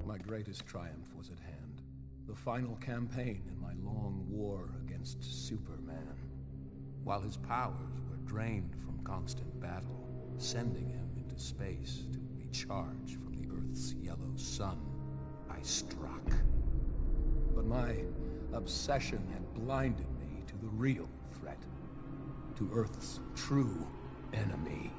My greatest triumph was at hand. The final campaign in my long war against Superman. While his powers were drained from constant battle, sending him into space to recharge from the Earth's yellow sun, I struck. But my obsession had blinded me to the real threat. To Earth's true enemy.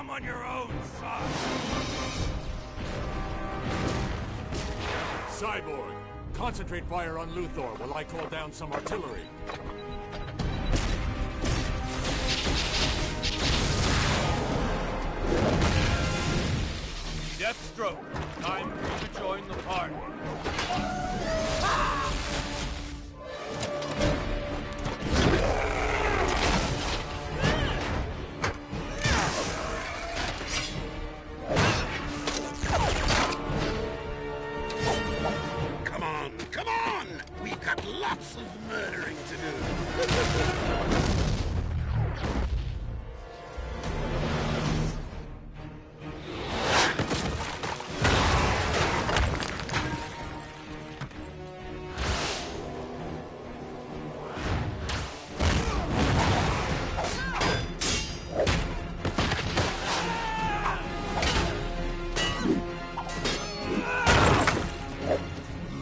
On your own, son! Cyborg, concentrate fire on Luthor while I call down some artillery. Deathstroke, time for you to join the party. Lots of murdering to do.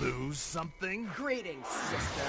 Lose something? Greetings, sister.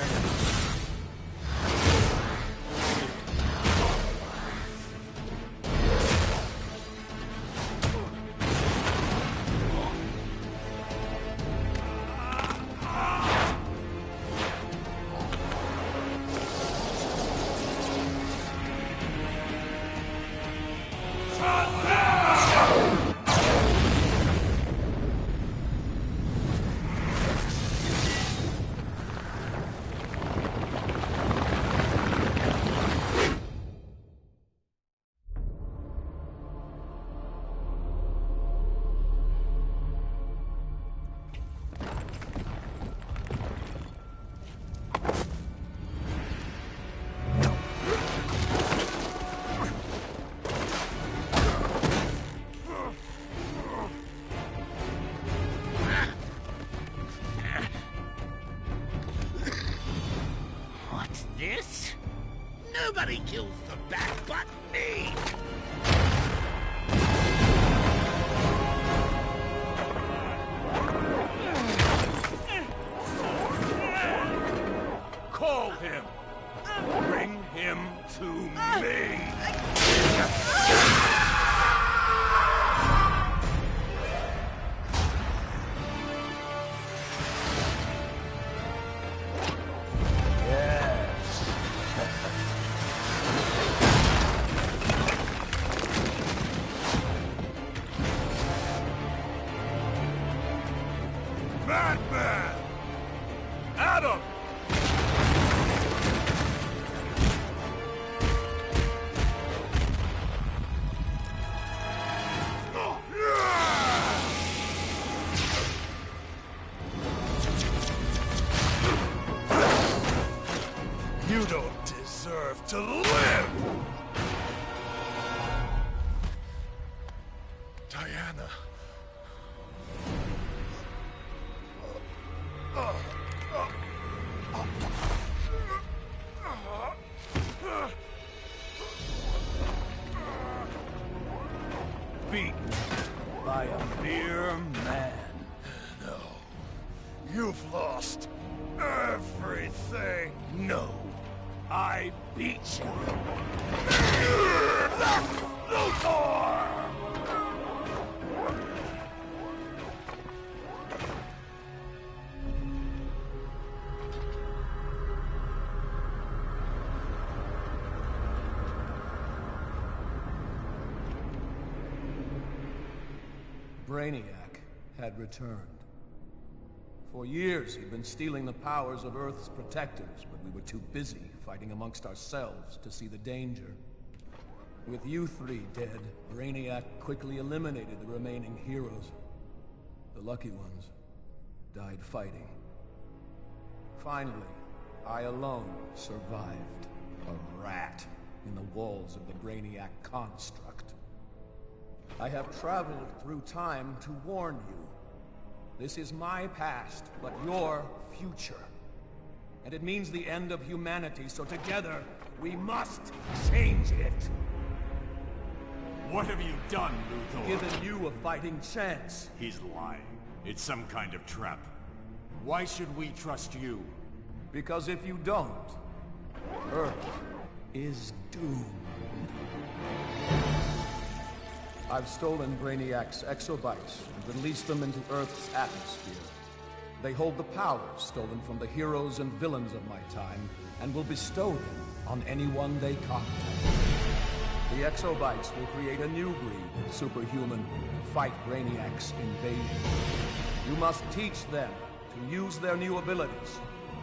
This? Nobody kills the bat but me! Call him! Bring him to me! Batman! Adam! You don't deserve to live! Diana. Beaten by a mere man. No. You've lost everything. No. I beat you. Luthor! Brainiac had returned. For years, he'd been stealing the powers of Earth's protectors, but we were too busy fighting amongst ourselves to see the danger. With you three dead, Brainiac quickly eliminated the remaining heroes. The lucky ones died fighting. Finally, I alone survived. A rat in the walls of the Brainiac construct. I have traveled through time to warn you. This is my past, but your future. And it means the end of humanity, so together, we must change it. What have you done, Luthor? Given you a fighting chance. He's lying. It's some kind of trap. Why should we trust you? Because if you don't, Earth is doomed. I've stolen Brainiac's exobytes and released them into Earth's atmosphere. They hold the powers stolen from the heroes and villains of my time, and will bestow them on anyone they contact. The exobytes will create a new breed of superhuman to fight Brainiac's invasion. You must teach them to use their new abilities,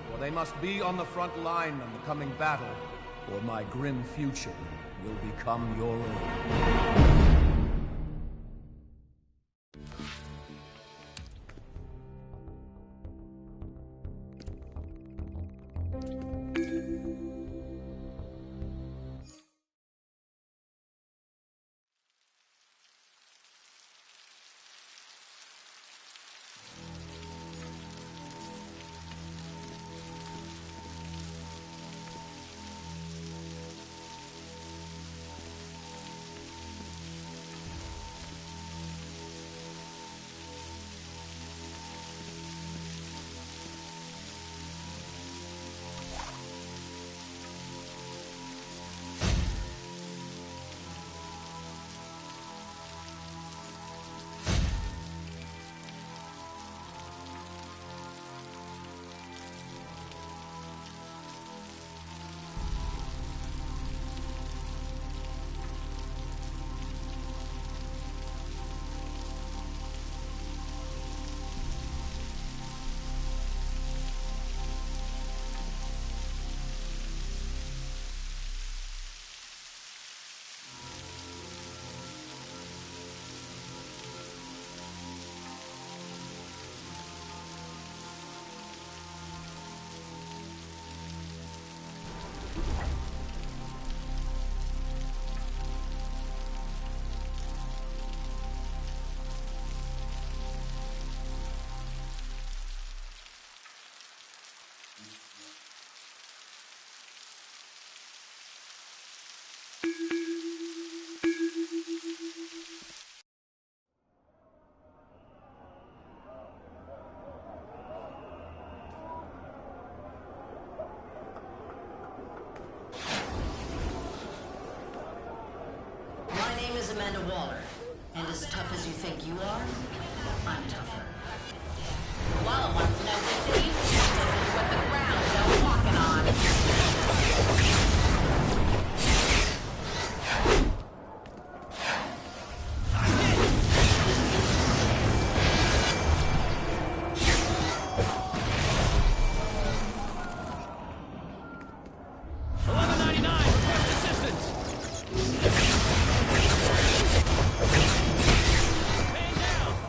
for they must be on the front line in the coming battle, or my grim future will become your own. And as tough as you think you are, I'm tougher. Walla wants to know what the ground they're walking on. Man down!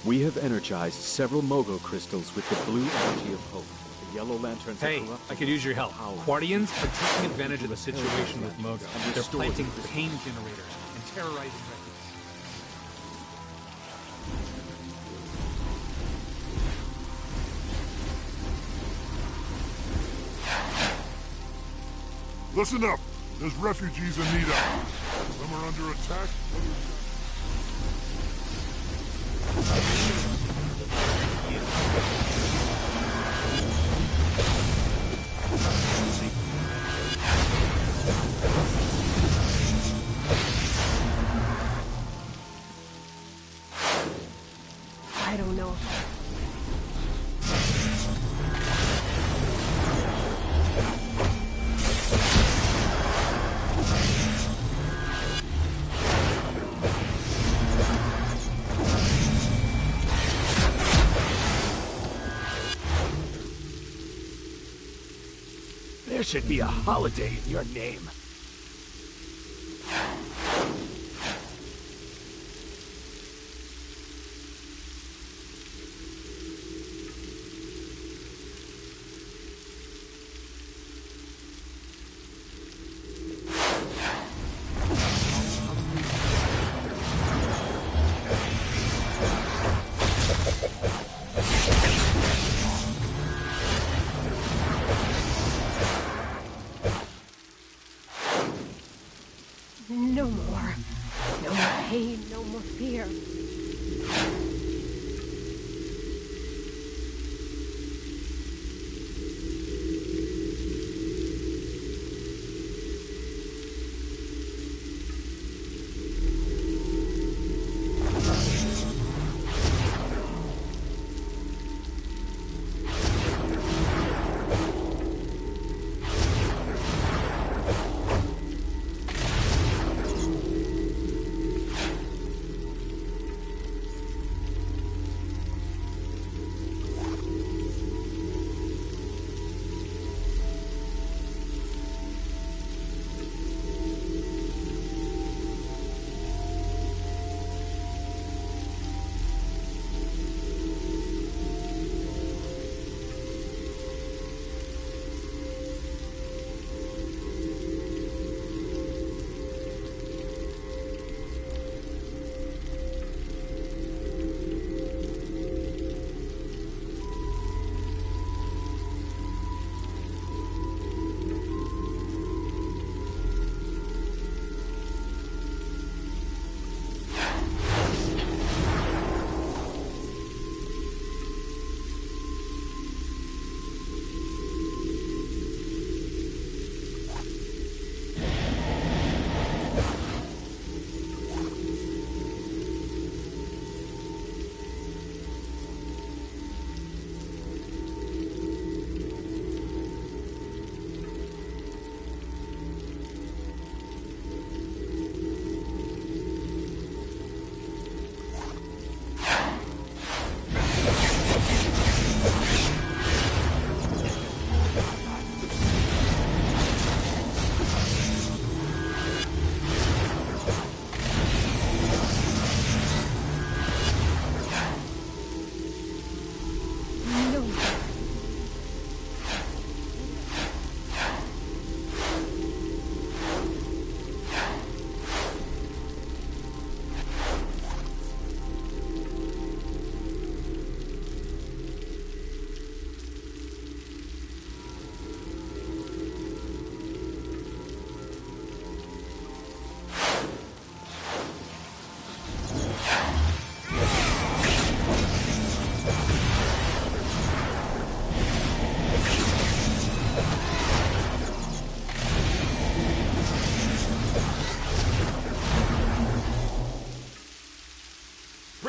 We have energized several Mogo crystals with the blue energy of hope. The yellow lanterns Hey, are corrupted I could use your help. power. Guardians are taking advantage of the situation with Mogo. They're restore planting the pain generators and terrorizing residents. Listen up! There's refugees in need out. Some are under attack, I don't know. There should be a holiday in your name. No more. No more pain, no more fear.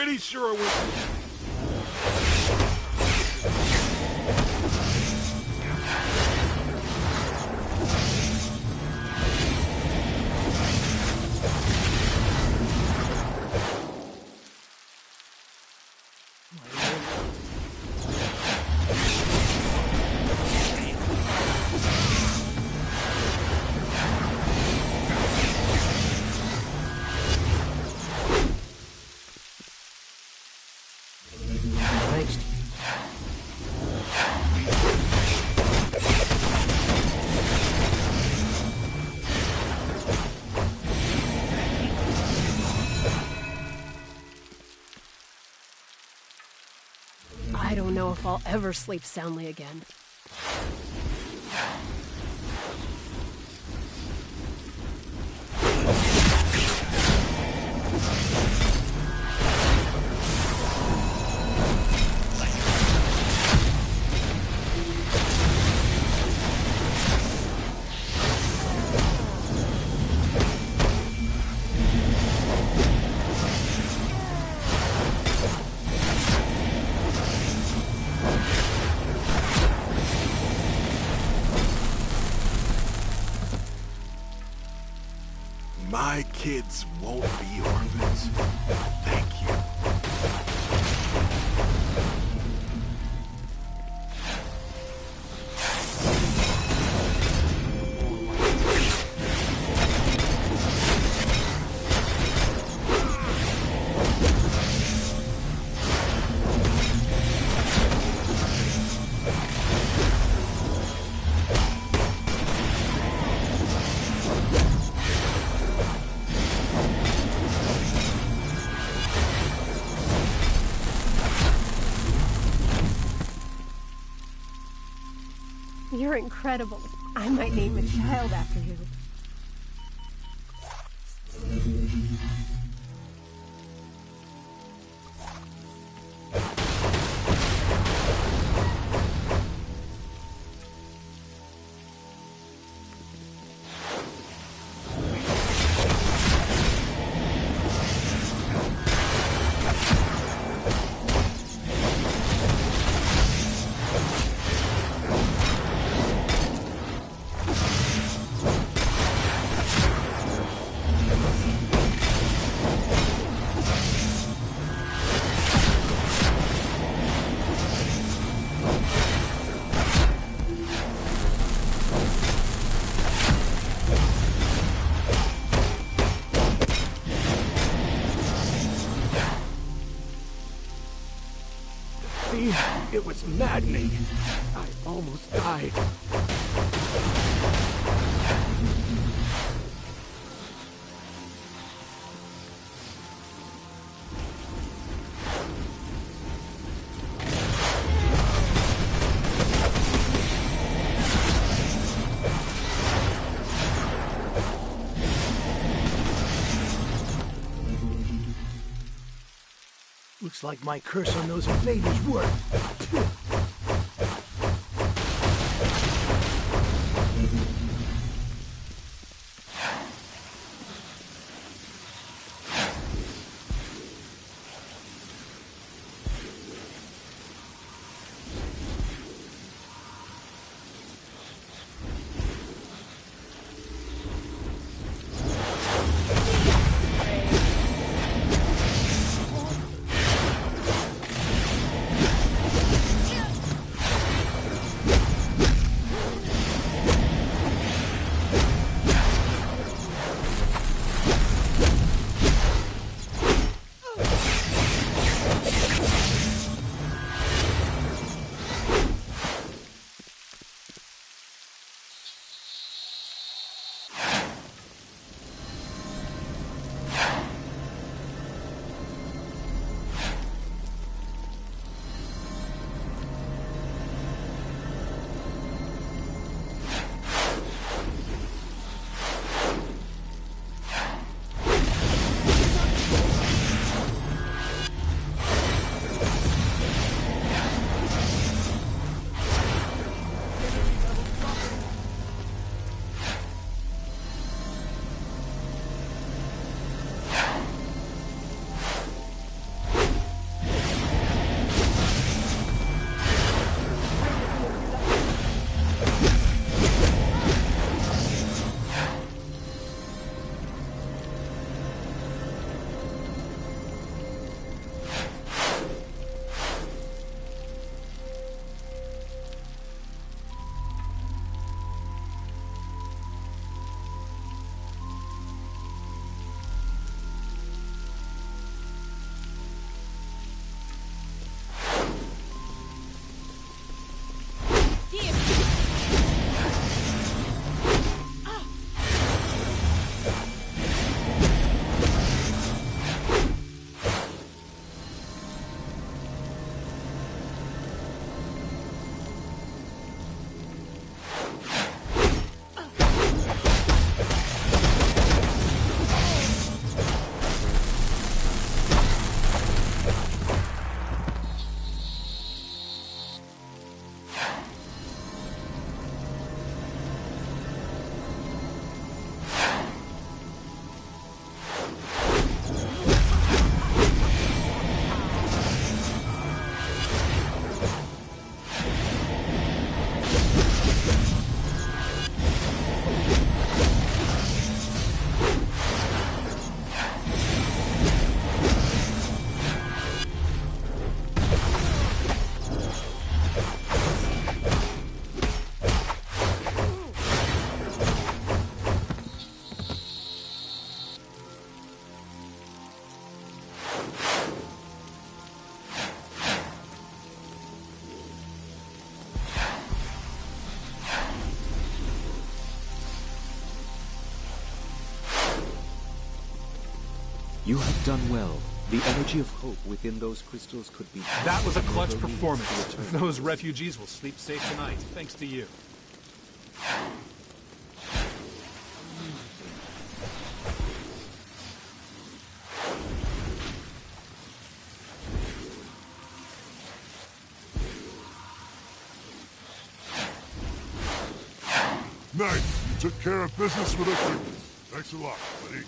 pretty sure we... know if I'll ever sleep soundly again. My kids won't be orphans. Thank you. You're incredible. I might name a child after you. It was maddening. I almost died. Looks like my curse on those invaders worked. You have done well. The energy of hope within those crystals could be... That was a clutch performance. Those refugees will sleep safe tonight, thanks to you. Nice. You took care of business with a quickness. Thanks a lot, buddy.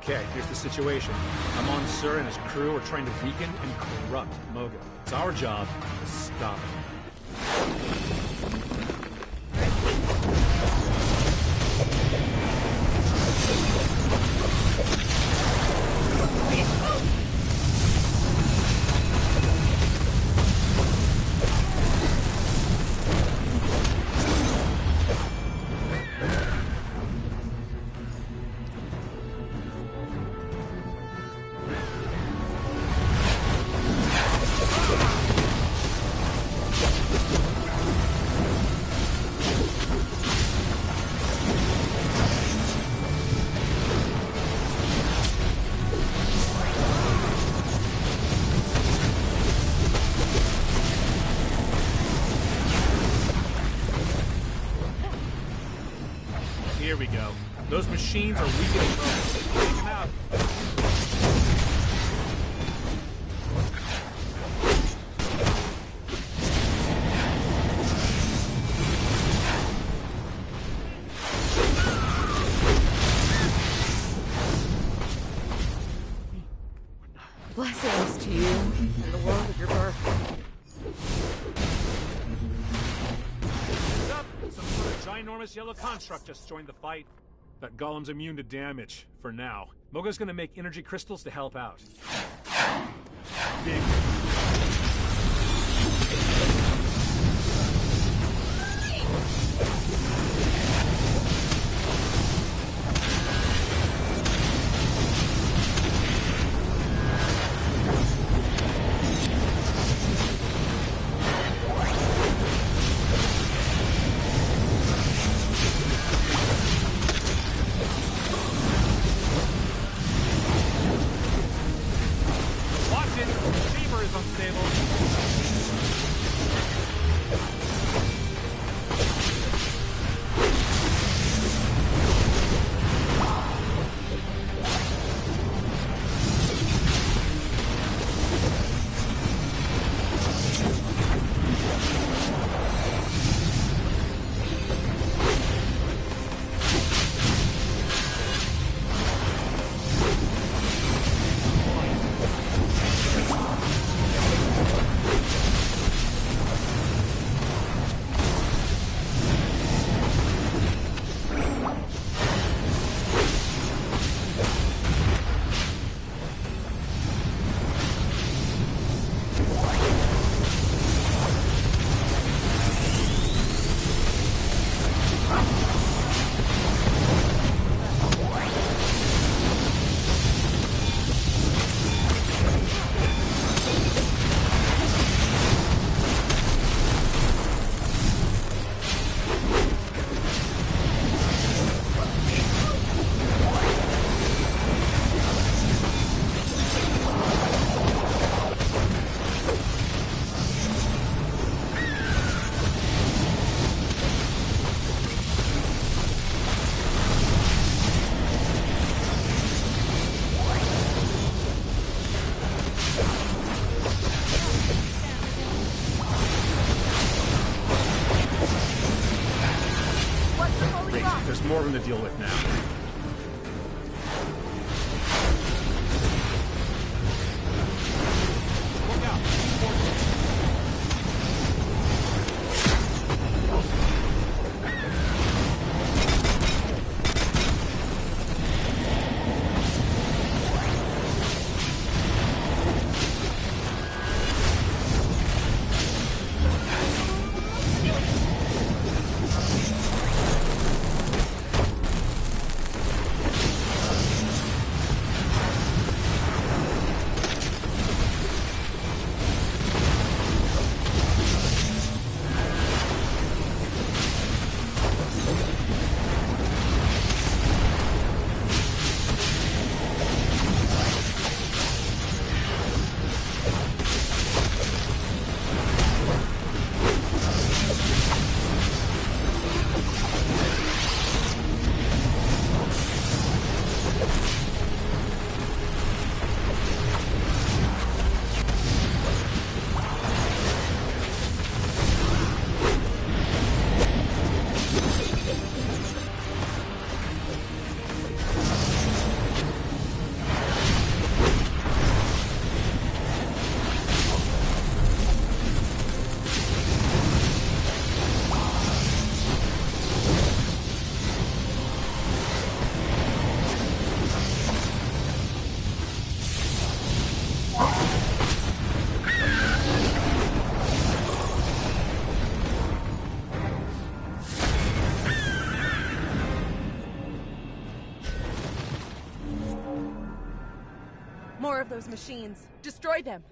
Okay, here's the situation. Amon Sur and his crew are trying to weaken and corrupt Mogo. It's our job to stop it. Here we go. Those machines are weakening Mogo. Take them out. Blessings to you and the world of your birth. What's up? Some sort of ginormous yellow construct just joined the fight. That golem's immune to damage, for now. Mogo's gonna make energy crystals to help out. Big. More of them to deal with now. Look out! of those machines. Destroy them.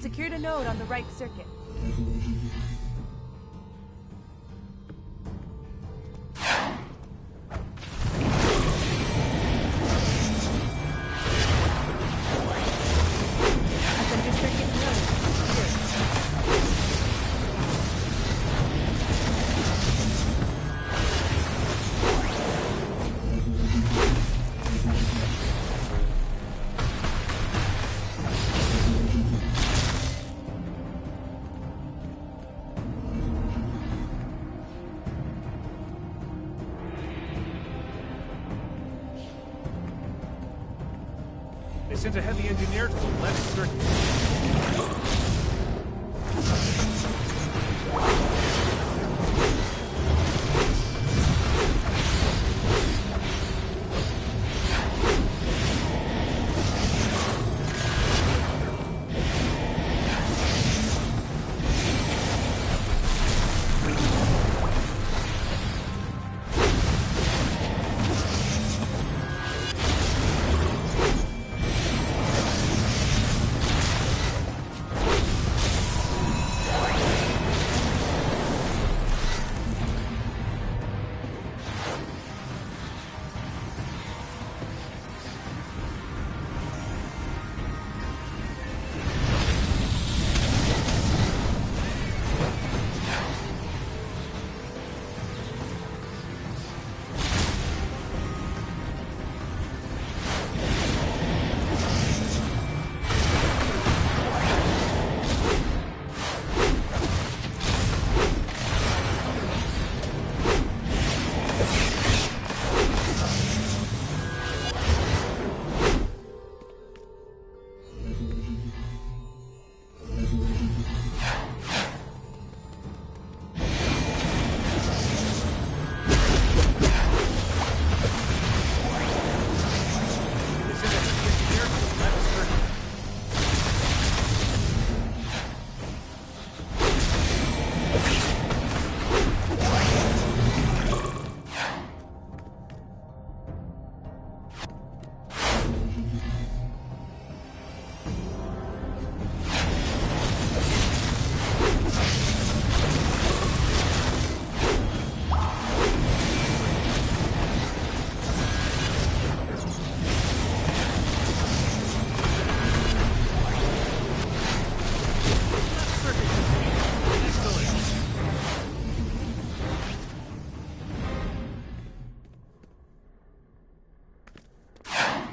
Secured a node on the right circuit. They sent a heavy engineer to the left circuit.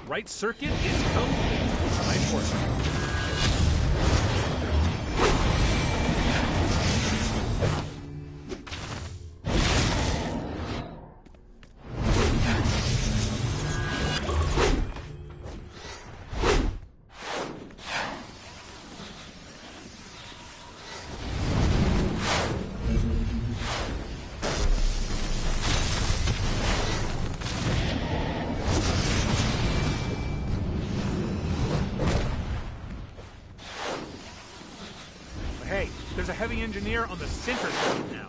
Right circuit is complete. Nice work. heavy engineer on the center circuit now.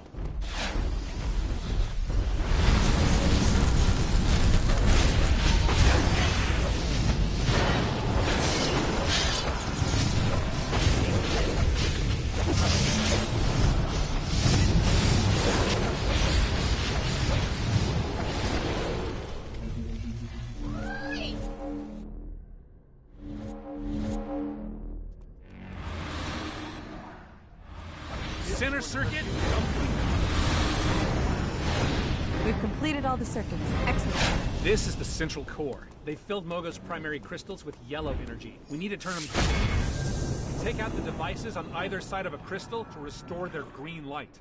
Center circuit complete. We've completed all the circuits. Excellent. This is the central core. They filled Mogo's primary crystals with yellow energy. We need to turn them green. Take out the devices on either side of a crystal to restore their green light.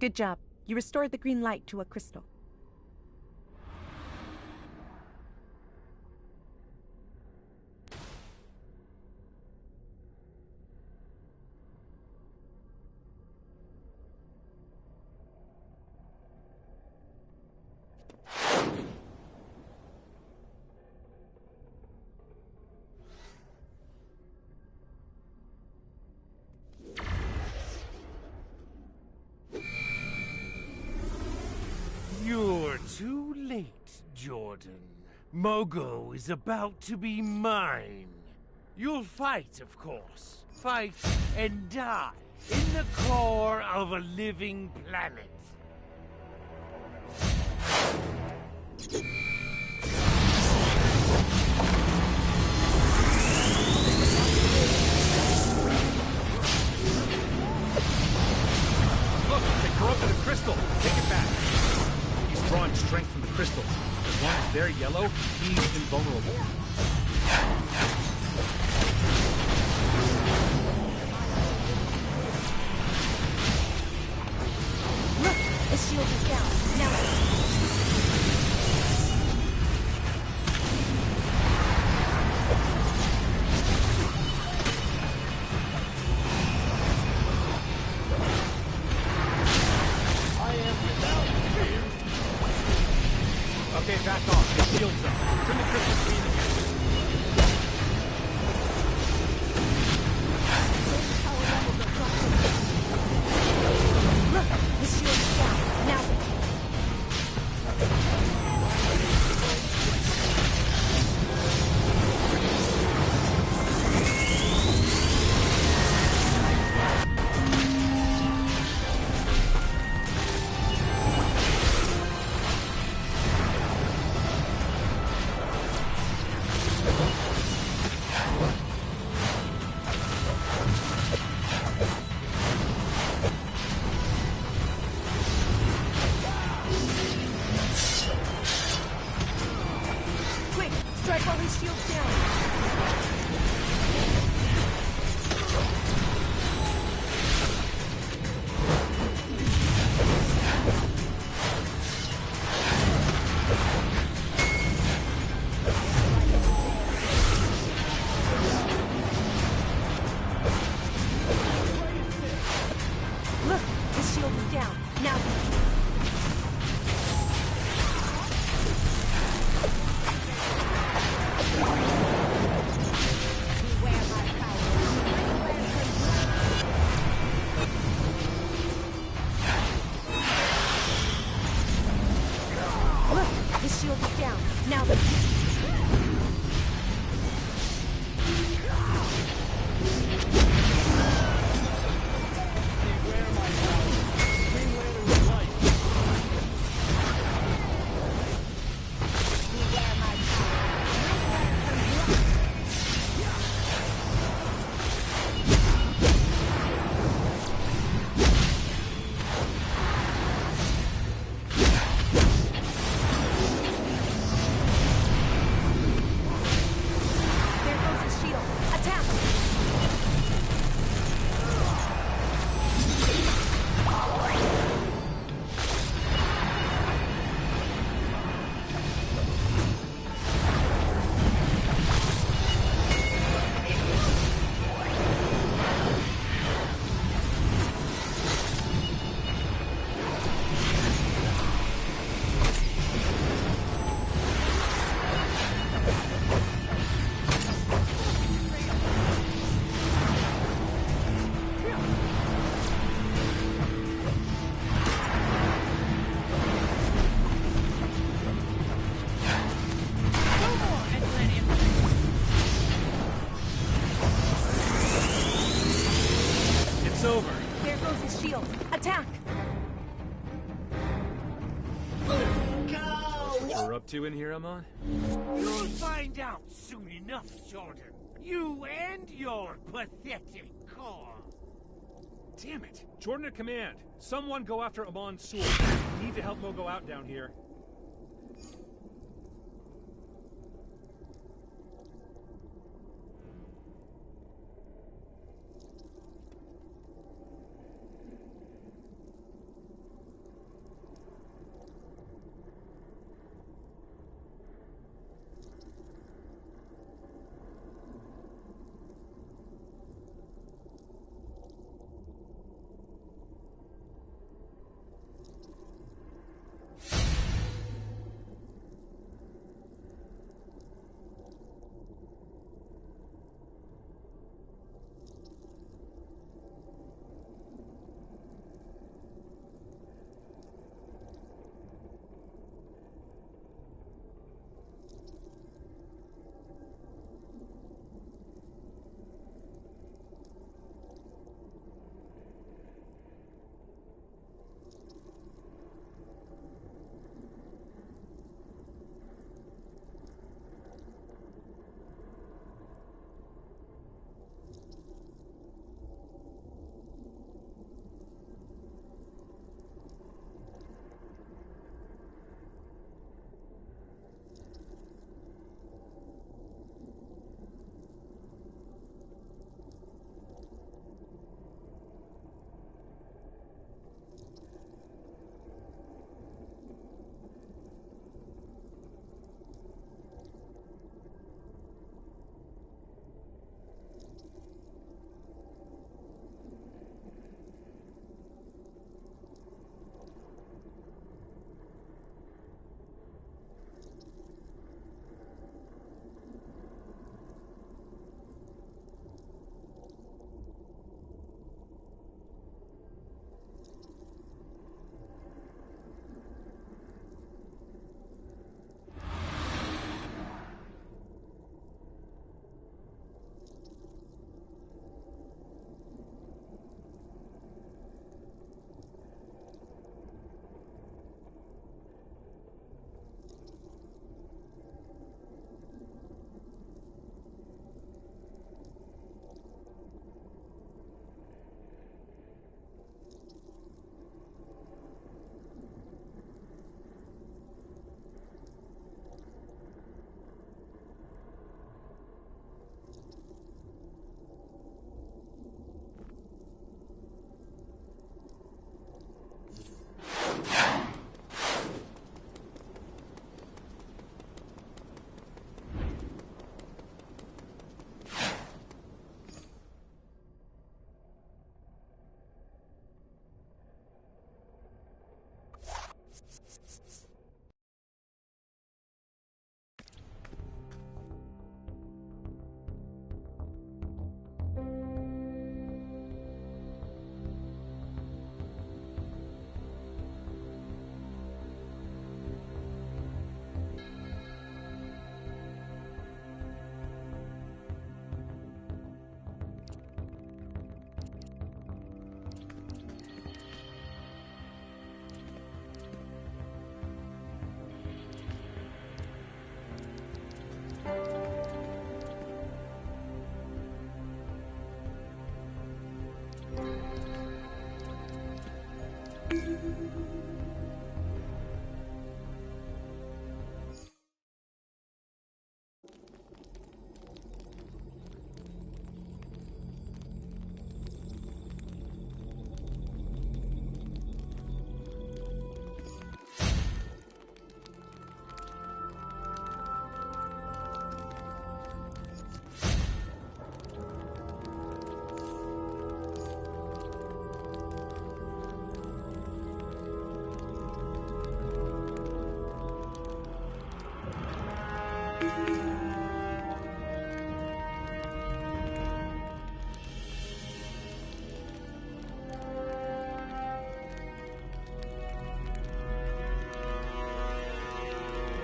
Good job. You restored the green light to a crystal. You're too late, Jordan. Mogo is about to be mine. You'll fight, of course. Fight and die in the core of a living planet. Look, they corrupted a crystal. Take it back. He's drawing strength from the crystals. As long as they're yellow, he's invulnerable. Look, the shield is down. Now. Okay, back off. The shield's up. Turn the crystal green again. It's over. There goes his shield. Attack! What we're up to in here, Amon? You'll find out soon enough, Jordan. You and your pathetic core. Damn it! Jordan at command. Someone go after Amon's sword. We need to help Mogo out down here.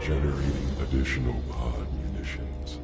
Generating additional pod munitions.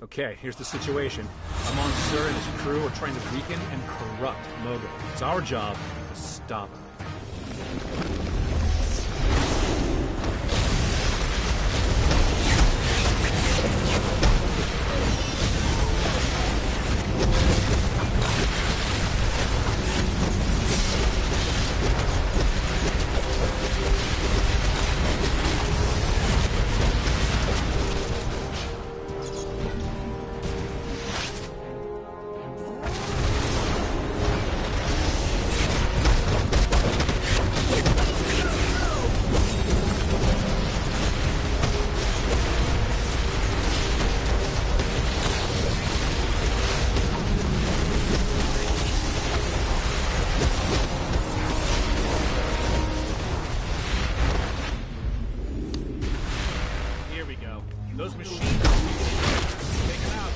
Okay, here's the situation. A Monsieur and his crew are trying to weaken and corrupt Mogo. It's our job to stop him. Those machines are taken out.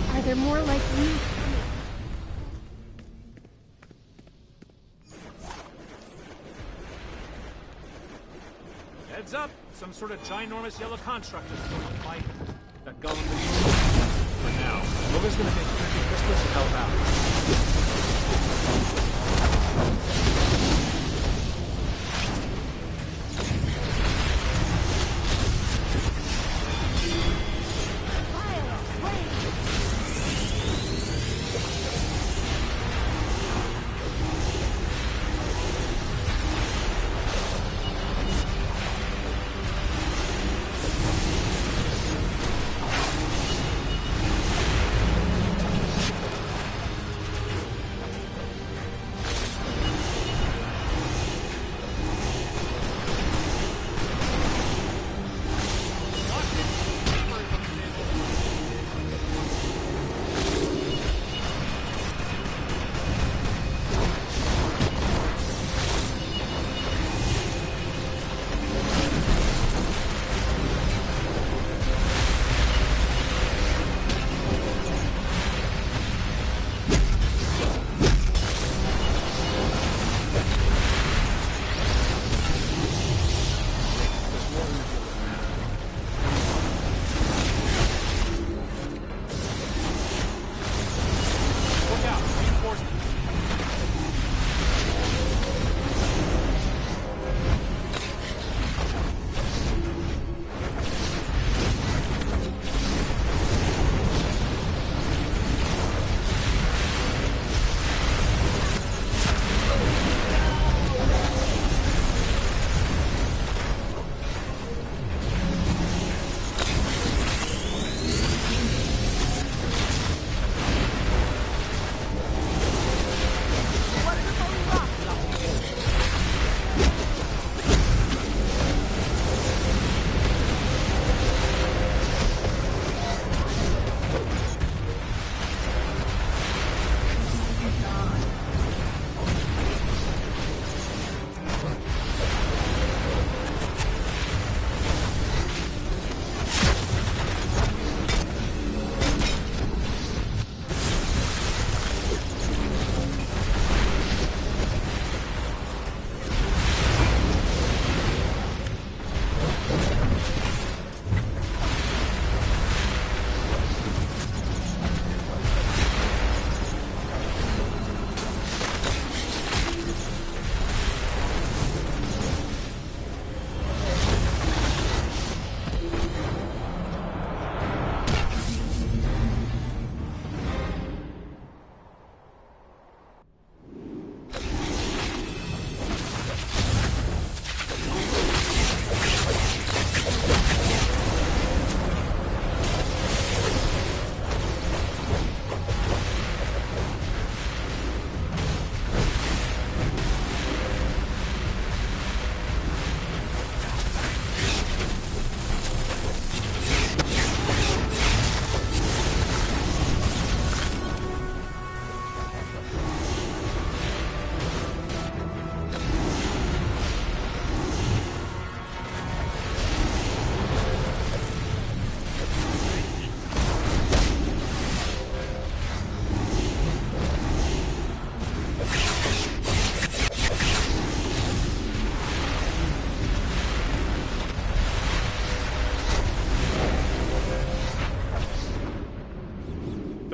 Are there more like you? Heads up! Some sort of ginormous yellow construct is going to fight. That golem for now. Mogo's gonna make energy crystals to help out.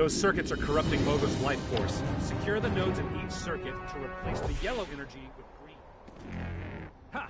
Those circuits are corrupting Mogo's life force. Secure the nodes in each circuit to replace the yellow energy with green. Ha!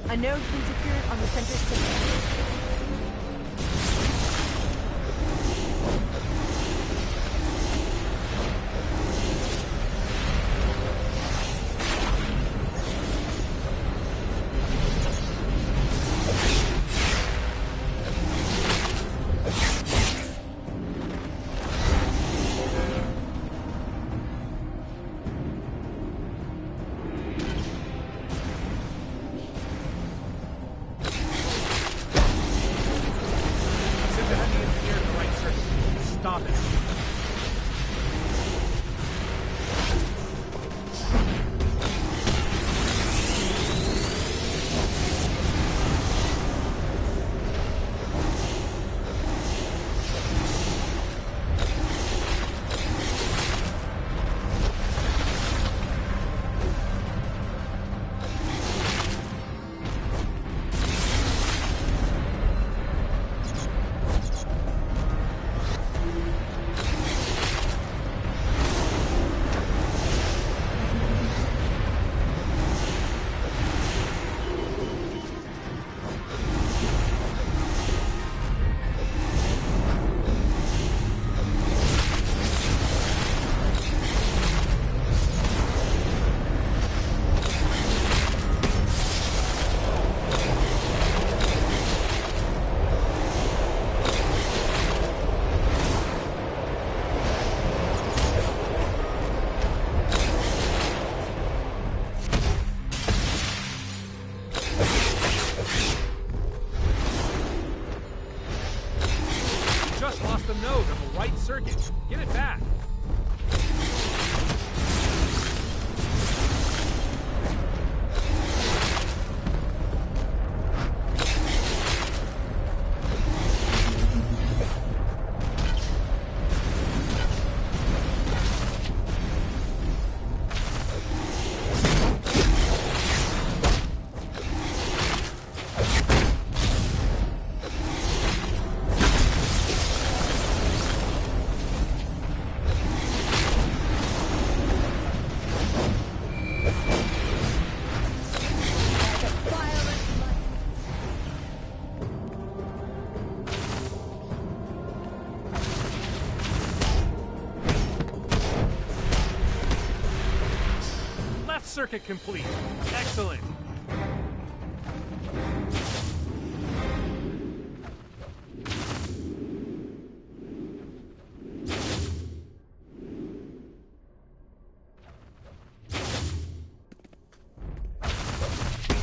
A node's been secured on the center circuit. Circuit. Get it back. Circuit complete. Excellent.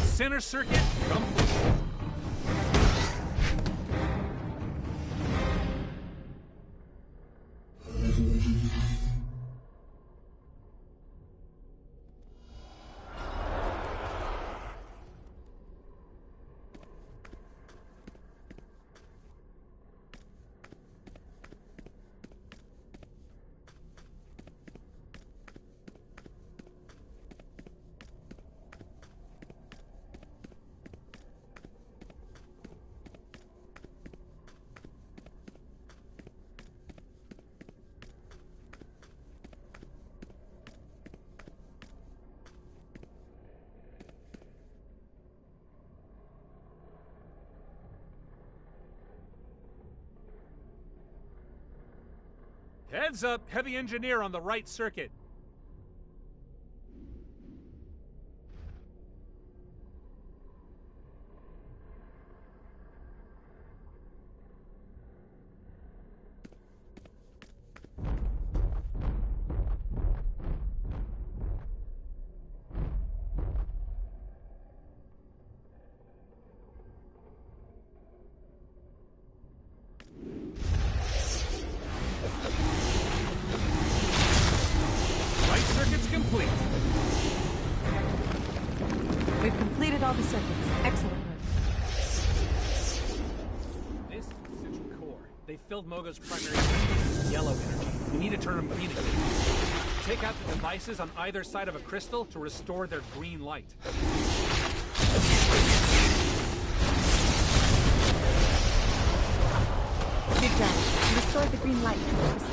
Center circuit complete. Heads up, heavy engineer on the right circuit. Complete. We've completed all the circuits. Excellent work. This is Central Core. They filled Mogo's primary crystal with yellow energy. We need to turn them green again. Take out the devices on either side of a crystal to restore their green light. Good job. You restored the green light to the crystal.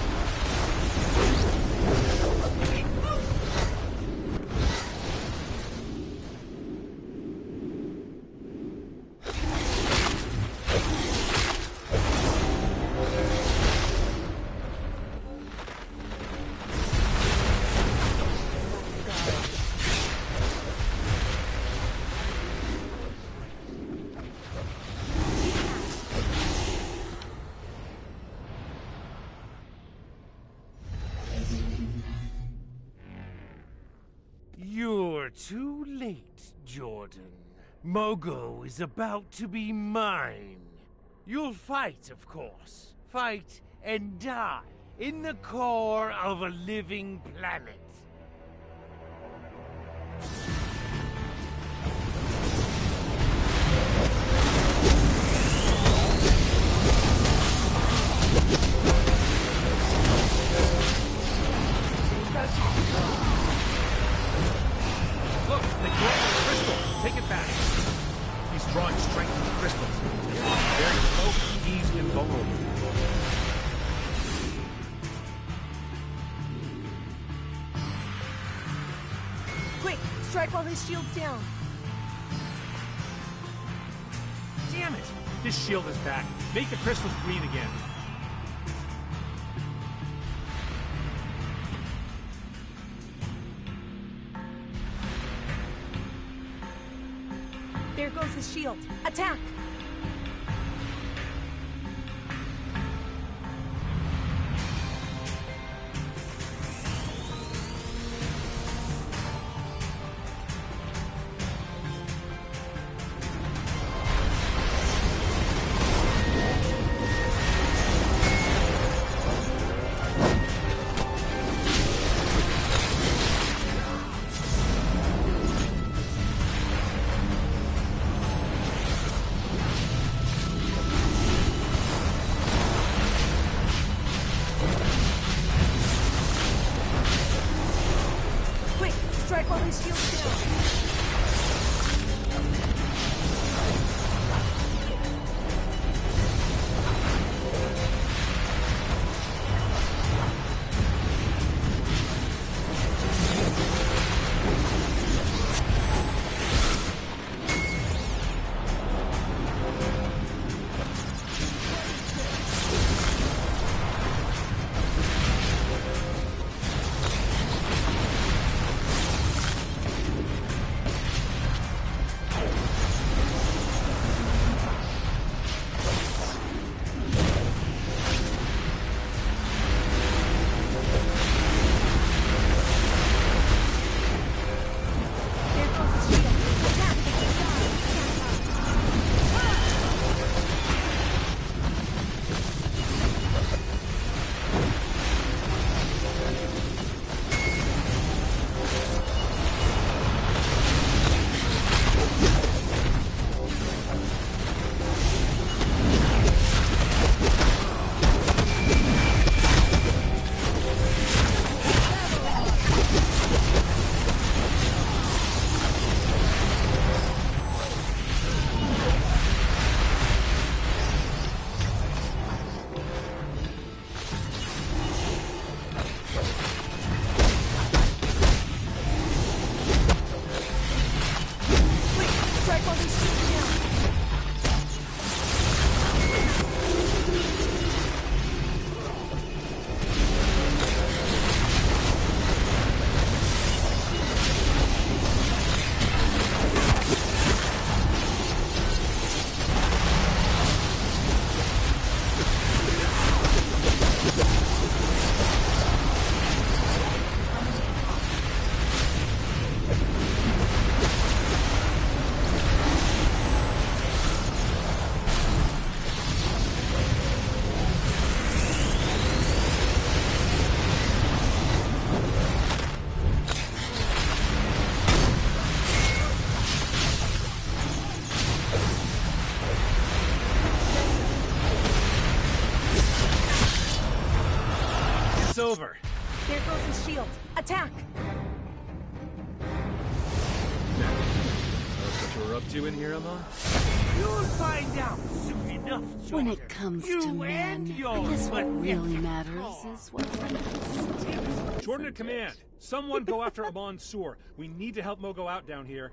You're too late, Jordan. Mogo is about to be mine. You'll fight, of course. Fight and die in the core of a living planet. Look, they grabbed the crystal. Take it back. He's drawing strength from the crystals. Very close. He's invulnerable. Quick, strike while his shield's down. Damn it! His shield is back. Make the crystals green again. There goes his shield. Attack! shield. Attack! That's what you're up to in here, Emma? You'll find out soon enough, Jordan. When it comes to men, I guess what really matters is what's next. Jordan at command. Someone go after Amon Sur. We need to help Mogo out down here.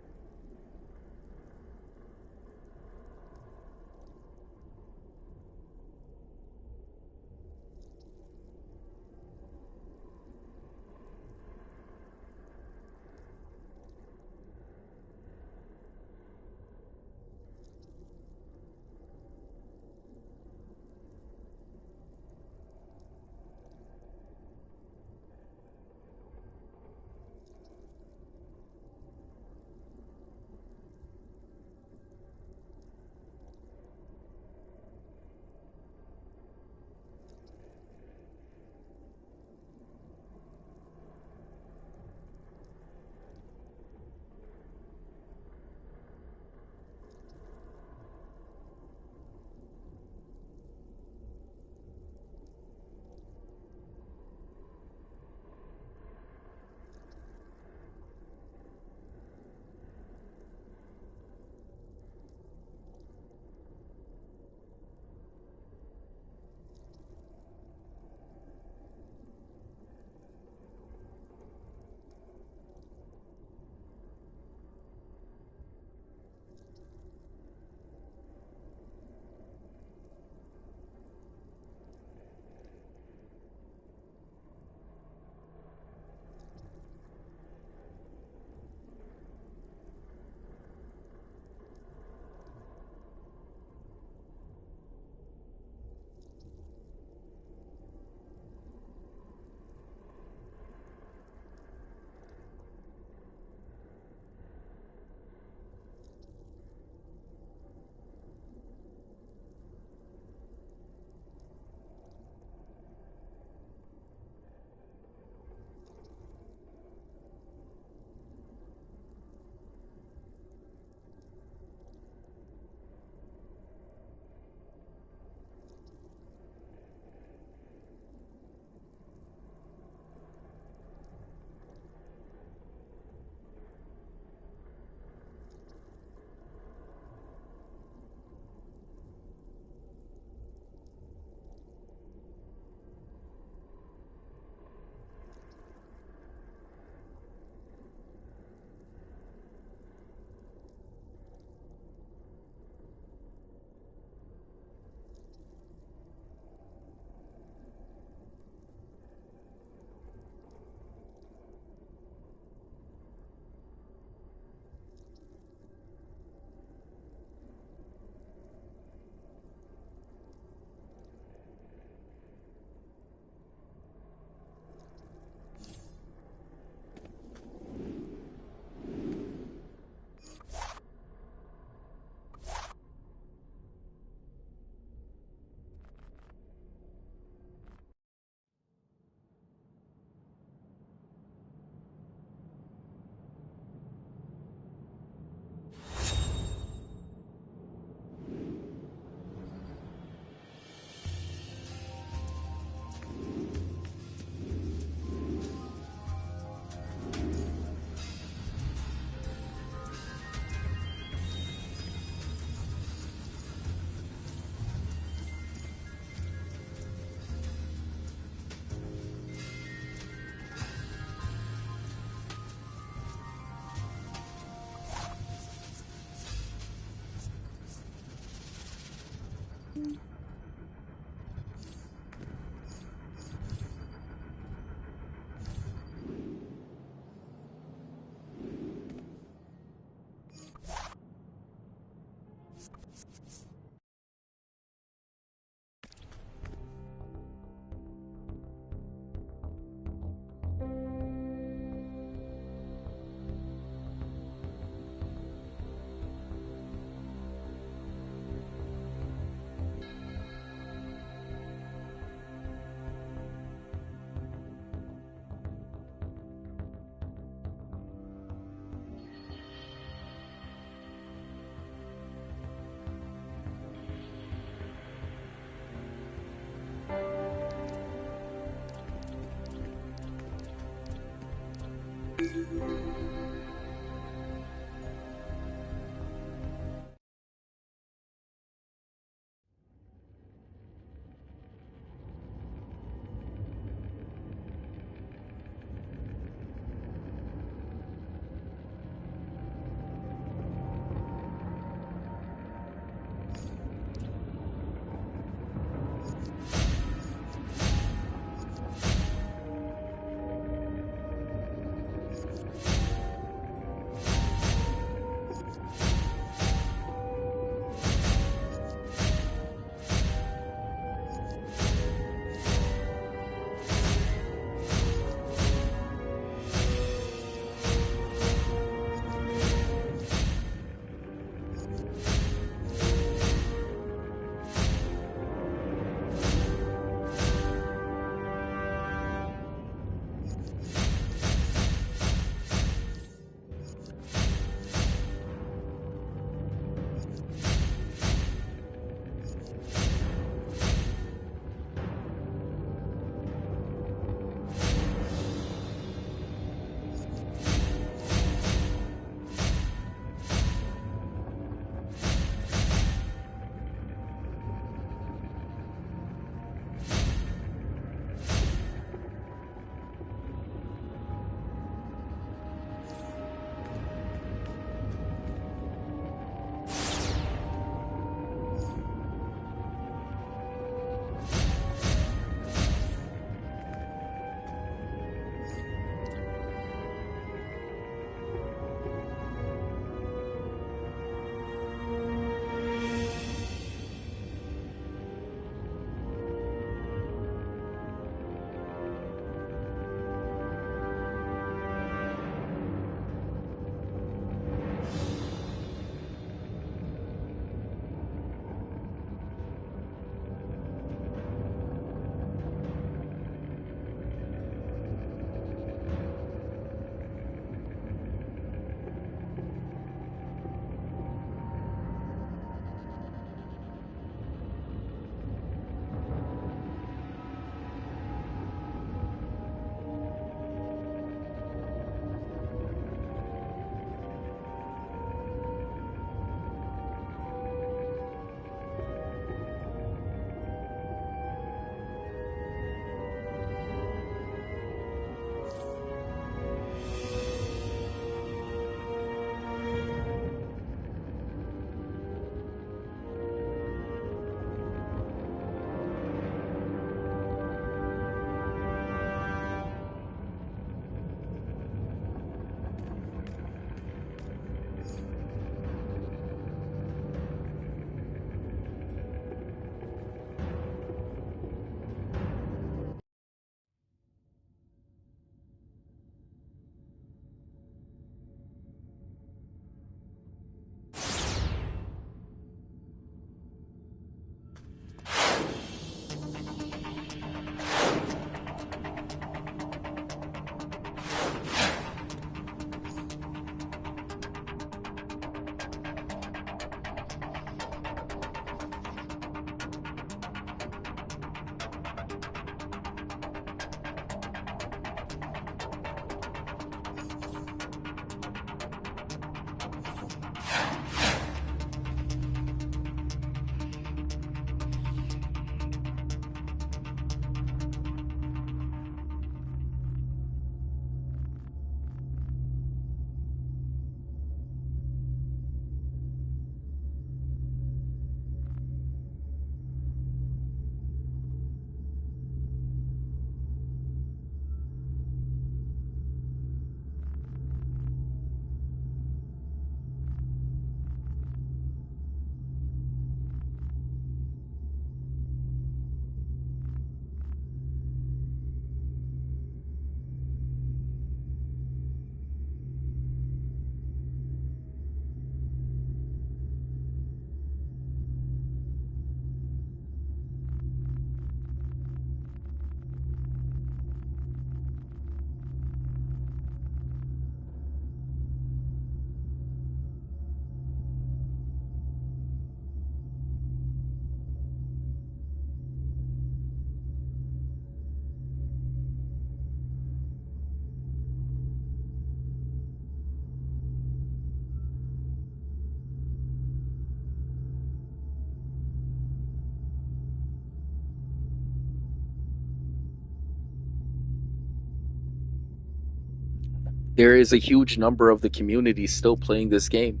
there is a huge number of the community still playing this game.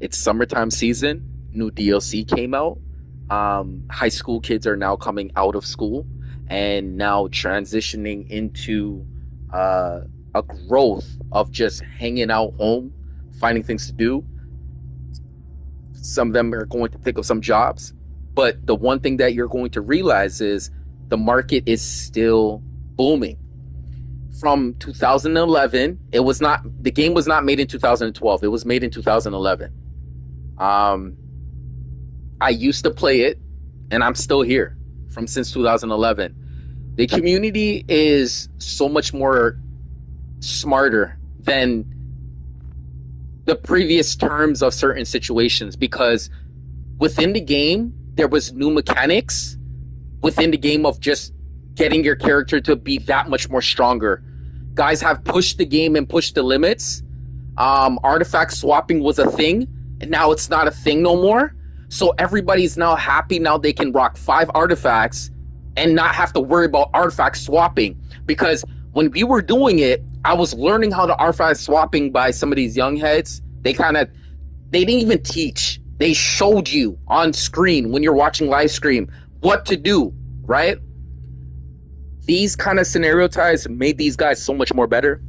It's summertime season, new DLC came out. High school kids are now coming out of school and now transitioning into a growth of just hanging out home, finding things to do. Some of them are going to pick up some jobs. But the one thing that you're going to realize is the market is still booming. From 2011, the game was not made in 2012. It was made in 2011. I used to play it, and I'm still here since 2011. The community is so much more smarter than the previous terms of certain situations, because within the game, there was new mechanics within the game of just getting your character to be that much more stronger. Guys have pushed the game and pushed the limits. Artifact swapping was a thing, and now it's not a thing no more. So everybody's now happy. Now they can rock 5 artifacts and not have to worry about artifact swapping. Because when we were doing it, I was learning how to artifact swapping by some of these young heads. They didn't even teach. They showed you on screen when you're watching live stream what to do, right? These kind of scenario ties made these guys so much more better.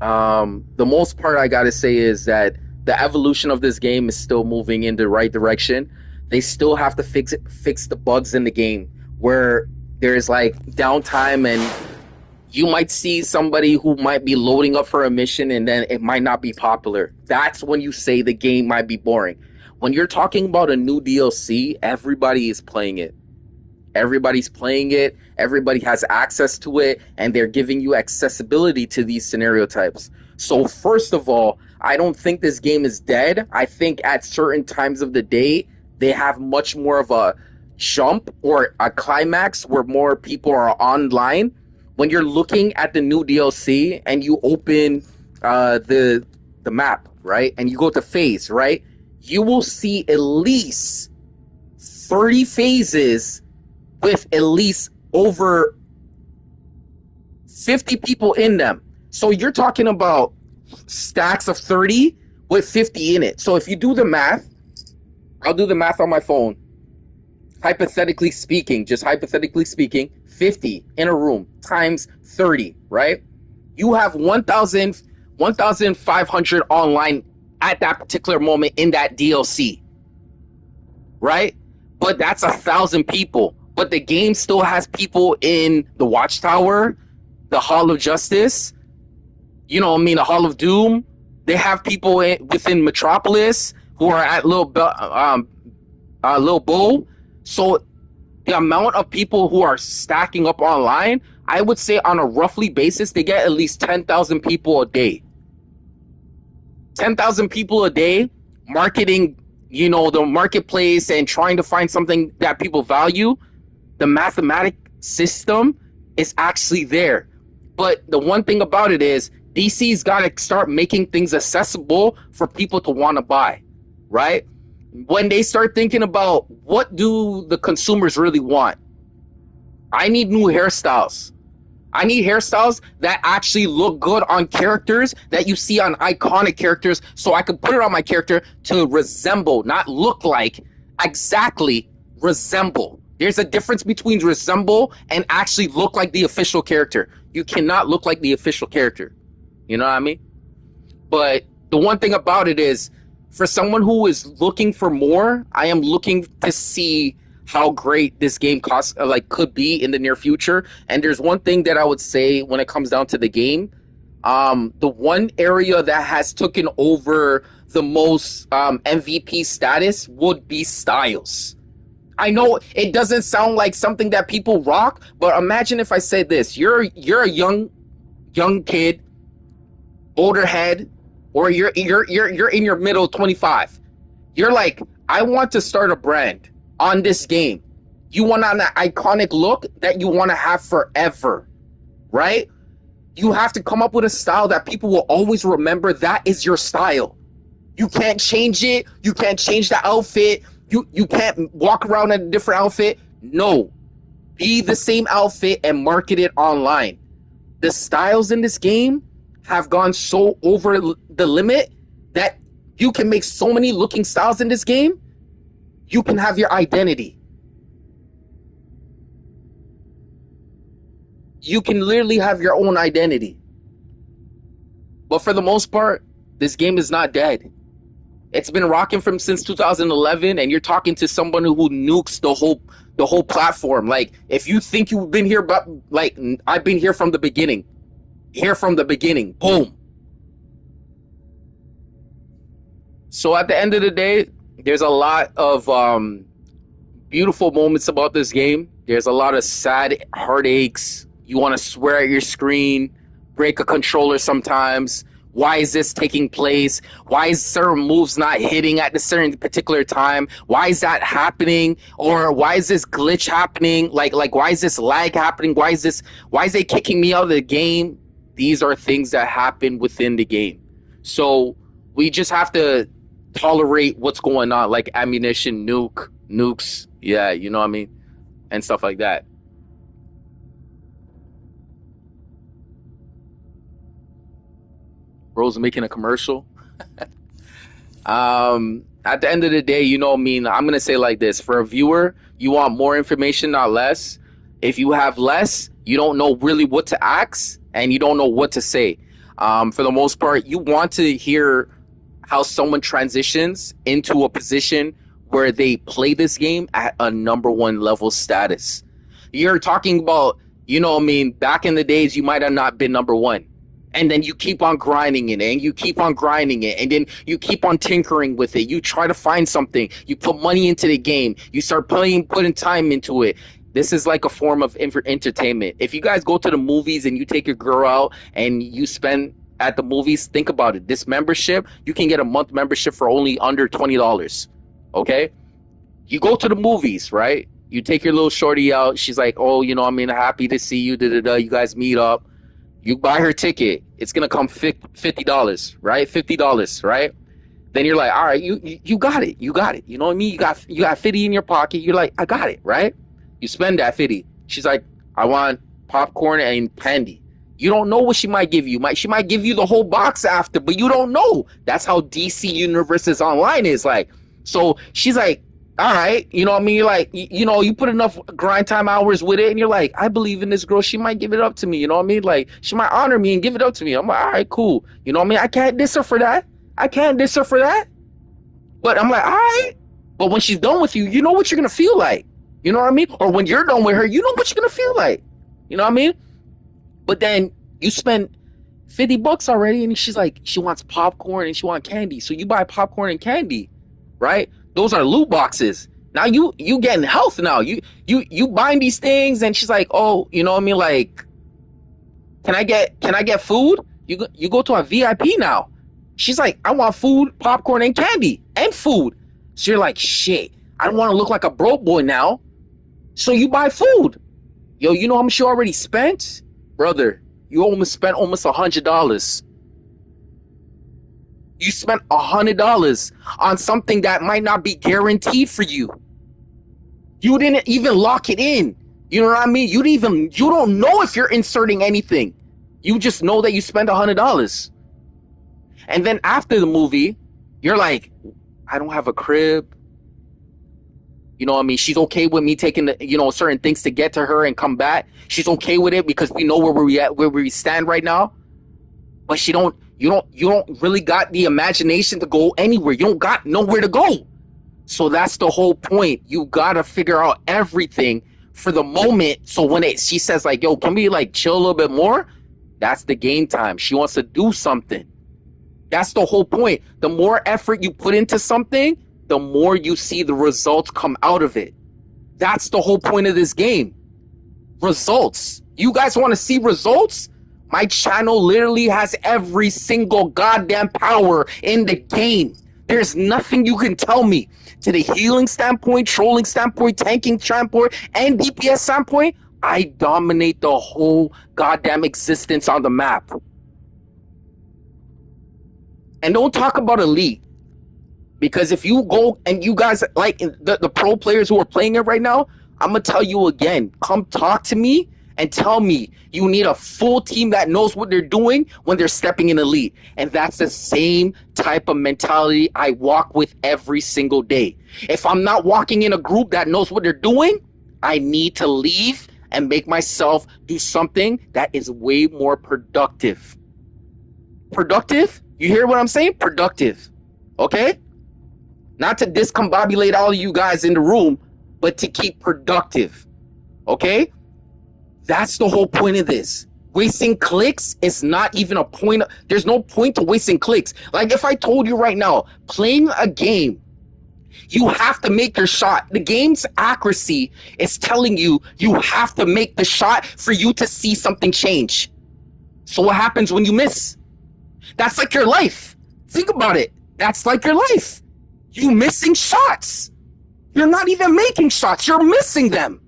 The most part I gotta say is that the evolution of this game is still moving in the right direction. They still have to fix the bugs in the game where there's like downtime, and you might see somebody who might be loading up for a mission and then it might not be popular. That's when you say the game might be boring. When you're talking about a new DLC, everybody is playing it. Everybody's playing it. Everybody has access to it, and they're giving you accessibility to these scenario types. So first of all, I don't think this game is dead. I think at certain times of the day, they have much more of a jump or a climax where more people are online. When you're looking at the new DLC and you open the map, right, and you go to phase, right, you will see at least 30 phases with at least over 50 people in them. So you're talking about stacks of 30 with 50 in it. So if you do the math, I'll do the math on my phone. Hypothetically speaking, 50 in a room times 30, right? You have 1,500 online at that particular moment in that DLC, right? But that's 1,000 people. But the game still has people in the Watchtower, the Hall of Justice, the Hall of Doom. They have people within Metropolis who are at Little Bow. So the amount of people who are stacking up online, I would say on a roughly basis, they get at least 10,000 people a day. 10,000 people a day marketing, the marketplace and trying to find something that people value. The mathematic system is actually there. But the one thing about it is DC's got to start making things accessible for people to want to buy, right? When they start thinking about what do the consumers really want, I need new hairstyles. I need hairstyles that actually look good on characters that you see on iconic characters, so I can put it on my character to resemble, not look like, exactly resemble. There's a difference between resemble and actually look like the official character. You cannot look like the official character. You know what I mean? But the one thing about it is, for someone who is looking for more, I am looking to see how great this game could be in the near future. And there's one thing that I would say when it comes down to the game. The one area that has taken over the most MVP status would be styles. I know it doesn't sound like something that people rock, but imagine if I said this: you're a young kid, older head, or you're in your middle 25. You're like, I want to start a brand on this game. You want an iconic look that you want to have forever, right? You have to come up with a style that people will always remember. That is your style. You can't change it. You can't change the outfit. You can't walk around in a different outfit. No. Be the same outfit and market it online. The styles in this game have gone so over the limit that you can make so many looking styles in this game. You can have your identity. You can literally have your own identity. But for the most part, this game is not dead. It's been rocking from since 2011, and you're talking to someone who nukes the whole platform. Like, if you think you've been here, but like, I've been here from the beginning. Here from the beginning. Boom. So at the end of the day, there's a lot of beautiful moments about this game. There's a lot of sad heartaches. You want to swear at your screen, break a controller sometimes. Why is this taking place? Why is certain moves not hitting at a certain particular time? Why is that happening? Or why is this glitch happening? Like why is this lag happening? Why is it kicking me out of the game? These are things that happen within the game. So we just have to tolerate what's going on, like ammunition, nukes, yeah, you know what I mean? And stuff like that. Bro's making a commercial. At the end of the day, you know what I mean? I'm going to say like this. For a viewer, you want more information, not less. If you have less, you don't know really what to ask, and you don't know what to say. For the most part, you want to hear how someone transitions into a position where they play this game at a #1 level status. You're talking about, you know what I mean, back in the days, you might have not been #1. And then you keep on grinding it, and you keep on grinding it, and then you keep on tinkering with it. You try to find something. You put money into the game. You start putting time into it. This is like a form of entertainment. If you guys go to the movies and you take your girl out and you spend at the movies, think about it. This membership, you can get a month membership for only under $20. Okay? You go to the movies, right? You take your little shorty out. She's like, oh, you know, I mean, happy to see you. You guys meet up. You buy her ticket. It's going to come $50, right? $50, right? Then you're like, all right, you got it. You got it. You know what I mean? You got 50 in your pocket. You're like, I got it, right? You spend that 50. She's like, I want popcorn and candy. You don't know what she might give you. She might give you the whole box after, but you don't know. That's how DC Universes Online is like. So she's like, all right, you know what I mean? You're like, you put enough grind time hours with it, and you're like, I believe in this girl. She might give it up to me. You know what I mean? Like, she might honor me and give it up to me. I'm like, all right, cool. You know what I mean? I can't diss her for that. But I'm like, all right. But when she's done with you, you know what you're going to feel like. You know what I mean? Or when you're done with her, you know what you're going to feel like. You know what I mean? But then you spend $50 already, and she's like, she wants popcorn and she wants candy. So you buy popcorn and candy, right? Those are loot boxes. Now you getting health now. You buying these things, and she's like, oh, you know what I mean? Like, can I get food? You go to a VIP now. She's like, I want food, popcorn, and candy, and food. So you're like, shit, I don't want to look like a broke boy now. So you buy food. Yo, you know how much you already spent? Brother, you almost spent almost $100. You spent $100 on something that might not be guaranteed for you. You didn't even lock it in. You know what I mean? You don't know if you're inserting anything. You just know that you spent $100. And then after the movie, you're like, I don't have a crib. You know what I mean? She's okay with me taking certain things to get to her and come back. She's okay with it because we know where we stand right now. But you don't really got the imagination to go anywhere. You don't got nowhere to go. So that's the whole point. You gotta figure out everything for the moment. So when she says like, yo, can we like chill a little bit more? That's the game time. She wants to do something. That's the whole point. The more effort you put into something, the more you see the results come out of it. That's the whole point of this game. Results. You guys want to see results? My channel literally has every single goddamn power in the game. There's nothing you can tell me. To the healing standpoint, trolling standpoint, tanking standpoint, and DPS standpoint, I dominate the whole goddamn existence on the map. And don't talk about elite. Because if you go and you guys, like the pro players who are playing it right now, I'm going to tell you again, come talk to me and tell me you need a full team that knows what they're doing when they're stepping in elite. And that's the same type of mentality I walk with every single day. If I'm not walking in a group that knows what they're doing, I need to leave and make myself do something that is way more productive. Productive? You hear what I'm saying? Productive. Okay? Not to discombobulate all of you guys in the room, but to keep productive. Okay? That's the whole point of this. Wasting clicks is not even a point. There's no point to wasting clicks. Like if I told you right now, playing a game, you have to make your shot. The game's accuracy is telling you you have to make the shot for you to see something change. So what happens when you miss? That's like your life. Think about it. That's like your life. You missing shots. You're not even making shots. You're missing them.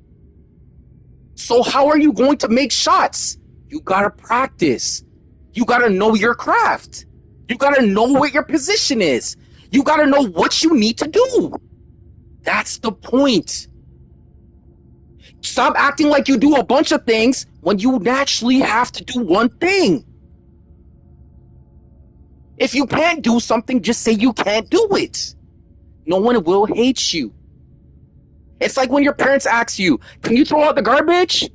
So how are you going to make shots? You gotta practice. You gotta know your craft. You gotta know what your position is. You gotta know what you need to do. That's the point. Stop acting like you do a bunch of things when you naturally have to do one thing. If you can't do something, just say you can't do it. No one will hate you. It's like when your parents ask you, can you throw out the garbage?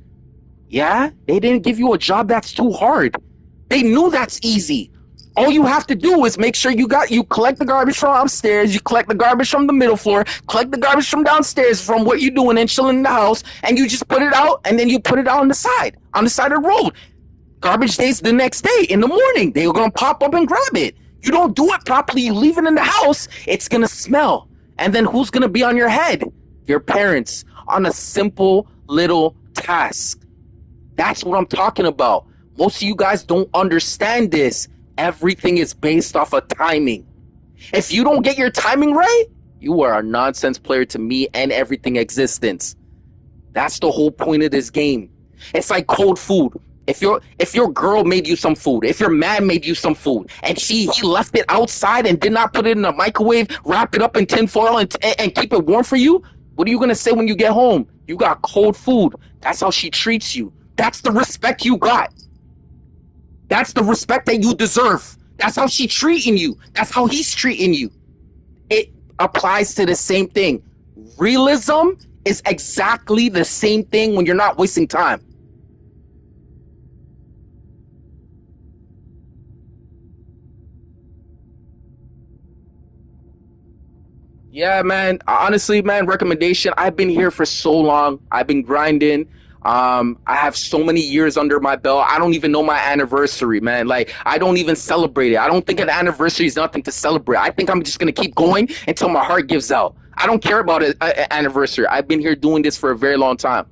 Yeah, they didn't give you a job that's too hard. They knew that's easy. All you have to do is make sure you collect the garbage from upstairs, you collect the garbage from the middle floor, collect the garbage from downstairs from what you're doing and chilling in the house, and you just put it out, and then you put it out on the side of the road. Garbage days the next day in the morning, they're gonna pop up and grab it. You don't do it properly, you leave it in the house, it's gonna smell. And then who's gonna be on your head? Your parents, on a simple little task. That's what I'm talking about. Most of you guys don't understand this. Everything is based off of timing. If you don't get your timing right, you are a nonsense player to me and everything existence. That's the whole point of this game. It's like cold food. If your girl made you some food, if your man made you some food, and he left it outside and did not put it in a microwave, wrap it up in tinfoil and keep it warm for you, what are you gonna say when you get home? You got cold food. That's how she treats you. That's the respect you got. That's the respect that you deserve. That's how she's treating you. That's how he's treating you. It applies to the same thing. Realism is exactly the same thing when you're not wasting time. Yeah, man. Honestly, man, recommendation. I've been here for so long. I've been grinding. I have so many years under my belt. I don't even know my anniversary, man. Like, I don't even celebrate it. I don't think an anniversary is nothing to celebrate. I think I'm just going to keep going until my heart gives out. I don't care about an anniversary. I've been here doing this for a very long time.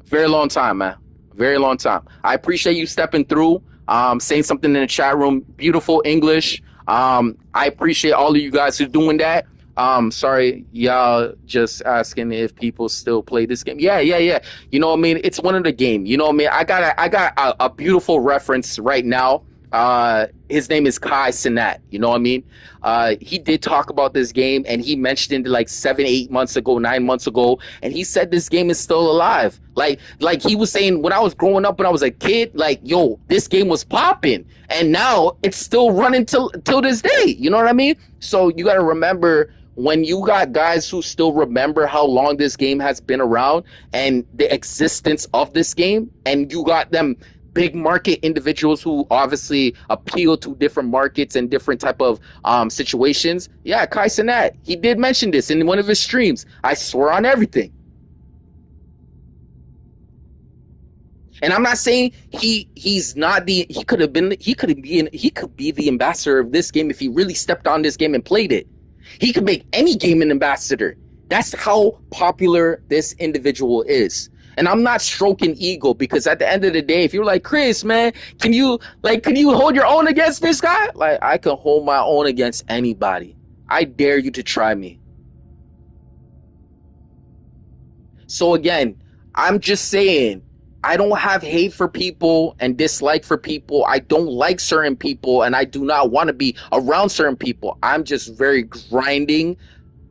Very long time, man. Very long time. I appreciate you stepping through, saying something in the chat room. Beautiful English. I appreciate all of you guys who are doing that. Sorry, y'all just asking if people still play this game. Yeah. You know what I mean? It's one of the game. You know what I mean? I got a beautiful reference right now. His name is Kai Cenat. You know what I mean? He did talk about this game, and he mentioned it like 7-8 months ago, 9 months ago, and he said this game is still alive. Like he was saying when I was growing up, when I was a kid, like, yo, this game was popping, and now it's still running till this day. You know what I mean? So you got to remember, when you got guys who still remember how long this game has been around and the existence of this game, and you got them big market individuals who obviously appeal to different markets and different type of situations. Yeah, Kai Cenat, he did mention this in one of his streams. I swear on everything. And I'm not saying he's not he could be the ambassador of this game if he really stepped on this game and played it. He could make any game an ambassador. That's how popular this individual is. And I'm not stroking ego, because at the end of the day, if you're like, Chris, man, can you hold your own against this guy? Like, I can hold my own against anybody. I dare you to try me. So again, I'm just saying, I don't have hate for people and dislike for people. I don't like certain people, and I do not want to be around certain people. I'm just very grinding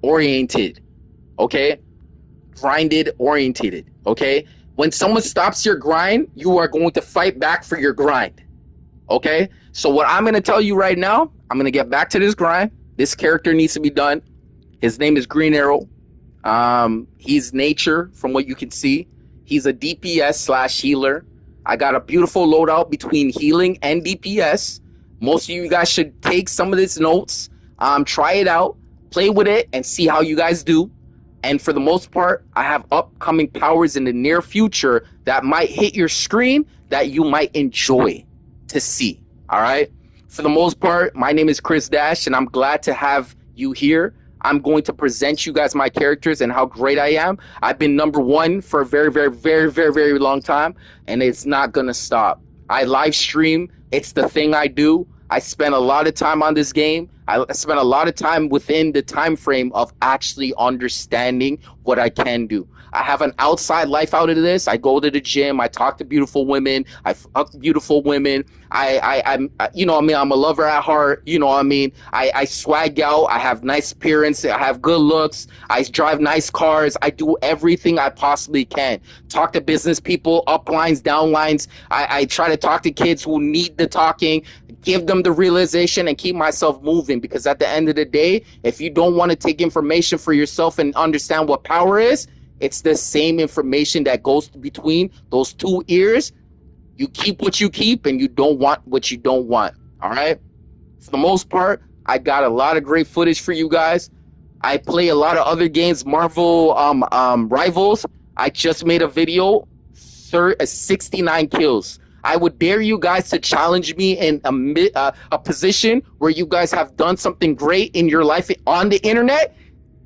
oriented, okay? Grinded oriented, okay? When someone stops your grind, you are going to fight back for your grind. Okay? So what I'm going to tell you right now, I'm going to get back to this grind. This character needs to be done. His name is Green Arrow. He's nature from what you can see. He's a DPS slash healer. I got a beautiful loadout between healing and DPS. Most of you guys should take some of these notes. Try it out, play with it, and see how you guys do. And for the most part, I have upcoming powers in the near future that might hit your screen that you might enjoy to see. All right? For the most part, my name is ChrisDash, and I'm glad to have you here. I'm going to present you guys my characters and how great I am. I've been #1 for a very, very, very, very, very long time, and it's not going to stop. I live stream. It's the thing I do. I spend a lot of time on this game. I spent a lot of time within the time frame of actually understanding what I can do. I have an outside life out of this. I go to the gym. I talk to beautiful women. I fuck beautiful women. I'm you know what I mean? I'm a lover at heart. You know what I mean? I swag out. I have nice appearance. I have good looks. I drive nice cars. I do everything I possibly can. Talk to business people, uplines, downlines. I try to talk to kids who need the talking, give them the realization, and keep myself moving, because at the end of the day, if you don't want to take information for yourself and understand what power is, it's the same information that goes between those two ears. You keep what you keep, and you don't want what you don't want. All right? For the most part, I got a lot of great footage for you guys. I play a lot of other games, Marvel Rivals. I just made a video, 69 kills. I would dare you guys to challenge me in a position where you guys have done something great in your life on the internet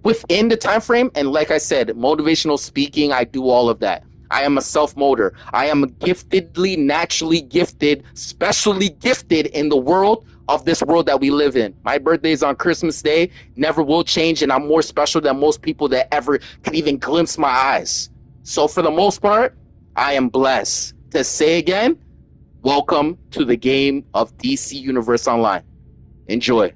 within the time frame. And like I said, motivational speaking, I do all of that. I am a self-motor. I am giftedly, naturally gifted, specially gifted in the world of this world that we live in. My birthday is on Christmas Day, never will change, and I'm more special than most people that ever can even glimpse my eyes. So for the most part, I am blessed. To say again, welcome to the game of DC Universe Online. Enjoy.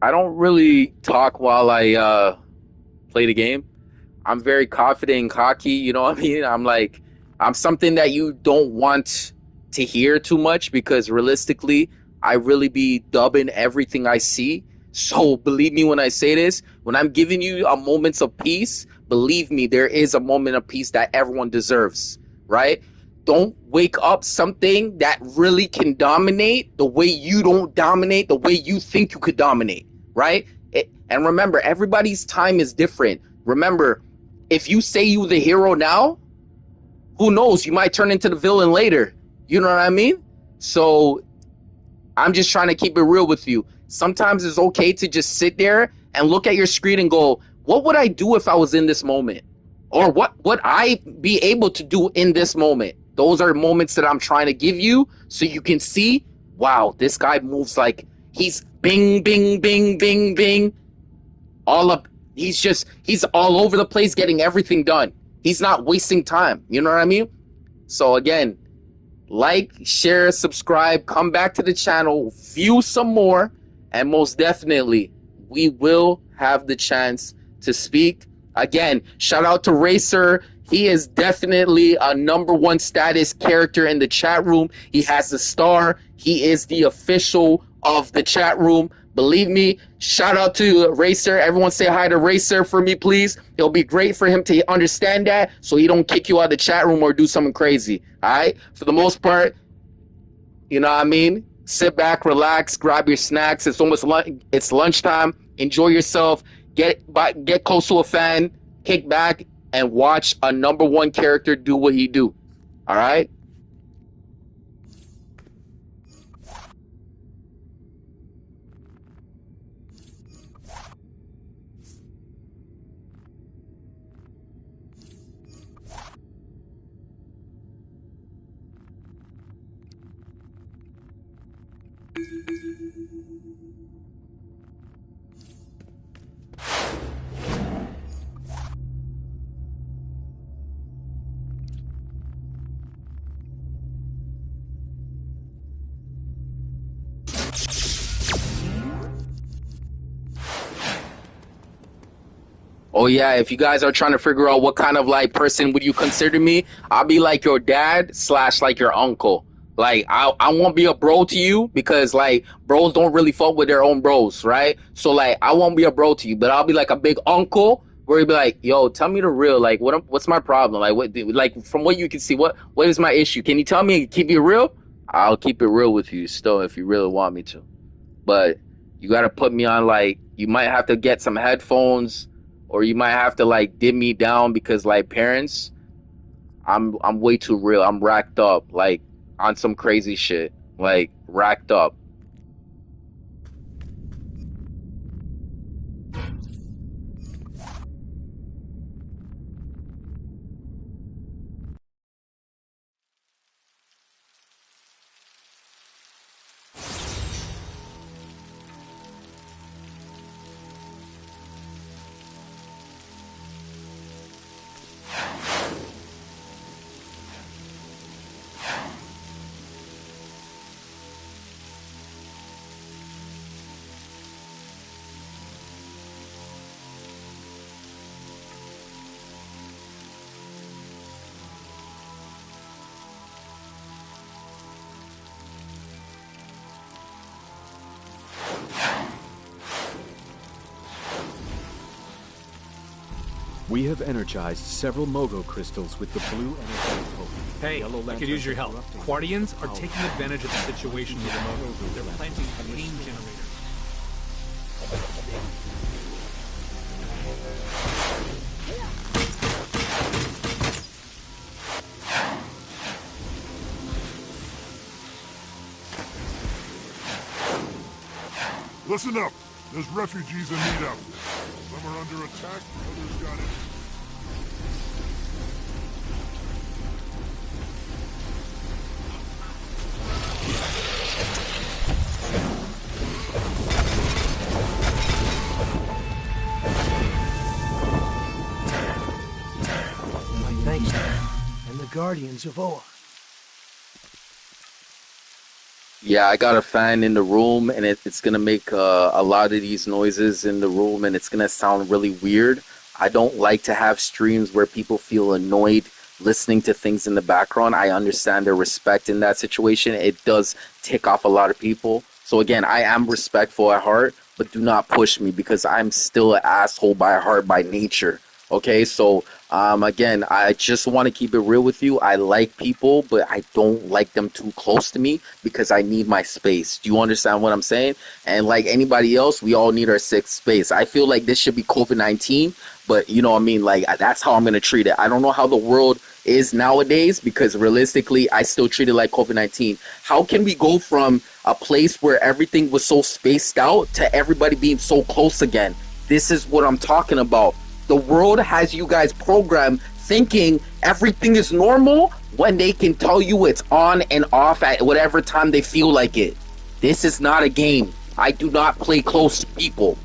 I don't really talk while I play the game. I'm very confident and cocky, you know what I mean? I'm like, I'm something that you don't want to hear too much because realistically, I really be dubbing everything I see. So believe me when I say this, when I'm giving you a moments of peace, believe me, there is a moment of peace that everyone deserves, right? Don't wake up something that really can dominate the way you don't dominate, the way you think you could dominate, right? And remember, everybody's time is different. Remember, if you say you the hero now, who knows? You might turn into the villain later. You know what I mean? So I'm just trying to keep it real with you. Sometimes it's okay to just sit there and look at your screen and go, what would I do if I was in this moment? Or what would I be able to do in this moment? Those are moments that I'm trying to give you so you can see, wow, this guy moves like he's bing, bing, bing, bing, bing. All up. He's all over the place getting everything done. He's not wasting time. You know what I mean? So again, like, share, subscribe, come back to the channel, view some more, and most definitely, we will have the chance to speak. Again, shout out to Racer. He is definitely a #1 status character in the chat room. He has the star. He is the official of the chat room. Believe me, shout out to Racer. Everyone say hi to Racer for me, please. It'll be great for him to understand that so he don't kick you out of the chat room or do something crazy. All right? For the most part, you know what I mean? Sit back, relax, grab your snacks. It's almost it's lunchtime. Enjoy yourself. Get close to a fan, kick back, and watch a #1 character do what he do. All right? Oh yeah, if you guys are trying to figure out what kind of like person would you consider me, I'll be like your dad / like your uncle. Like I won't be a bro to you because like bros don't really fuck with their own bros, right? So like I won't be a bro to you, but I'll be like a big uncle where you'll be like, yo, tell me the real, like what's my problem? Like what, like from what you can see, what is my issue? Can you tell me, keep it real? I'll keep it real with you still if you really want me to. But you gotta put me on, like, you might have to get some headphones, or you might have to like dim me down because like parents, I'm way too real. I'm racked up like on some crazy shit, like racked up. We have energized several Mogo crystals with the blue energy token. Hey, I could use your help. Guardians are taking advantage of the situation with the Mogo. They're planting pain generators. Listen up. There's refugees in need out there. Some are under attack, others got it. My thanks to them and the Guardians of Oa. Yeah, I got a fan in the room, and it's gonna make a lot of these noises in the room, and it's gonna sound really weird. I don't like to have streams where people feel annoyed listening to things in the background. I understand their respect in that situation. It does tick off a lot of people. So again, I am respectful at heart, but do not push me because I'm still an asshole by heart, by nature. Okay, so again, I just want to keep it real with you. I like people, but I don't like them too close to me because I need my space. Do you understand what I'm saying? And like anybody else, we all need our sixth space. I feel like this should be COVID-19, but you know what I mean? Like, that's how I'm going to treat it. I don't know how the world is nowadays because realistically, I still treat it like COVID-19. How can we go from a place where everything was so spaced out to everybody being so close again? This is what I'm talking about. The world has you guys programmed thinking everything is normal when they can tell you it's on and off at whatever time they feel like it. This is not a game. I do not play close to people.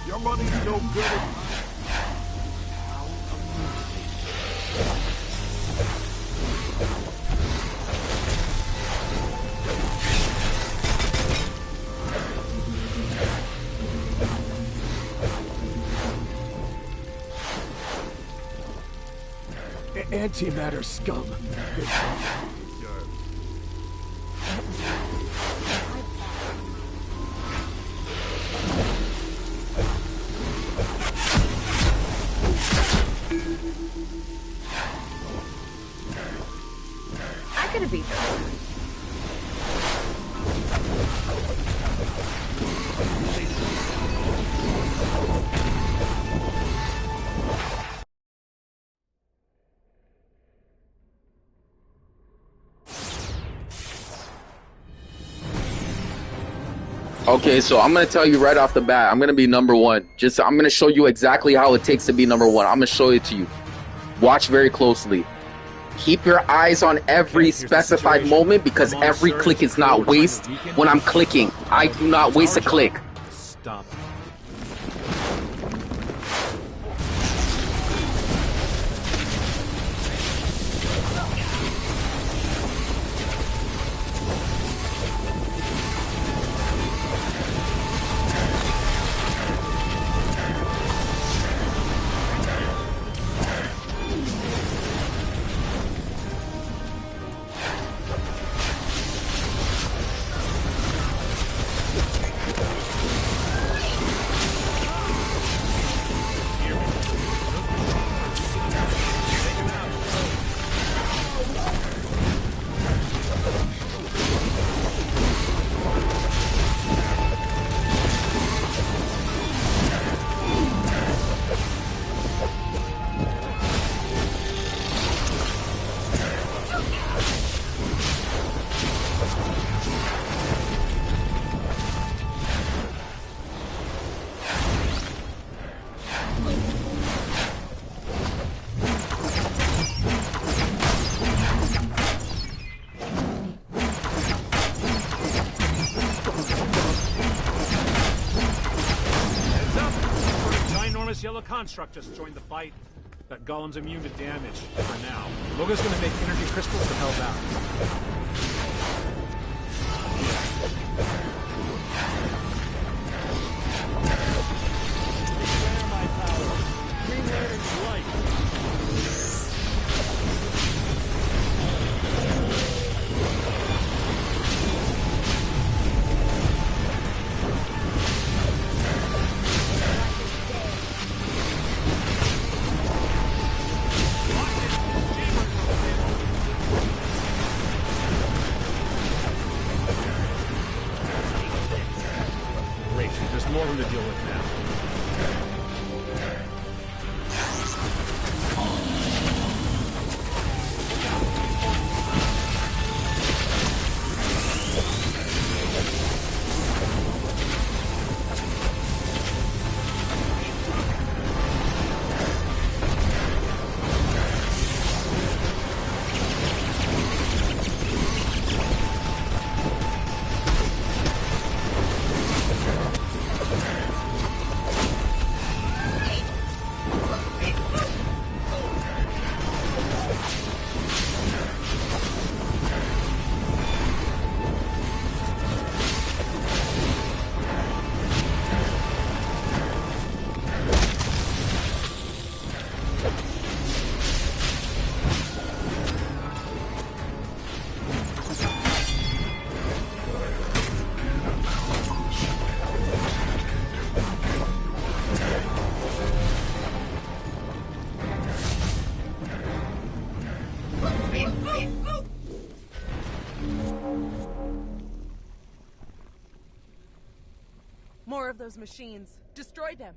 Your money's no good. Antimatter scum. I could have beat her. Okay, so I'm going to tell you right off the bat, I'm going to be number one. I'm going to show you exactly how it takes to be number one. I'm going to show it to you. Watch very closely. Keep your eyes on every specified moment because every click is not waste when I'm clicking. I do not waste a click. Stop. Yellow construct just joined the fight. That golem's immune to damage for now. Mogo's gonna make energy crystals to help out. There's more of them to deal with now. more of those machines. Destroy them.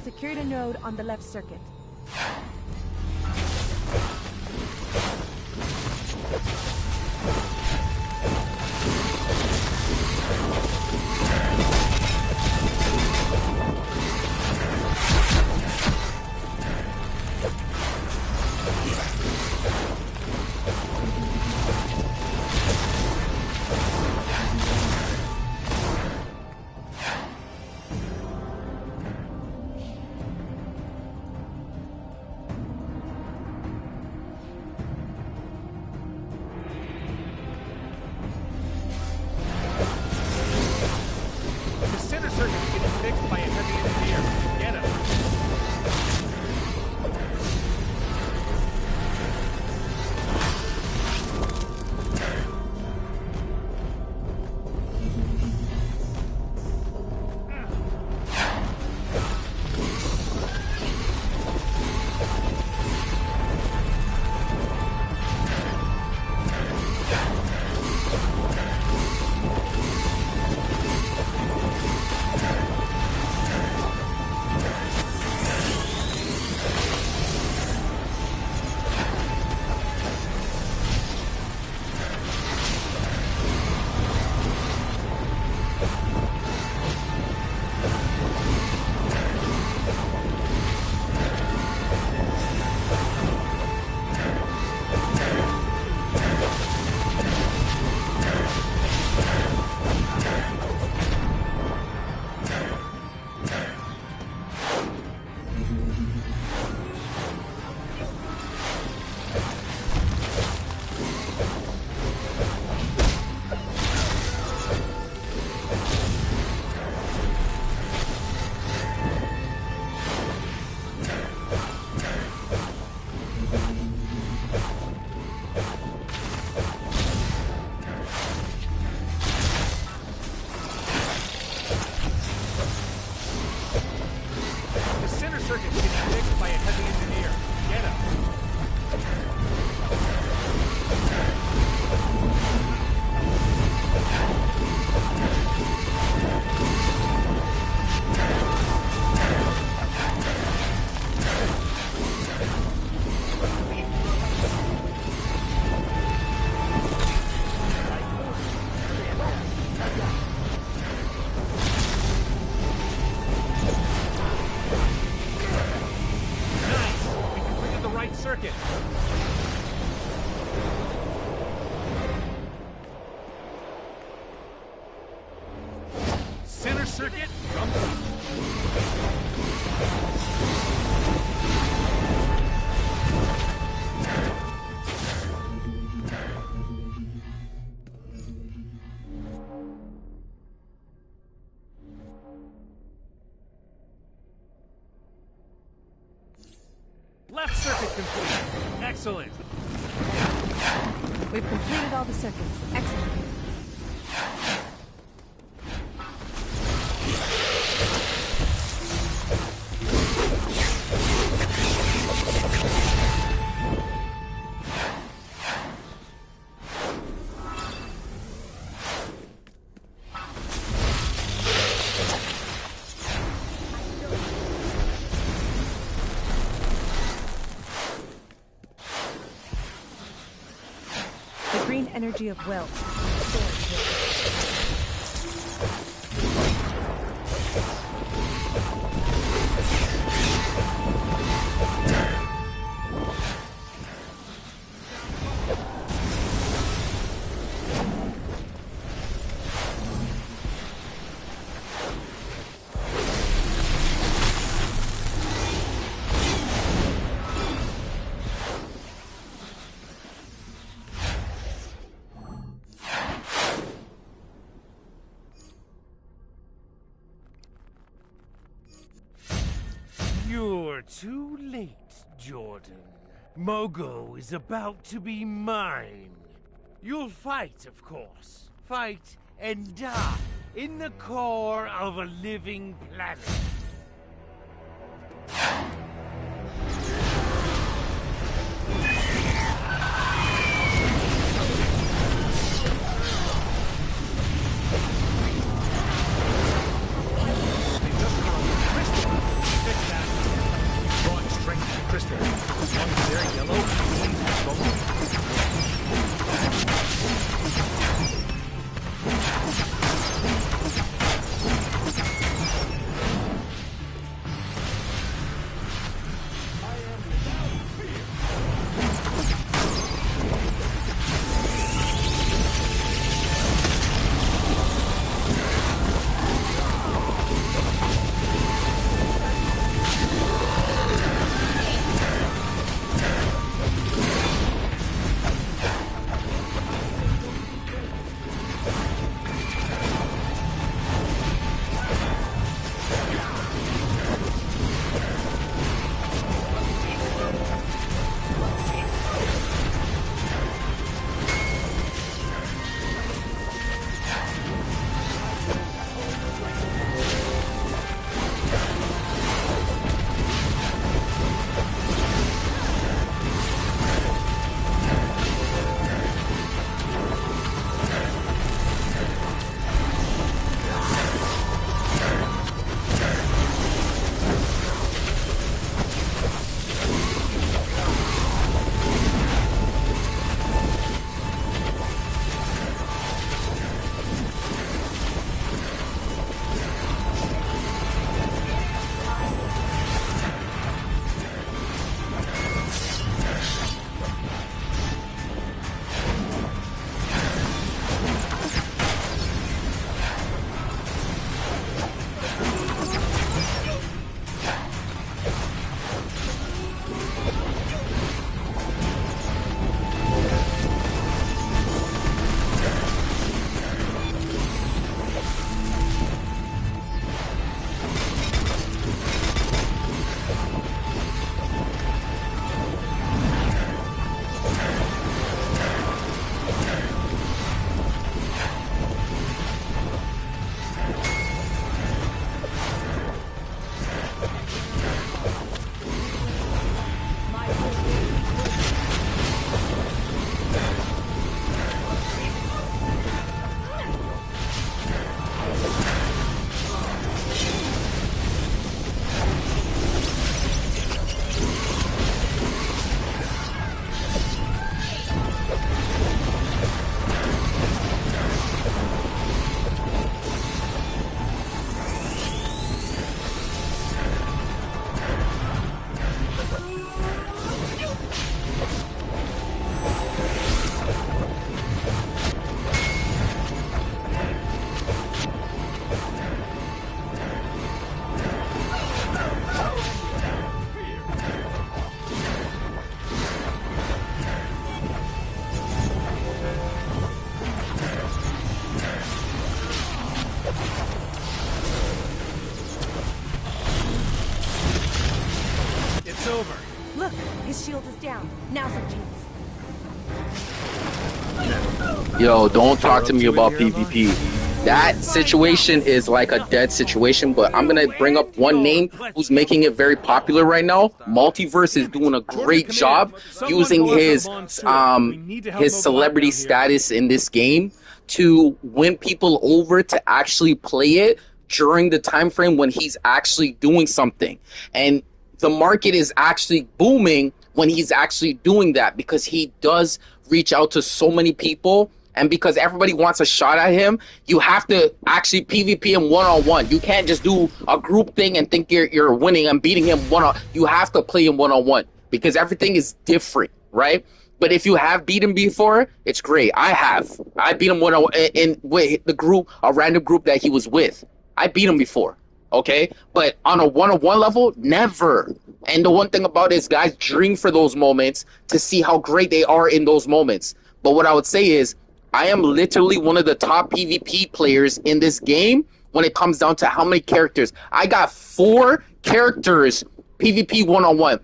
Secured a node on the left circuit. Center circuit complete. Left circuit complete. Excellent. We've completed all the circuits. Excellent. Green energy of wealth. You're too late, Jordan. Mogo is about to be mine. You'll fight, of course. Fight and die in the core of a living planet. Crystal. One there, yellow. His shield is down. Now's our chance. Yo, don't talk to me about PvP. That situation is like a dead situation, but I'm gonna bring up one name who's making it very popular right now. Multiverse is doing a great job using his celebrity status in this game to win people over to actually play it during the time frame when he's actually doing something. And the market is actually booming when he's actually doing that, because he does reach out to so many people, and because everybody wants a shot at him, you have to actually PvP him one-on-one. You can't just do a group thing and think you're winning and beating him one-on. You have to play him one-on-one, because everything is different, right? But if you have beat him before, it's great. I beat him one-on-one in with the group, a random group that he was with. I beat him before, okay? But on a one-on-one level, never. And the one thing about it is guys dream for those moments to see how great they are in those moments. But what I would say is, I am literally one of the top PvP players in this game when it comes down to how many characters. I got 4 characters PvP one-on-one.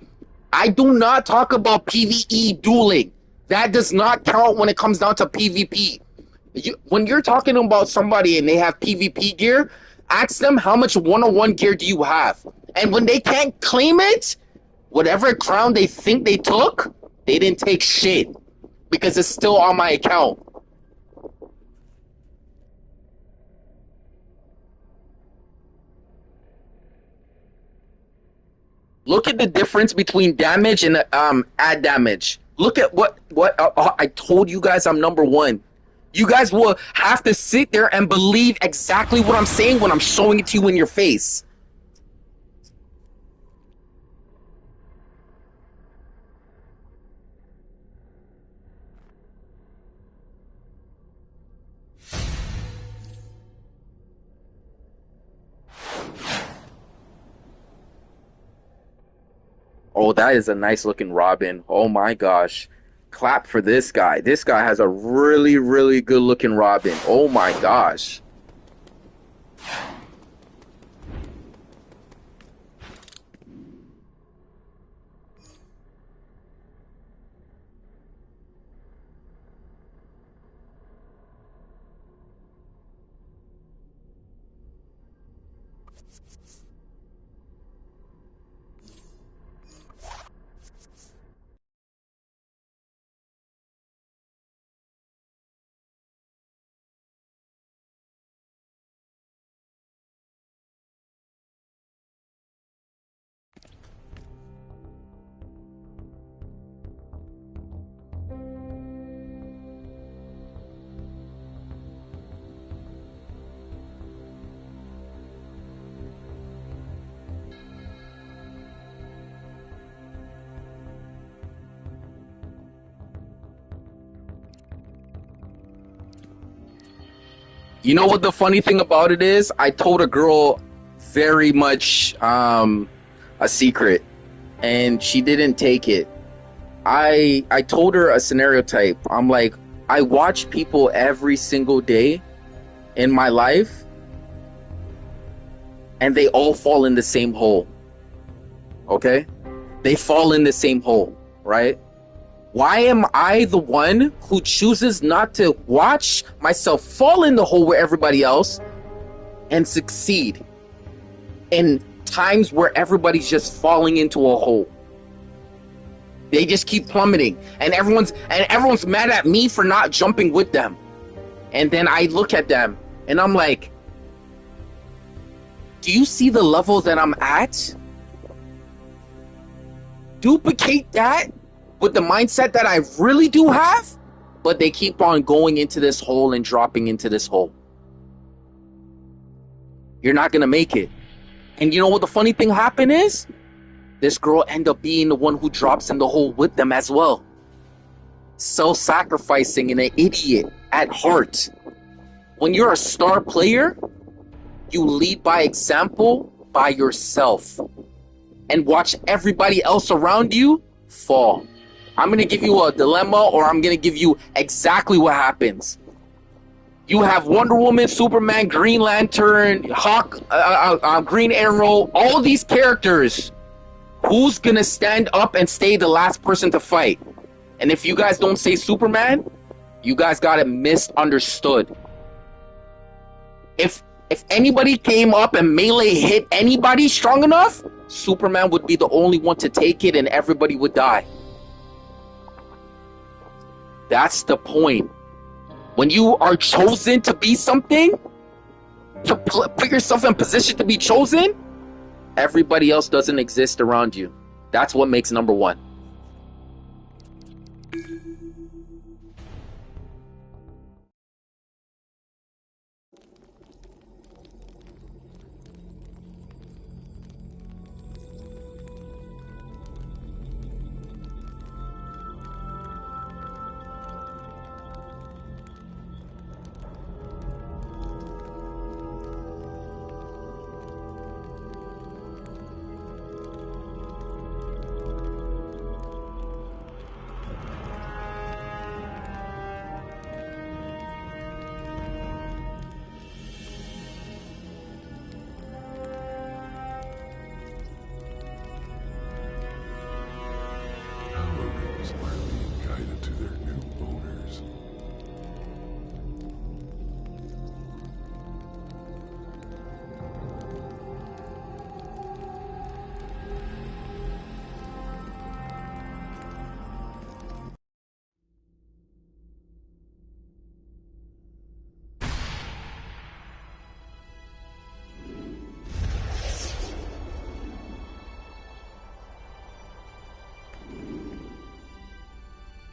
I do not talk about PvE dueling. That does not count when it comes down to PvP. When you're talking about somebody and they have PvP gear, ask them how much one-on-one gear do you have. And when they can't claim it, whatever crown they think they took, they didn't take shit, because it's still on my account. Look at the difference between damage and add damage. Look at what I told you guys. I'm number 1. You guys will have to sit there and believe exactly what I'm saying when I'm showing it to you in your face. Oh, that is a nice looking Robin. Oh my gosh. Clap for this guy. This guy has a really, really good looking Robin. Oh my gosh. You know what the funny thing about it is? I told a girl very much a secret, and she didn't take it. I told her a scenario type. I'm like, I watch people every single day in my life, and they all fall in the same hole. Okay? They fall in the same hole, right? Why am I the one who chooses not to watch myself fall in the hole with everybody else and succeed in times where everybody's just falling into a hole? They just keep plummeting, and everyone's mad at me for not jumping with them. And then I look at them and I'm like, do you see the level that I'm at? Duplicate that with the mindset that I really do have, but they keep on going into this hole and dropping into this hole. You're not gonna make it. And you know what the funny thing happened is? This girl ended up being the one who drops in the hole with them as well. Self-sacrificing and an idiot at heart. When you're a star player, you lead by example by yourself. And watch everybody else around you fall. I'm going to give you a dilemma, or I'm going to give you exactly what happens. You have Wonder Woman, Superman, Green Lantern, Hawk, Green Arrow, all these characters Who's gonna stand up and stay the last person to fight? And if you guys don't say Superman, you guys got it misunderstood. If anybody came up and melee hit anybody strong enough, Superman would be the only one to take it and everybody would die. That's the point. When you are chosen to be something, to put yourself in position to be chosen, everybody else doesn't exist around you. That's what makes number one.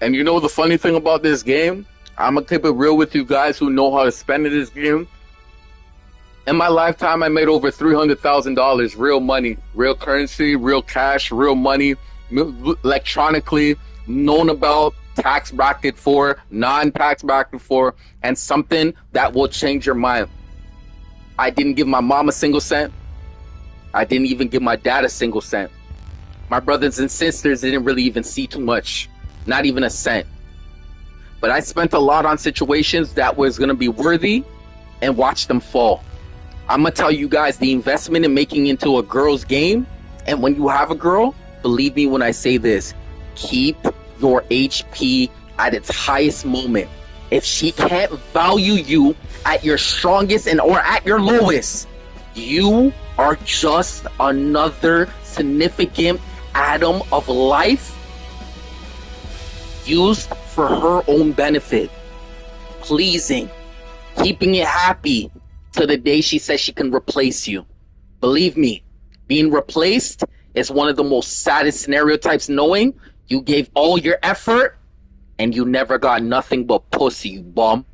And you know the funny thing about this game? I'm gonna keep it real with you guys who know how to spend in this game. In my lifetime, I made over $300,000 real money, real currency, real cash, real money, electronically, known about, tax bracket for, non-tax bracket for, and something that will change your mind. I didn't give my mom a single cent. I didn't even give my dad a single cent. My brothers and sisters didn't really even see too much. Not even a cent. But I spent a lot on situations that was going to be worthy and watch them fall. I'm going to tell you guys the investment in making into a girl's game. And when you have a girl, believe me when I say this, keep your HP at its highest moment. If she can't value you at your strongest and or at your lowest, you are just another significant atom of life used for her own benefit, pleasing, keeping it happy till the day she says she can replace you. Believe me, being replaced is one of the most saddest scenario types, knowing you gave all your effort and you never got nothing but pussy, you bum.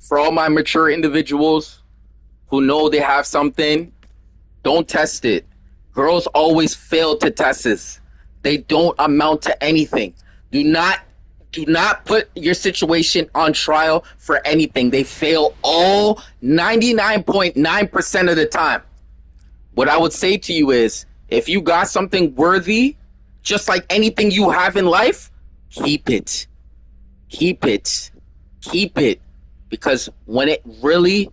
For all my mature individuals who know they have something, don't test it. Girls always fail to test this. They don't amount to anything. Do not put your situation on trial for anything. They fail all 99.9% of the time. What I would say to you is, if you got something worthy, just like anything you have in life, keep it. Keep it. Keep it. Because when it really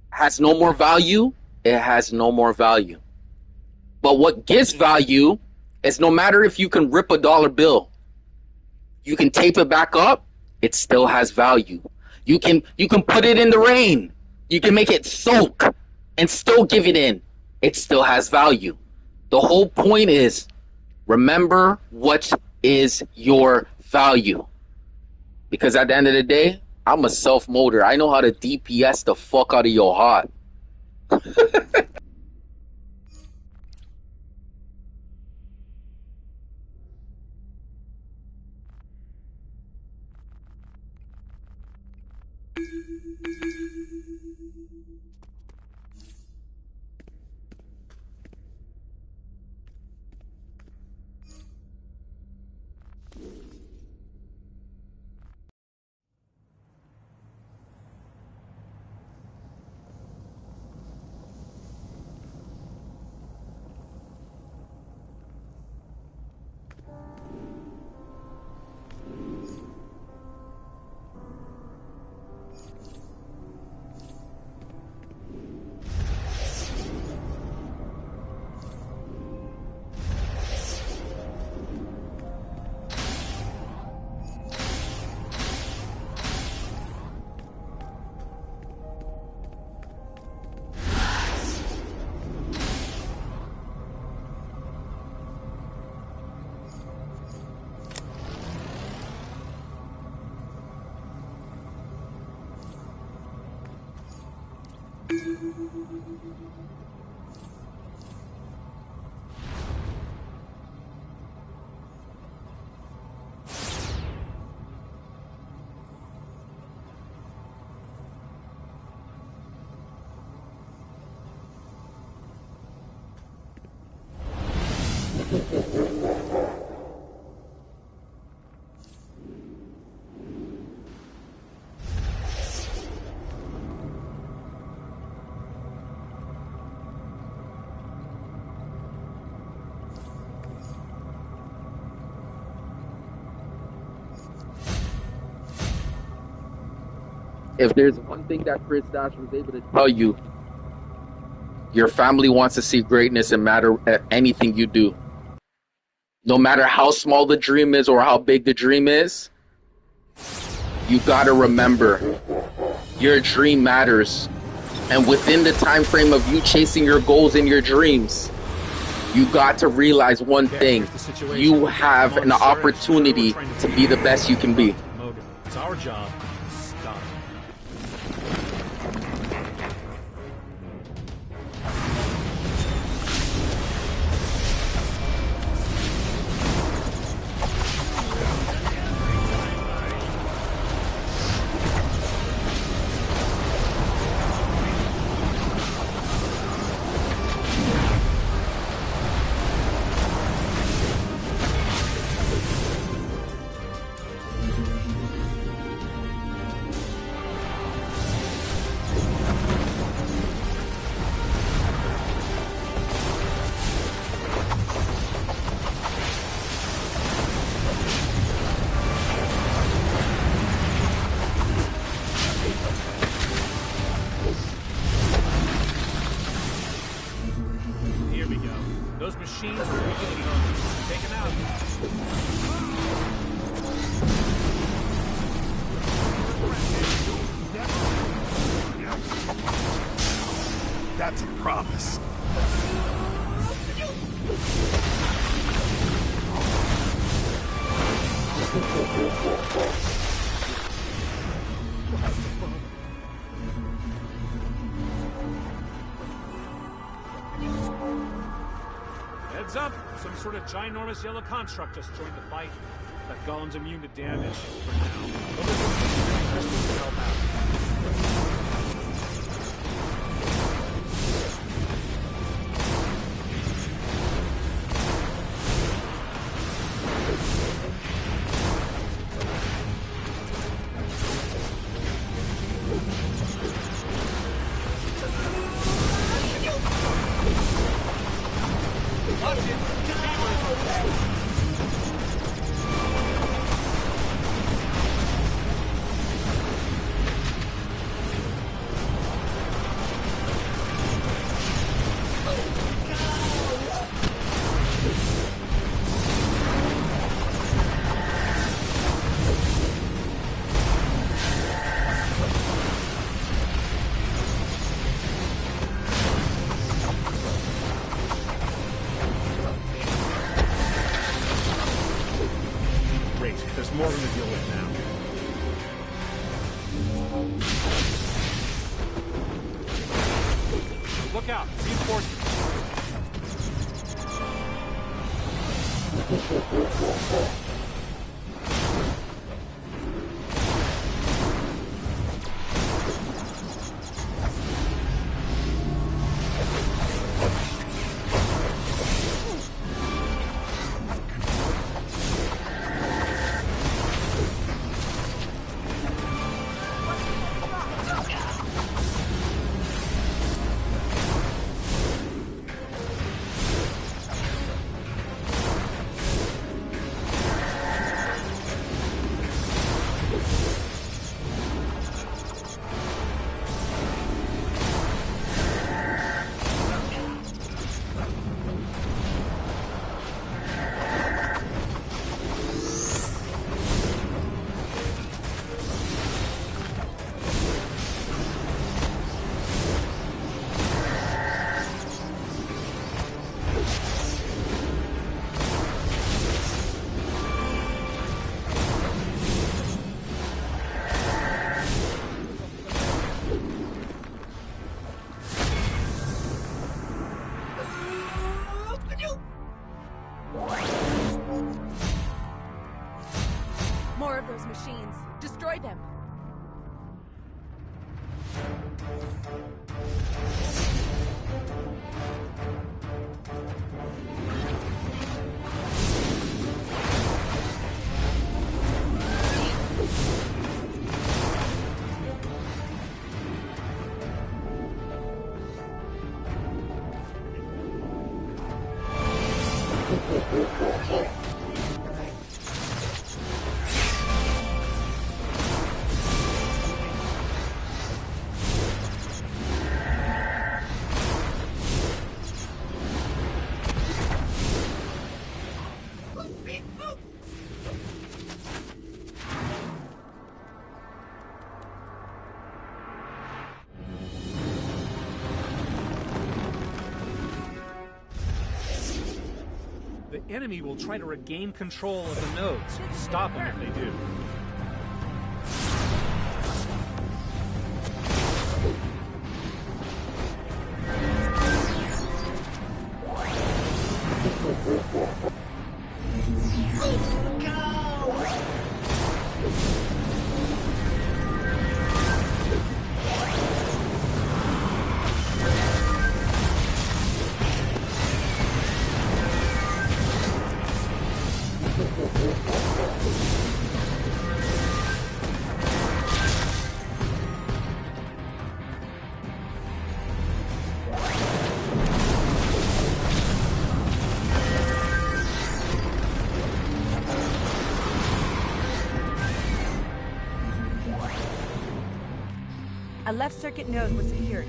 has no more value, it has no more value. But what gives value is no matter if you can rip a dollar bill, you can tape it back up, it still has value. You can put it in the rain. You can make it soak and still give it in. It still has value. The whole point is, remember what is your value. Because at the end of the day, I'm a self-motor. I know how to DPS the fuck out of your heart. If there's one thing that ChrisDash was able to tell you, your family wants to see greatness no matter anything you do. No matter how small the dream is or how big the dream is, you gotta remember, your dream matters. And within the time frame of you chasing your goals and your dreams, you got to realize one thing. You have an opportunity to be the best you can be. Mogo, it's our job. Stop. Those machines are beginning to take him out. That's a promise. Heads up! Some sort of ginormous yellow construct just joined the fight. That golem's immune to damage for now. Crystals to help out. Look out. Reinforcements. More of those machines. Destroy them. The enemy will try to regain control of the nodes. Stop them if they do. A left circuit node was secured.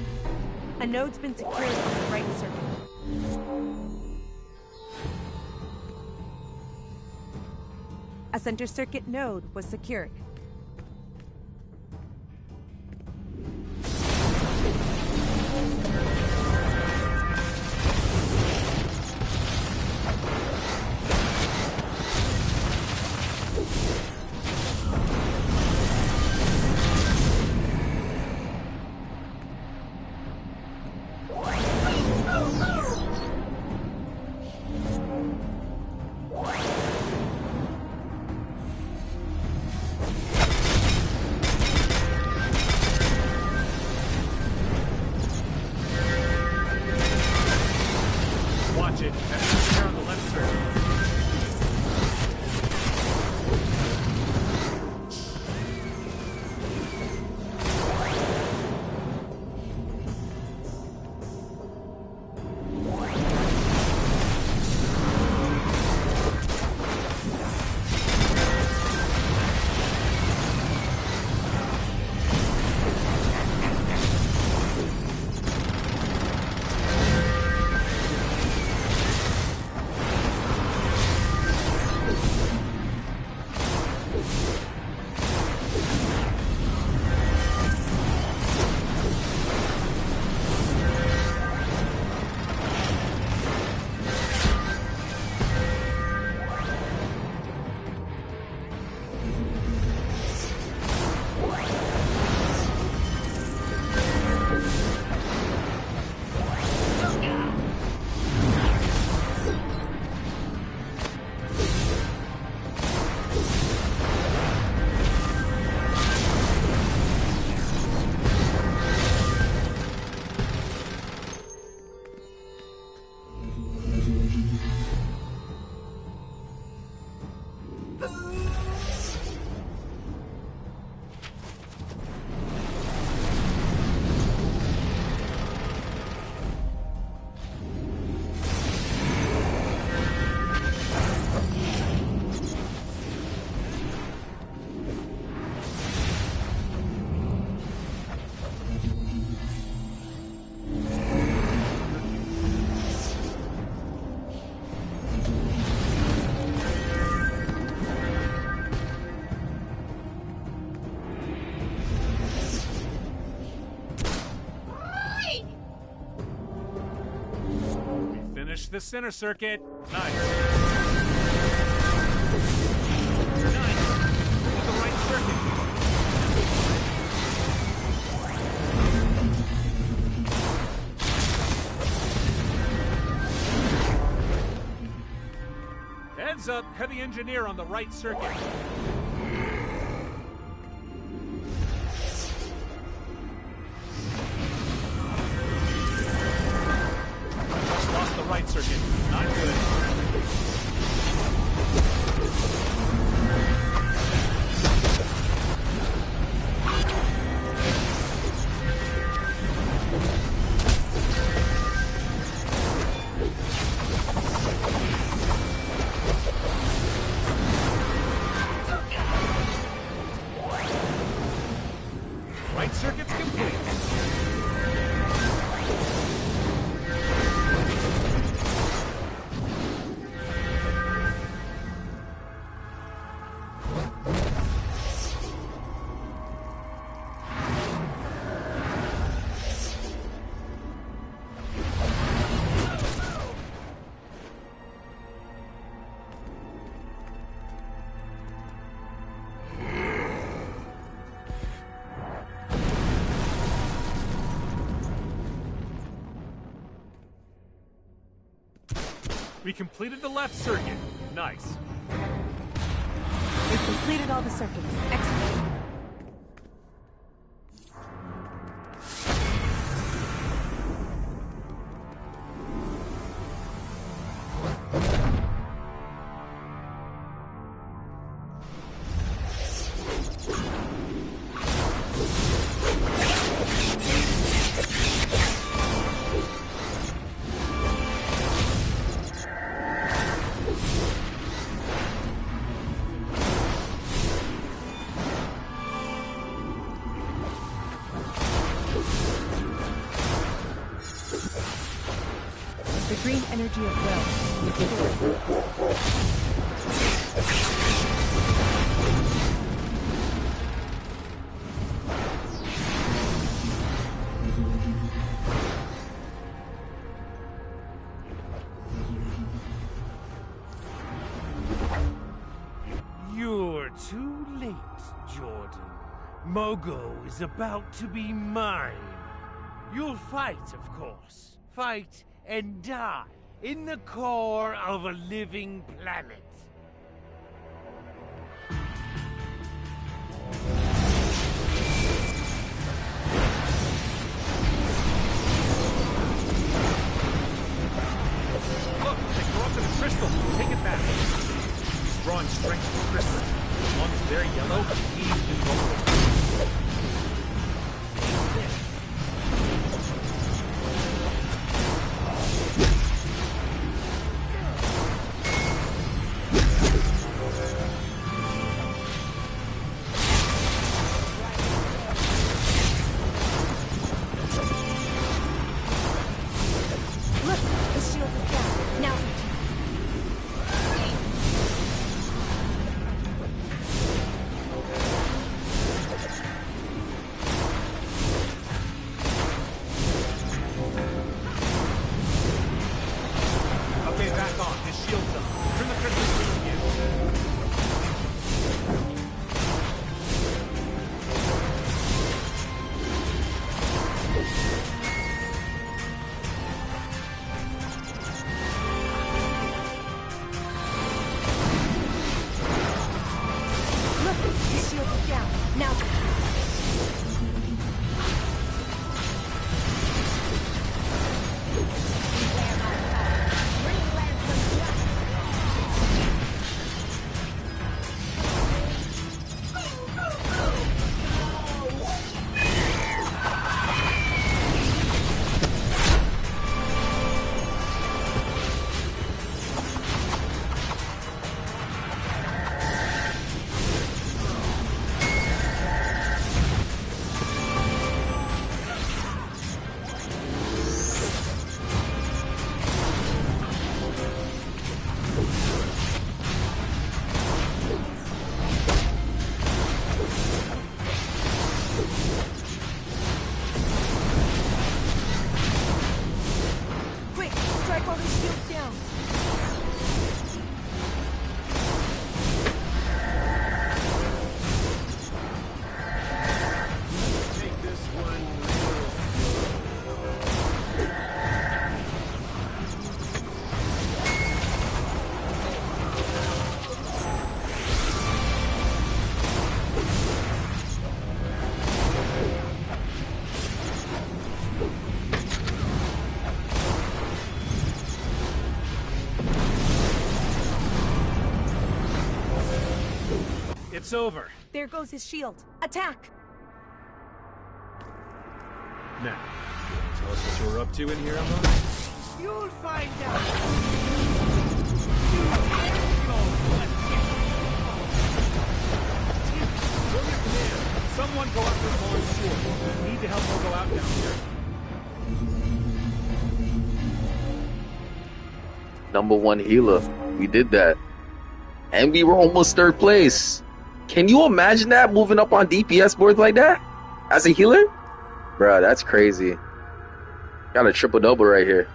A node's been secured on the right circuit. A center circuit node was secured. Finish the center circuit. Nice. The right circuit. Heads up, heavy engineer on the right circuit. Just lost the right circuit. Not good. Right circuit's complete. We completed the left circuit. Nice. We've completed all the circuits. Excellent. The green energy of will. You're too late, Jordan. Mogo is about to be mine. You'll fight, of course. Fight and die in the core of a living planet. Look, they corrupted the crystal. Take it back. He's drawing strength from the crystal. As long as they're yellow, he's invulnerable. strike while his shield's down. Take this one. It's over. There goes his shield. Attack! Now, tell us what you're up to in here, Emma? You'll find out. Someone go after Mogo's shield. We need to help Mogo out down here. #1 healer. We did that. And we were almost 3rd place. Can you imagine that, moving up on DPS boards like that? As a healer? Bruh, that's crazy. Got a triple-double right here.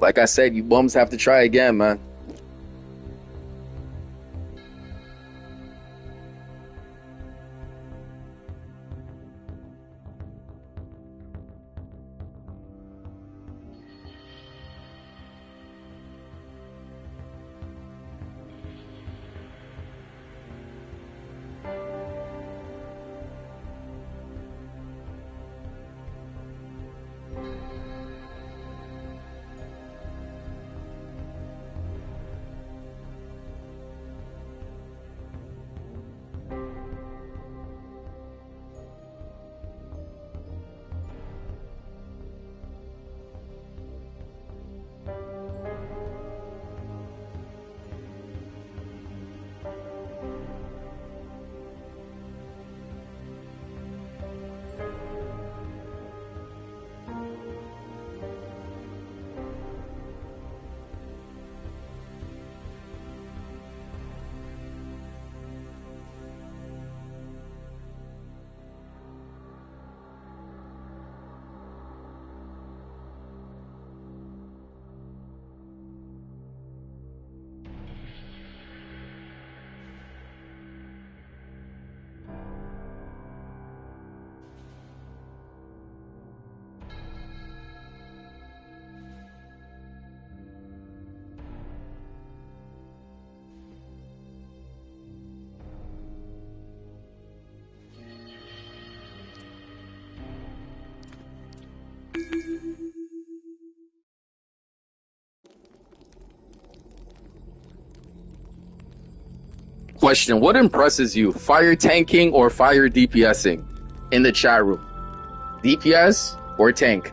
Like I said, you bums have to try again, man. Question: what impresses you, fire tanking or fire DPSing? In the chat room, DPS or tank?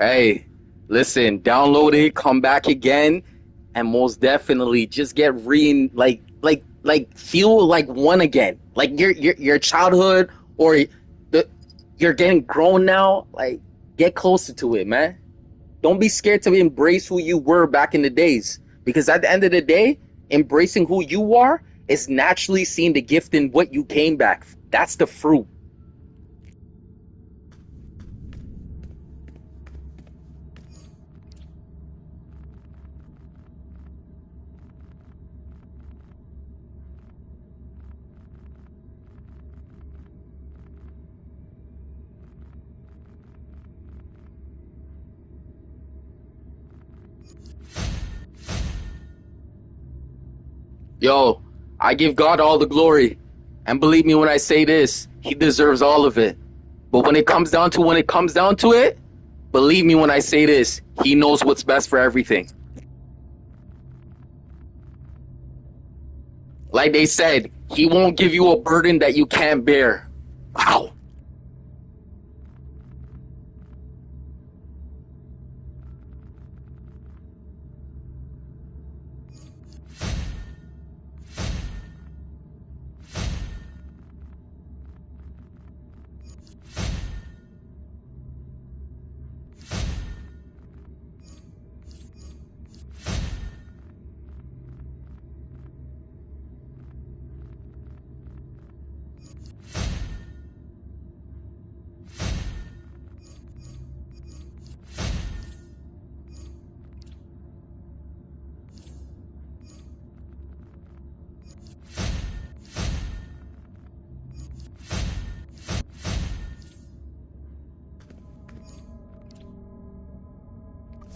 Hey, listen, download it, come back again, and most definitely just get feel like one again. Like your childhood, or you're getting grown now. Like, get closer to it, man. Don't be scared to embrace who you were back in the days. Because at the end of the day, embracing who you are is naturally seeing the gift in what you came back. That's the fruit. Yo, I give God all the glory. And believe me when I say this, he deserves all of it. But when it comes down to it, believe me when I say this, he knows what's best for everything. Like they said, he won't give you a burden that you can't bear. Wow.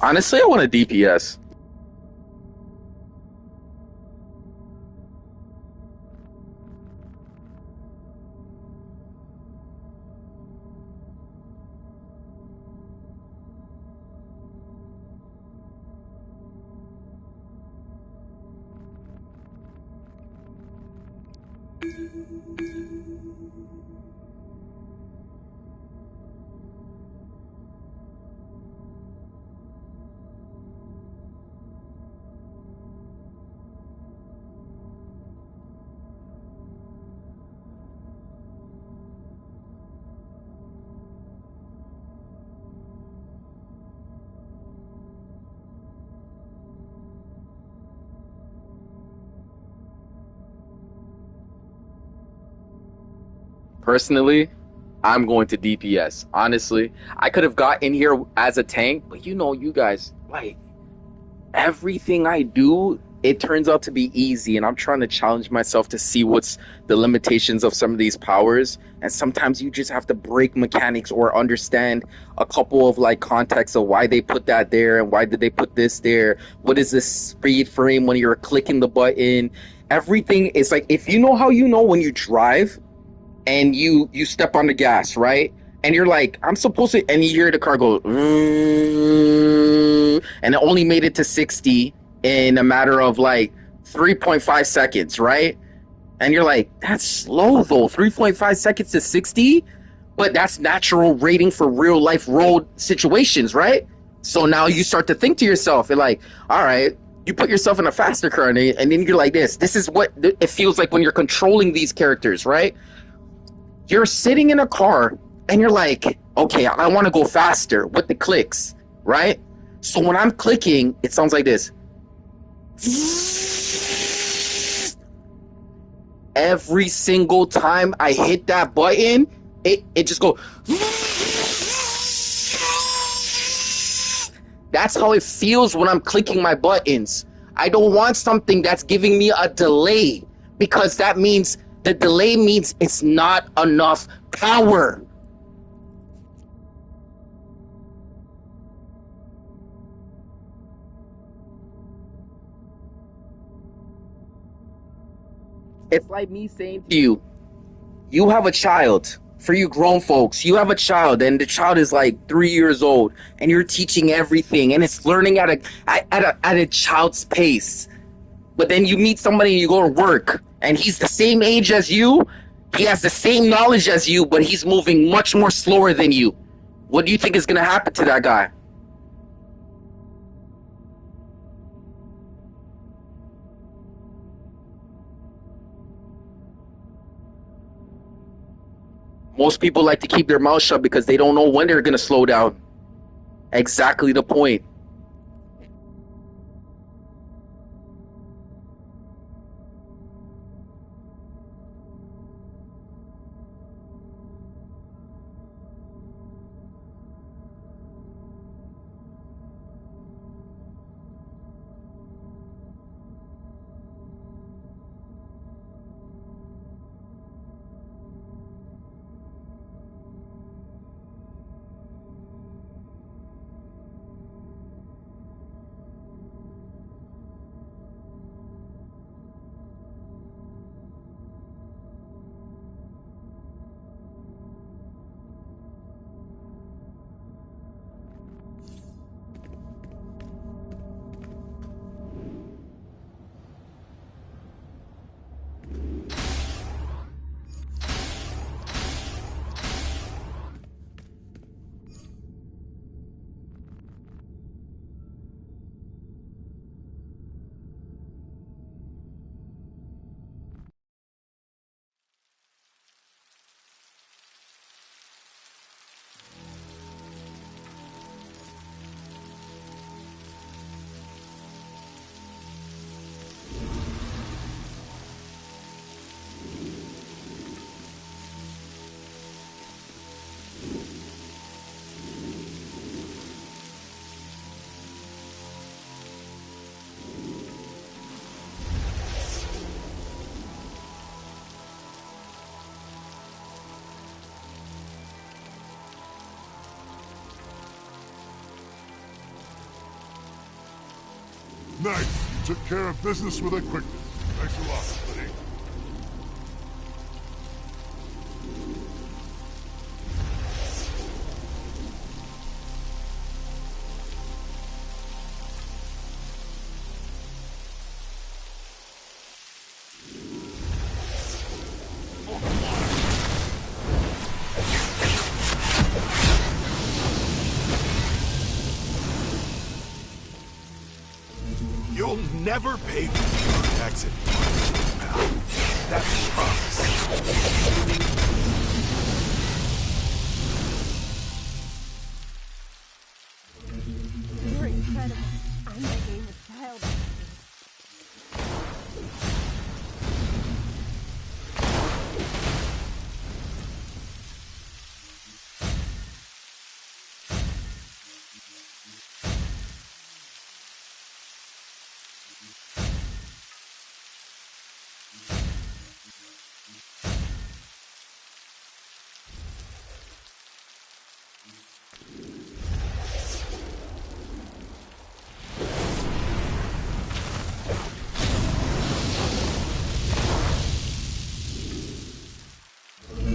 Honestly, I want a DPS. Personally, I'm going to DPS. Honestly, I could have got in here as a tank, but you know, you guys, like, everything I do, it turns out to be easy, and I'm trying to challenge myself to see what's the limitations of some of these powers. And sometimes you just have to break mechanics or understand a couple of like contexts of why they put that there and why did they put this there. What is this speed frame when you're clicking the button? Everything is like, if you know how you know when you drive and you step on the gas, right? And you're like, I'm supposed to, and you hear the car go, and it only made it to 60 in a matter of like 3.5 seconds, right? And you're like, that's slow though, 3.5 seconds to 60? But that's natural rating for real life road situations, right? So now you start to think to yourself, you're like, all right, you put yourself in a faster car, and then you're like this is what it feels like when you're controlling these characters, right? You're sitting in a car and you're like, okay, I want to go faster with the clicks, right? So when I'm clicking, it sounds like this. Every single time I hit that button, it just goes. That's how it feels when I'm clicking my buttons. I don't want something that's giving me a delay, because that means the delay means it's not enough power. It's like me saying to you, you have a child. For you grown folks, you have a child, and the child is like 3 years old, and you're teaching everything, and it's learning at a child's pace. But then you meet somebody and you go to work, and he's the same age as you, he has the same knowledge as you, but he's moving much more slower than you. What do you think is going to happen to that guy? Most people like to keep their mouth shut because they don't know when they're gonna slow down. Exactly the point. Nice. You took care of business with a quickness. Thanks a lot, buddy. You'll never pay for your tax anymore, pal. That's a promise. You're incredible. I'm begging a child.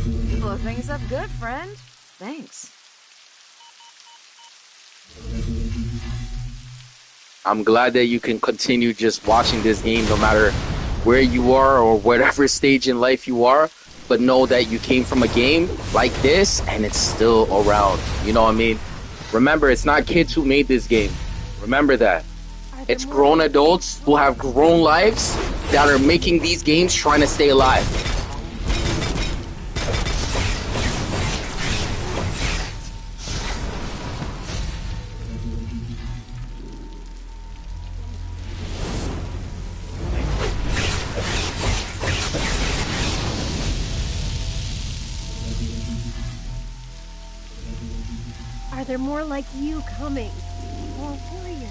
You blow things up good, friend. Thanks. I'm glad that you can continue just watching this game no matter where you are or whatever stage in life you are, but know that you came from a game like this and it's still around. You know what I mean? Remember, it's not kids who made this game. Remember that. It's grown adults who have grown lives that are making these games trying to stay alive. Are there more like you coming? More warriors.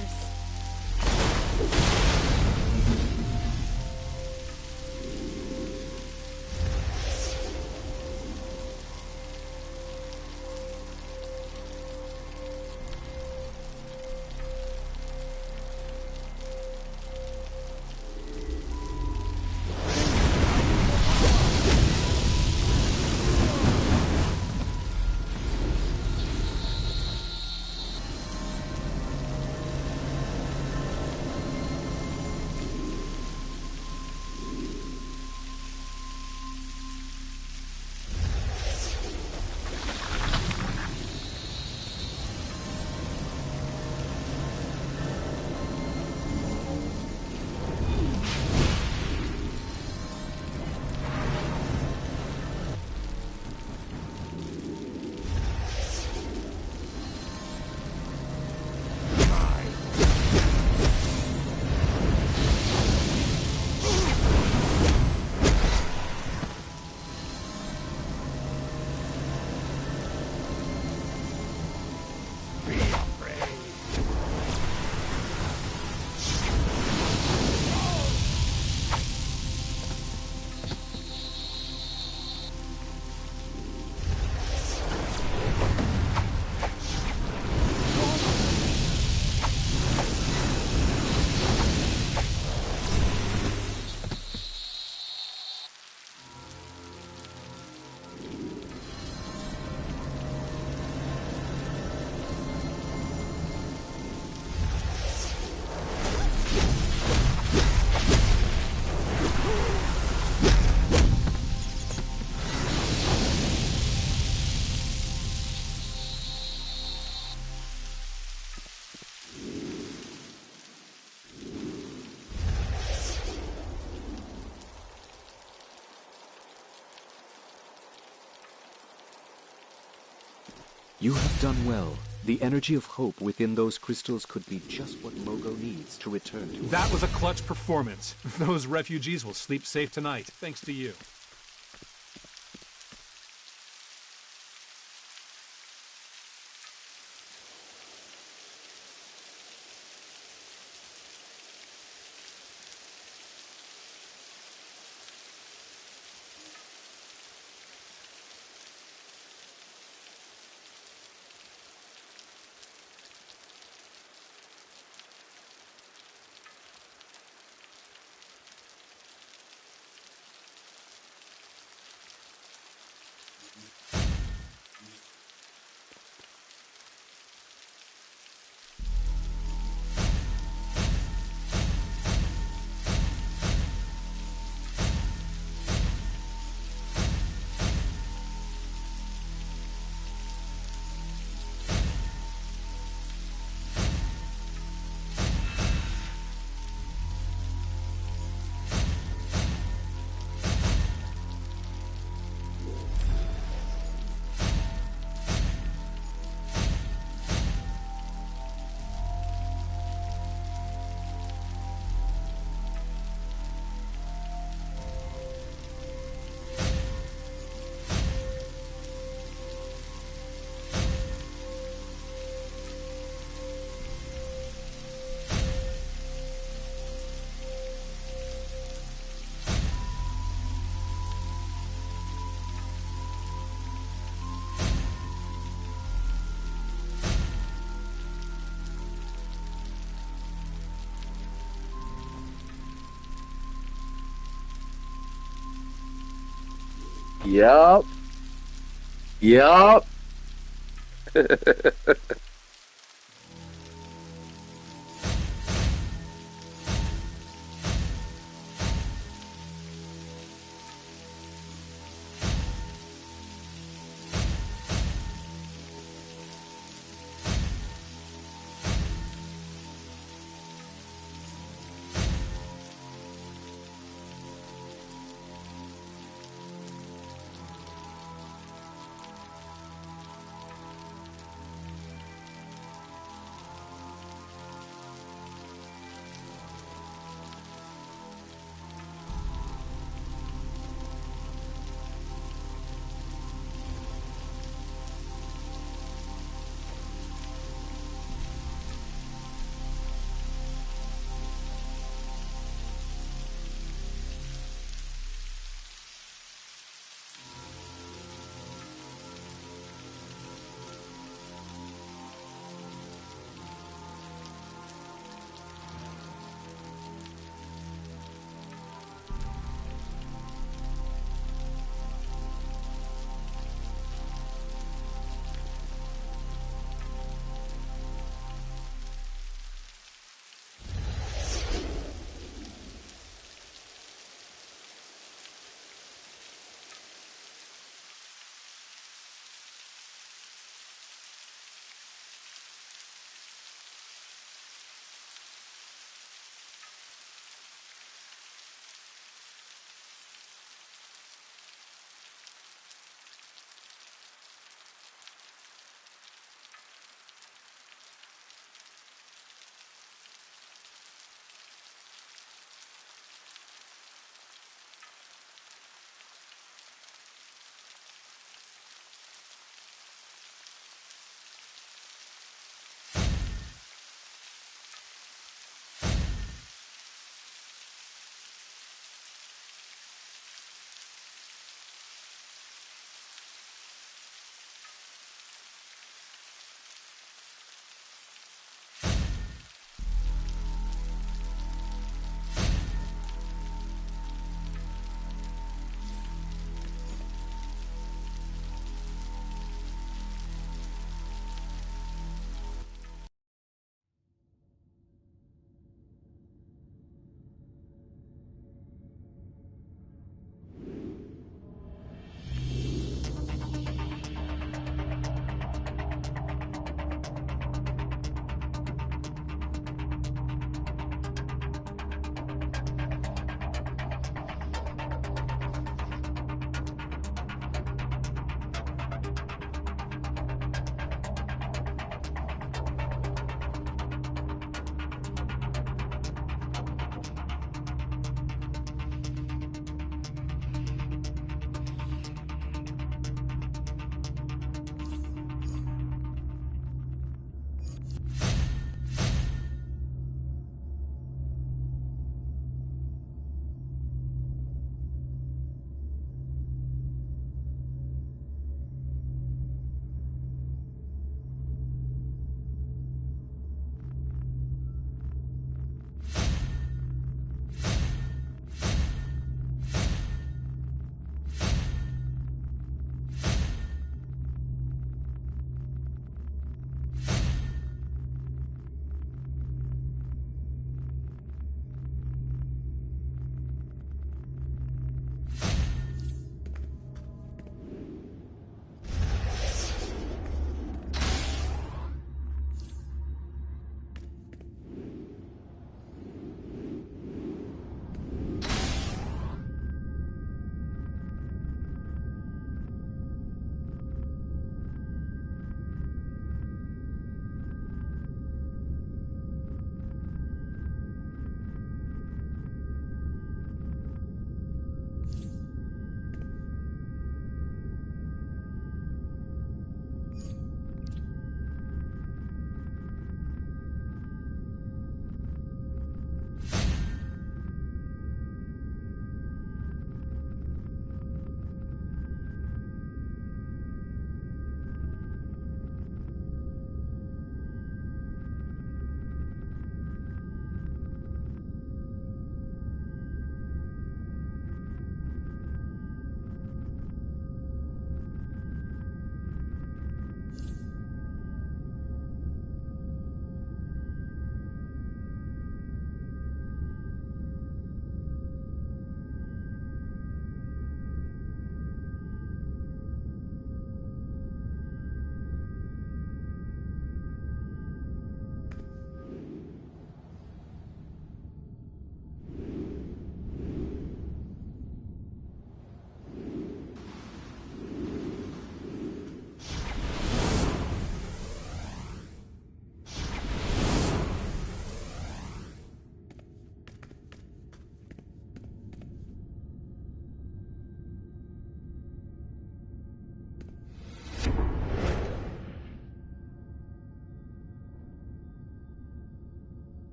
You have done well. The energy of hope within those crystals could be just what Mogo needs to return to. That was a clutch performance. Those refugees will sleep safe tonight, thanks to you. Yup. Yup.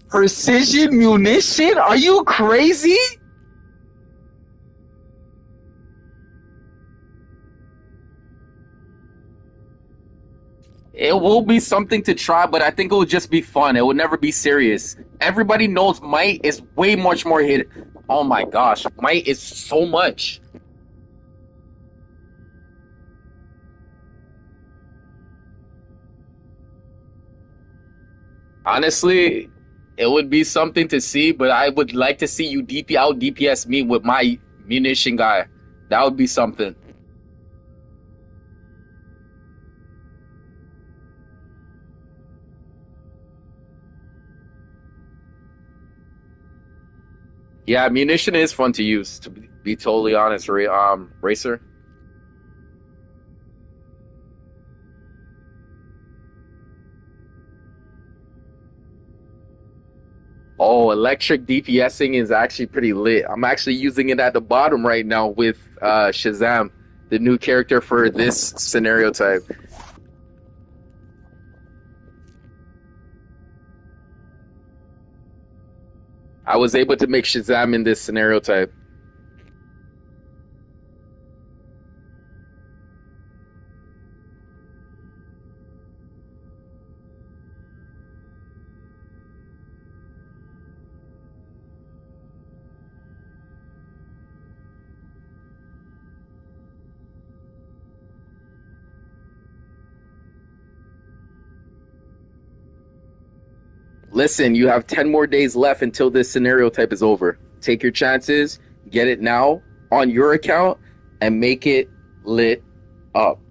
Precision munition? Are you crazy? It will be something to try, but I think it would just be fun. It would never be serious. Everybody knows might is way much more hit. Oh my gosh, might is so much. Honestly, it would be something to see, but I would like to see you out DPS me with my munition guy. That would be something. Yeah, munition is fun to use, to be totally honest, Racer. Oh, electric DPSing is actually pretty lit. I'm actually using it at the bottom right now with Shazam, the new character for this scenario type. I was able to make Shazam in this scenario type. Listen, you have 10 more days left until this scenario type is over. Take your chances, get it now on your account, and make it lit up.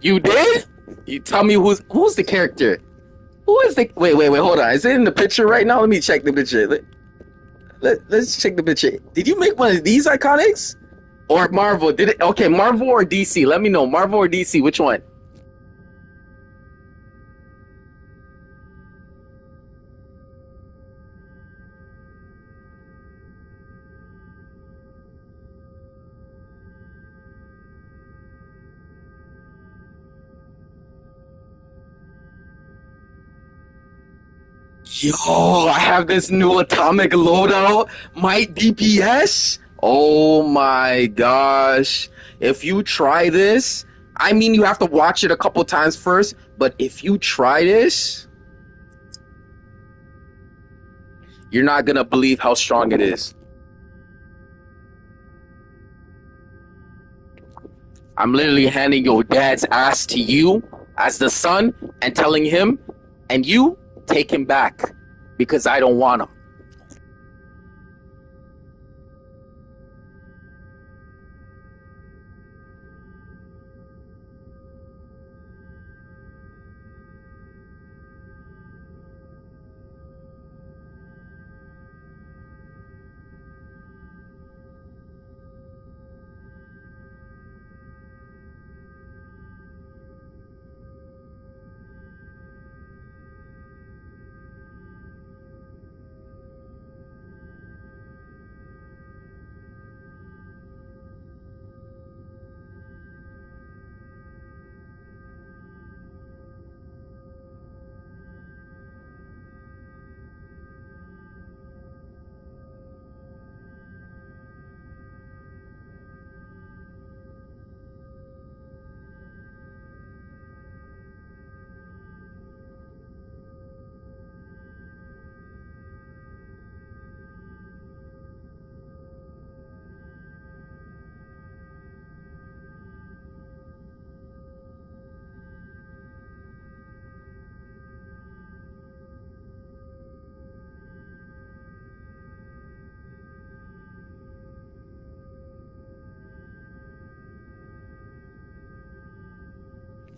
You did? You tell me who's the character? Who is the? Wait, hold on. Is it in the picture right now? Let me check the picture. Let's check the picture. Did you make one of these iconics? Or Marvel? Did it? Okay, Marvel or DC? Let me know. Marvel or DC? Which one? Yo, I have this new atomic loadout, Might DPS. Oh my gosh. If you try this, I mean, you have to watch it a couple times first, but if you try this, you're not gonna believe how strong it is. I'm literally handing your dad's ass to you as the son and telling him, and you take him back because I don't want him.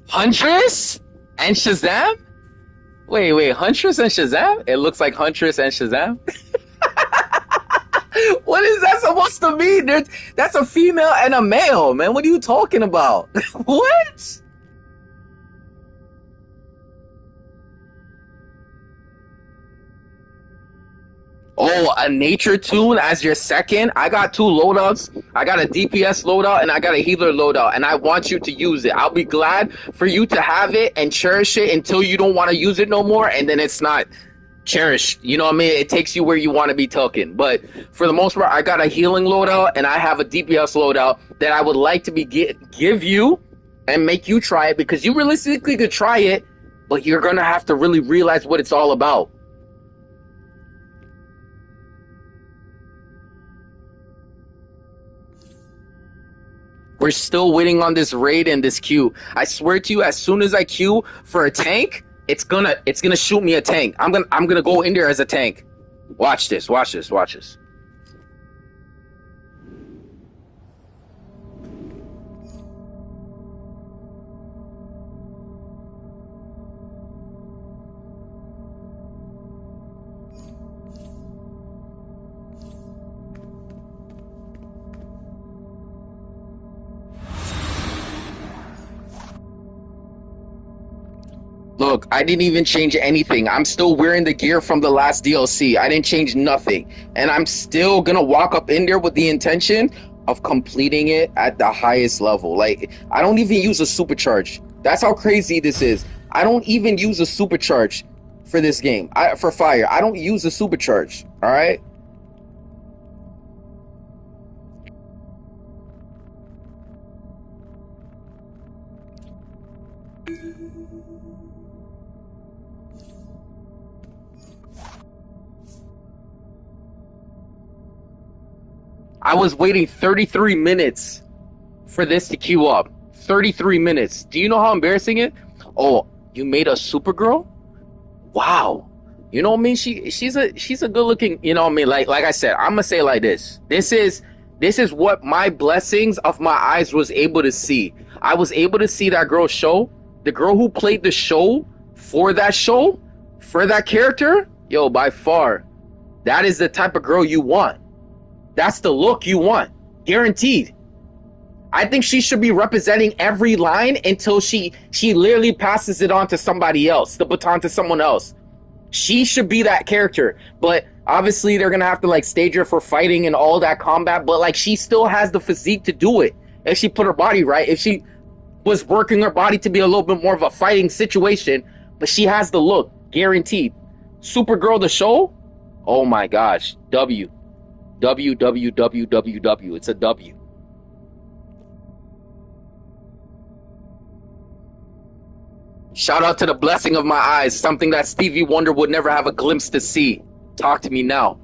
Huntress and Shazam? Wait, Huntress and Shazam? It looks like Huntress and Shazam. What is that supposed to mean? That's a female and a male, man. What are you talking about? What? Oh, a nature tune as your second? I got two loadouts. I got a DPS loadout and I got a healer loadout, and I want you to use it. I'll be glad for you to have it and cherish it until you don't want to use it no more, and then it's not cherished. You know what I mean? It takes you where you want to be taken. But for the most part, I got a healing loadout and I have a DPS loadout that I would like to give you and make you try it, because you realistically could try it, but you're going to have to really realize what it's all about. We're still waiting on this raid and this queue. I swear to you, as soon as I queue for a tank, it's gonna shoot me a tank. I'm gonna go in there as a tank. Watch this. Look, I didn't even change anything. I'm still wearing the gear from the last DLC. I didn't change nothing. And I'm still gonna walk up in there with the intention of completing it at the highest level. Like, I don't even use a supercharge. That's how crazy this is. I don't even use a supercharge for this game. For fire, I don't use a supercharge. All right? I was waiting 33 minutes for this to queue up. 33 minutes. Do you know how embarrassing it? Oh, you made a Supergirl? Wow. You know what I mean? She's a good looking, you know what I mean? Like I said, I'm gonna say it like this. This is what my blessings of my eyes was able to see. I was able to see that girl's show. The girl who played the show, for that character, yo, by far, that is the type of girl you want. That's the look you want. Guaranteed. I think she should be representing every line until she literally passes it on to somebody else, the baton to someone else. She should be that character. But obviously they're gonna have to like stage her for fighting and all that combat, but like she still has the physique to do it if she put her body right, if she was working her body to be a little bit more of a fighting situation. But she has the look, guaranteed. Supergirl the show, oh my gosh, W. It's a W. Shout out to the blessing of my eyes, something that Stevie Wonder would never have a glimpse to see. Talk to me now.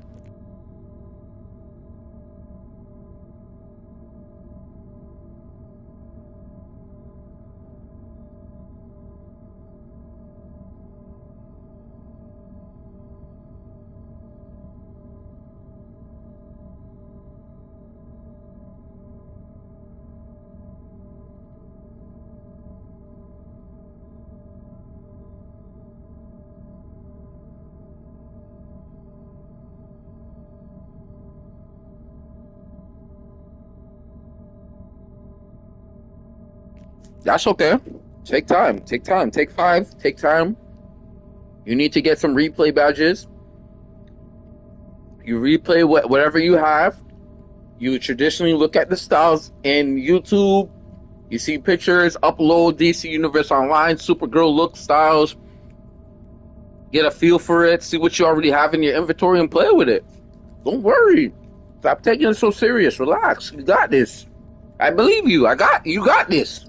That's okay. Take time. Take 5. Take time. You need to get some replay badges. You replay whatever you have. You traditionally look at the styles in YouTube. You see pictures, upload DC Universe Online, Supergirl look styles. Get a feel for it. See what you already have in your inventory and play with it. Don't worry. Stop taking it so serious. Relax. You got this. I believe you. You got this.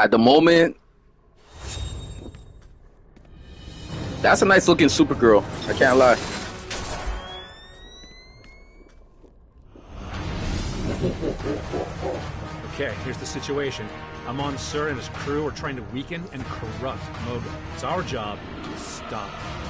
At the moment, that's a nice looking Supergirl. I can't lie. Okay, here's the situation. Amon Sur and his crew are trying to weaken and corrupt Mogo. It's our job to stop them.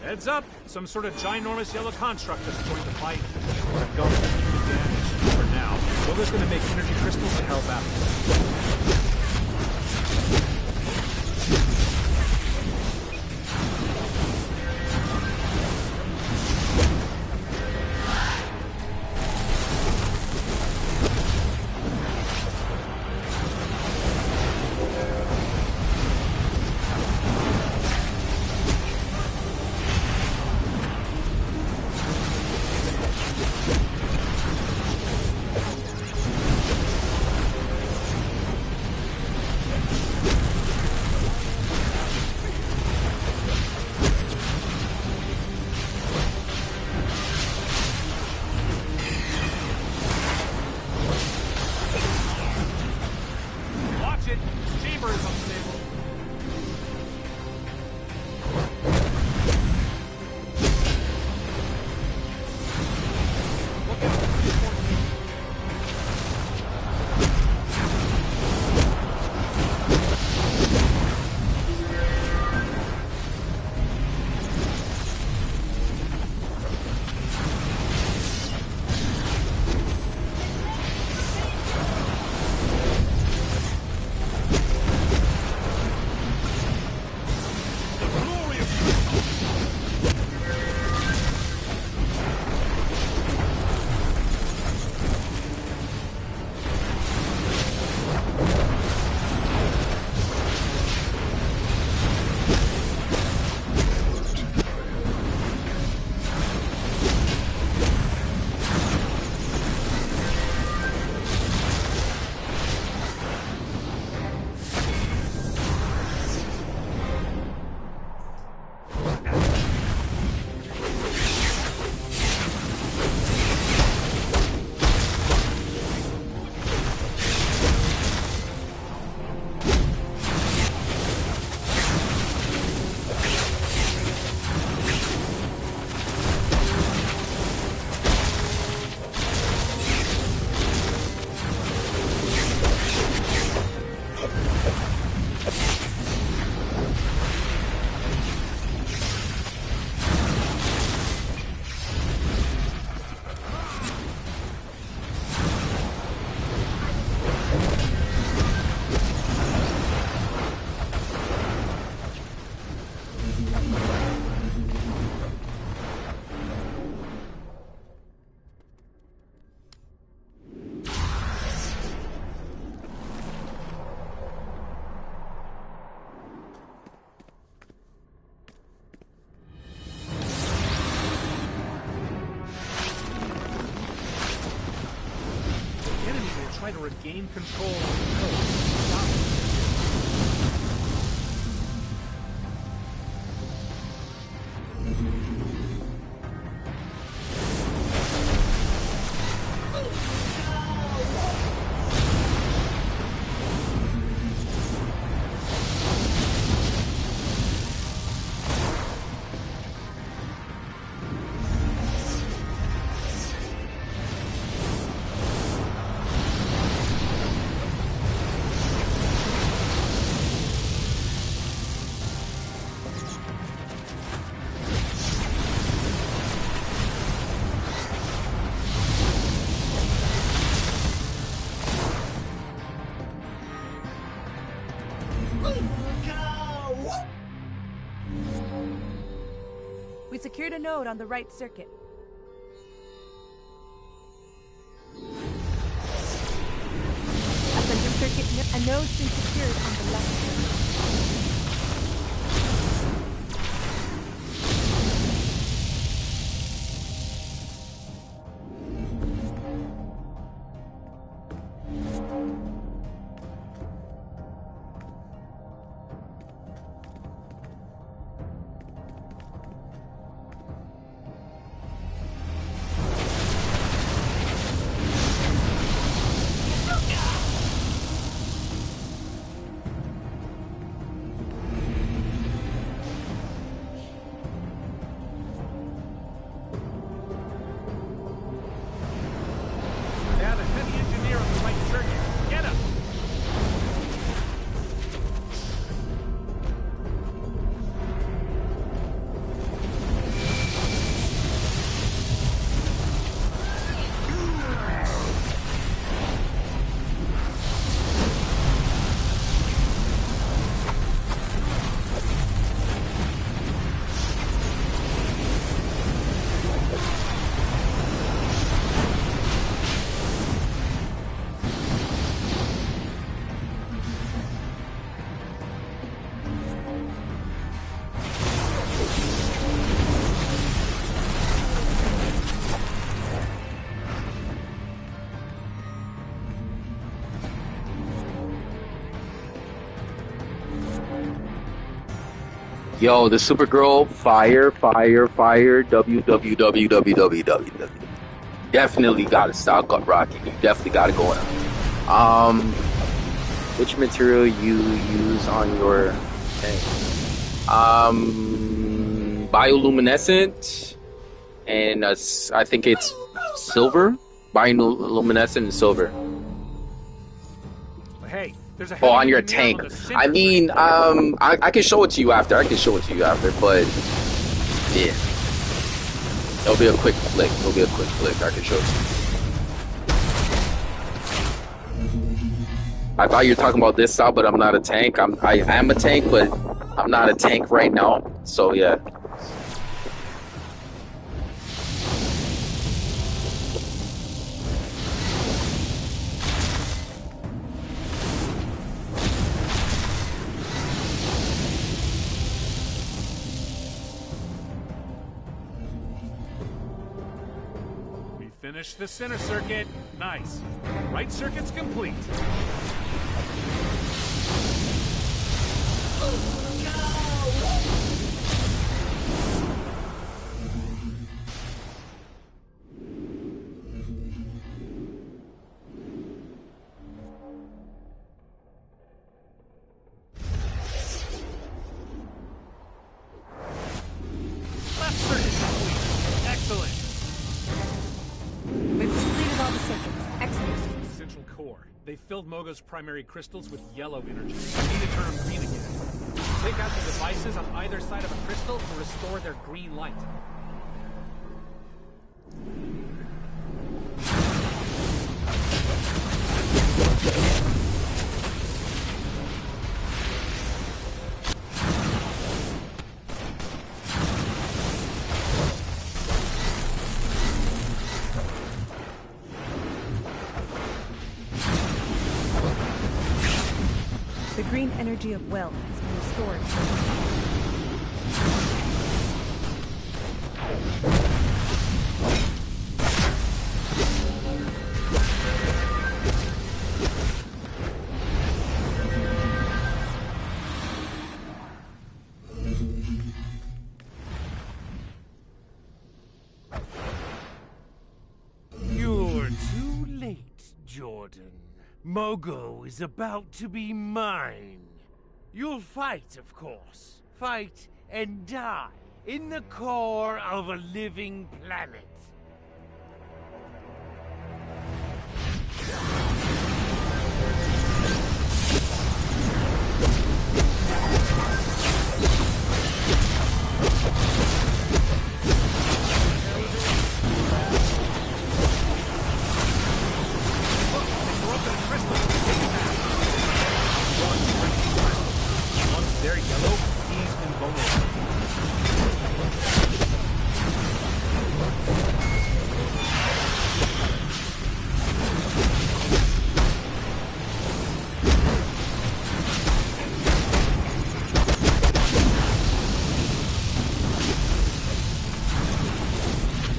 Heads up! Some sort of ginormous yellow construct has joined the fight. I've got to keep the damage for now. Mogo's gonna make energy crystals to help out. try to regain control of the code. Stop it. We secured a node on the right circuit. A center circuit, a node's been secured on the left circuit. Yo, the Supergirl, fire, www. Definitely gotta stop rocking. You definitely gotta go in. Which material you use on your thing? Bioluminescent, and I think it's silver. Bioluminescent and silver. Hey. Oh, on your tank. I mean, I can show it to you after. But yeah, it'll be a quick flick. I can show it to you. I thought you were talking about this style, but I'm not a tank. I am a tank, but I'm not a tank right now. So yeah. Finish the center circuit. Nice. Right circuit's complete. Left circuit complete. Excellent. We've completed all the circuits. Excellent. Central core. They filled Mogo's primary crystals with yellow energy. We need to turn them green again. Take out the devices on either side of a crystal to restore their green light. The green energy of will has been restored. Mogo is about to be mine. You'll fight, of course. Fight and die in the core of a living planet. Once they're yellow, he's invulnerable.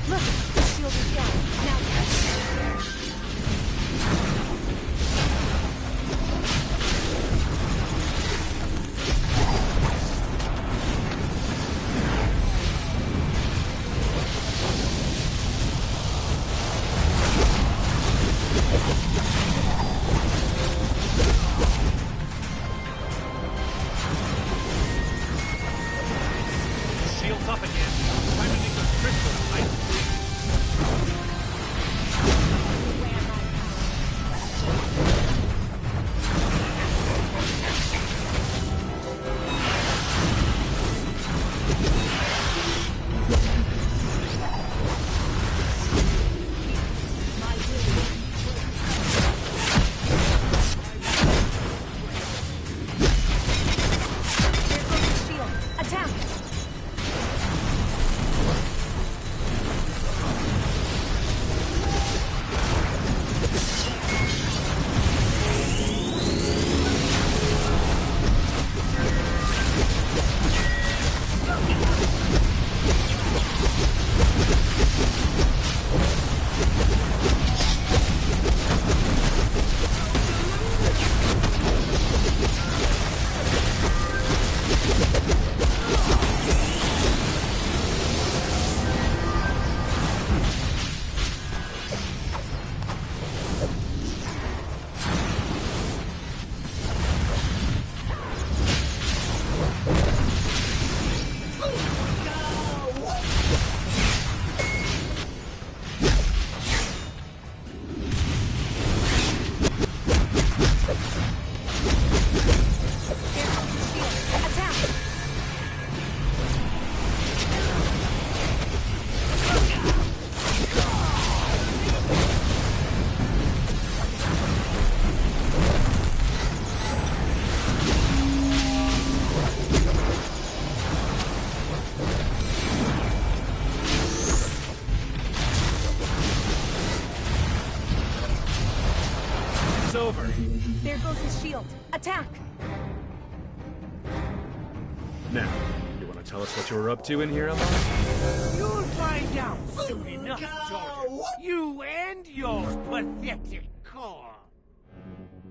Look, the shield is down. Now Shield's up again. Time to make those crystals ice. shield. Attack! It's over. There goes his shield. Attack! Now, you want to tell us what you were up to in here, Emma? You'll find out soon enough, Jordan. You and your pathetic core.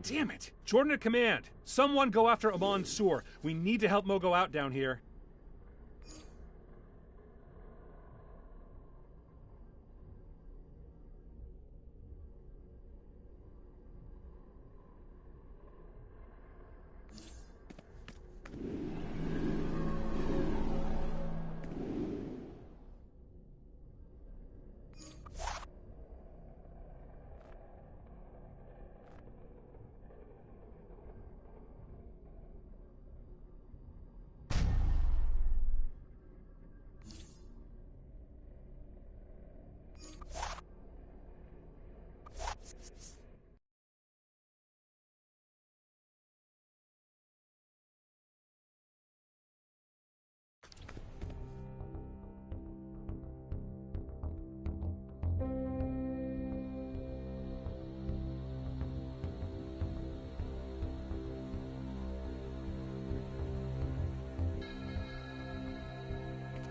Damn it! Jordan at command. Someone go after Amon Sur. We need to help Mogo out down here.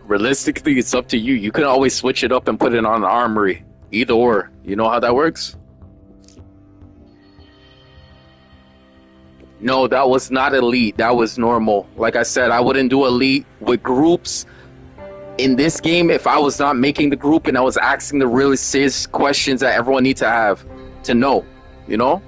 Realistically, it's up to you. You can always switch it up and put it on the armory. Either or. You know how that works? No, that was not elite. That was normal. Like I said, I wouldn't do elite with groups. In this game, if I was not making the group and I was asking the really serious questions that everyone needs to have to know, you know?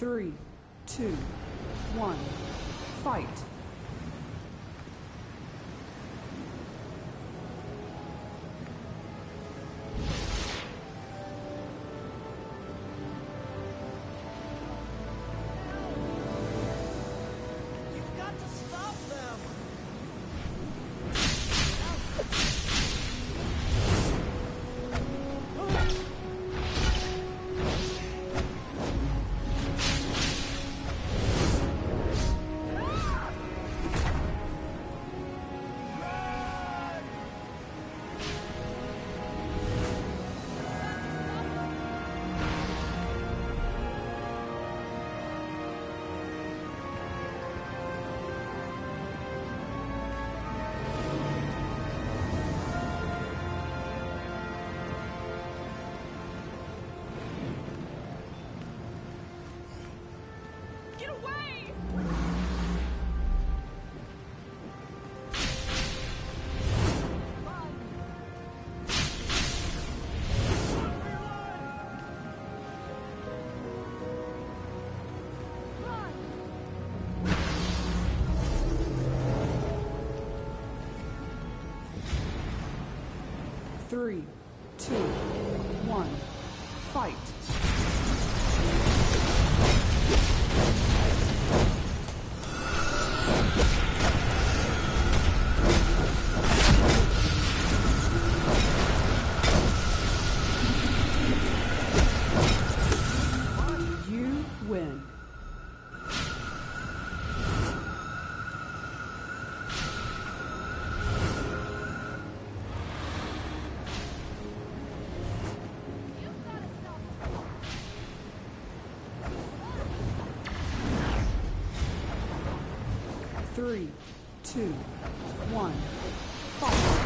3, 2, 1, fight. You've got to stop them! 3, 2, 1, fight. You win. Three, two, one, fight.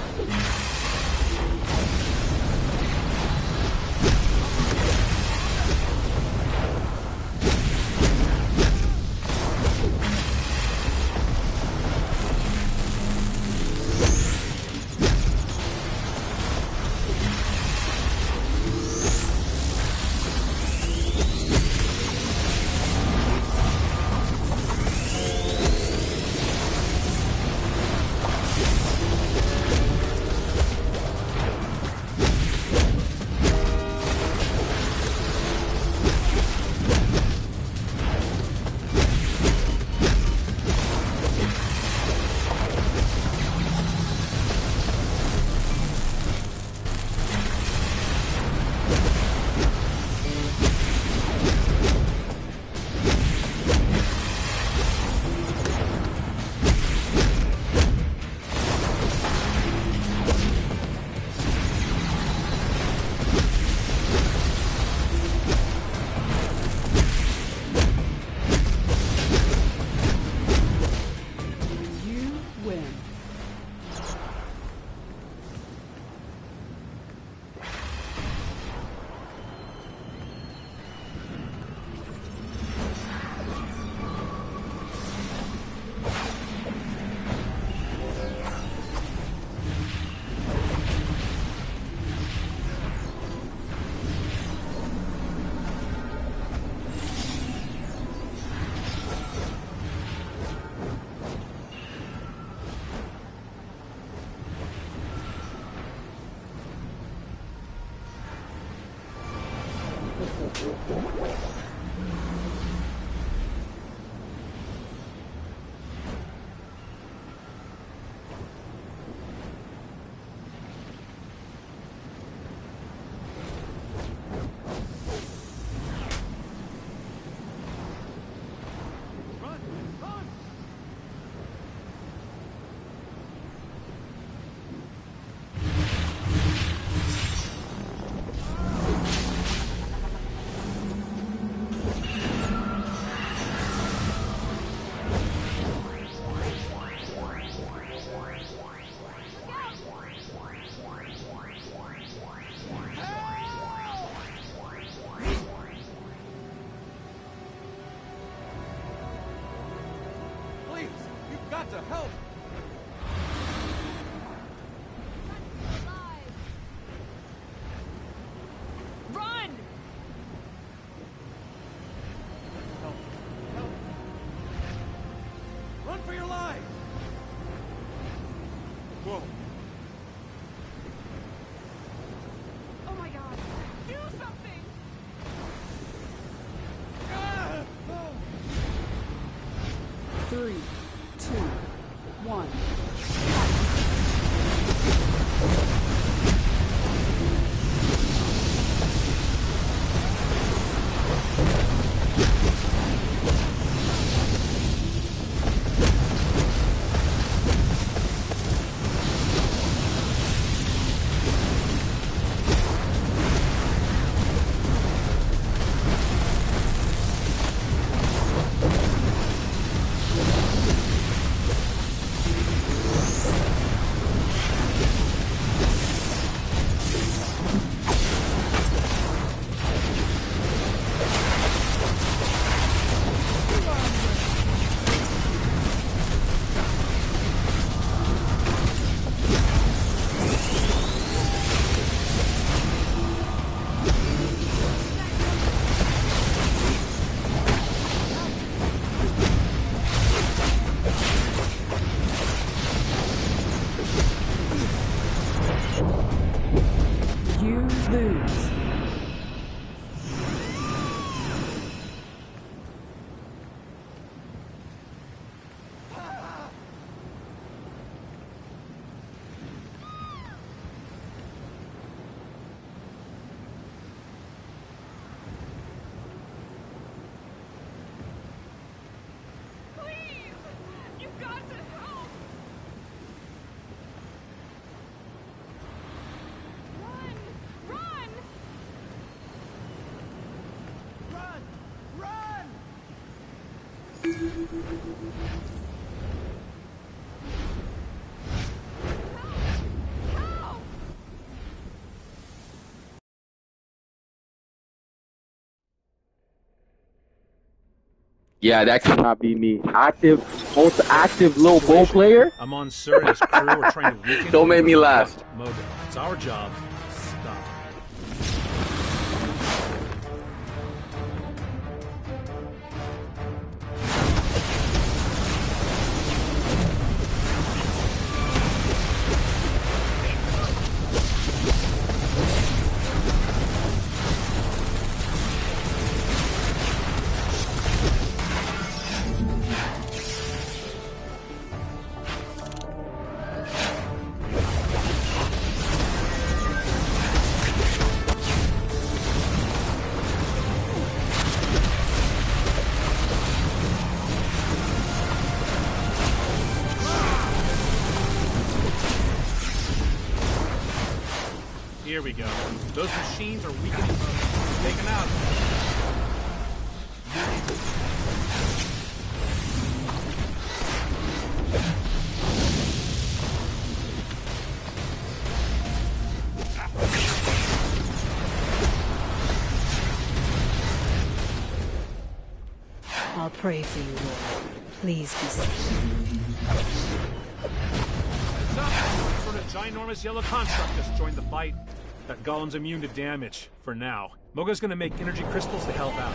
Got to help! Run! Help! Help! Run for your life! Whoa! Oh my god! Do something! Ah! Oh. 3, 2, 1. You lose. Please! You've got to help! Run! Run! Run! Run! Help! Yeah, that cannot be me. Most active low bow player? I'm on Sir and his crew are trying to weaken. Don't make me laugh. Mogo. It's our job. Stop. Here we go. Those machines are weakening Mogo. Take him out. I'll pray for you, Lord. Please be safe. Heads up! Some sort of ginormous yellow construct just joined the fight. That golem's immune to damage, for now. Mogo's gonna make energy crystals to help out.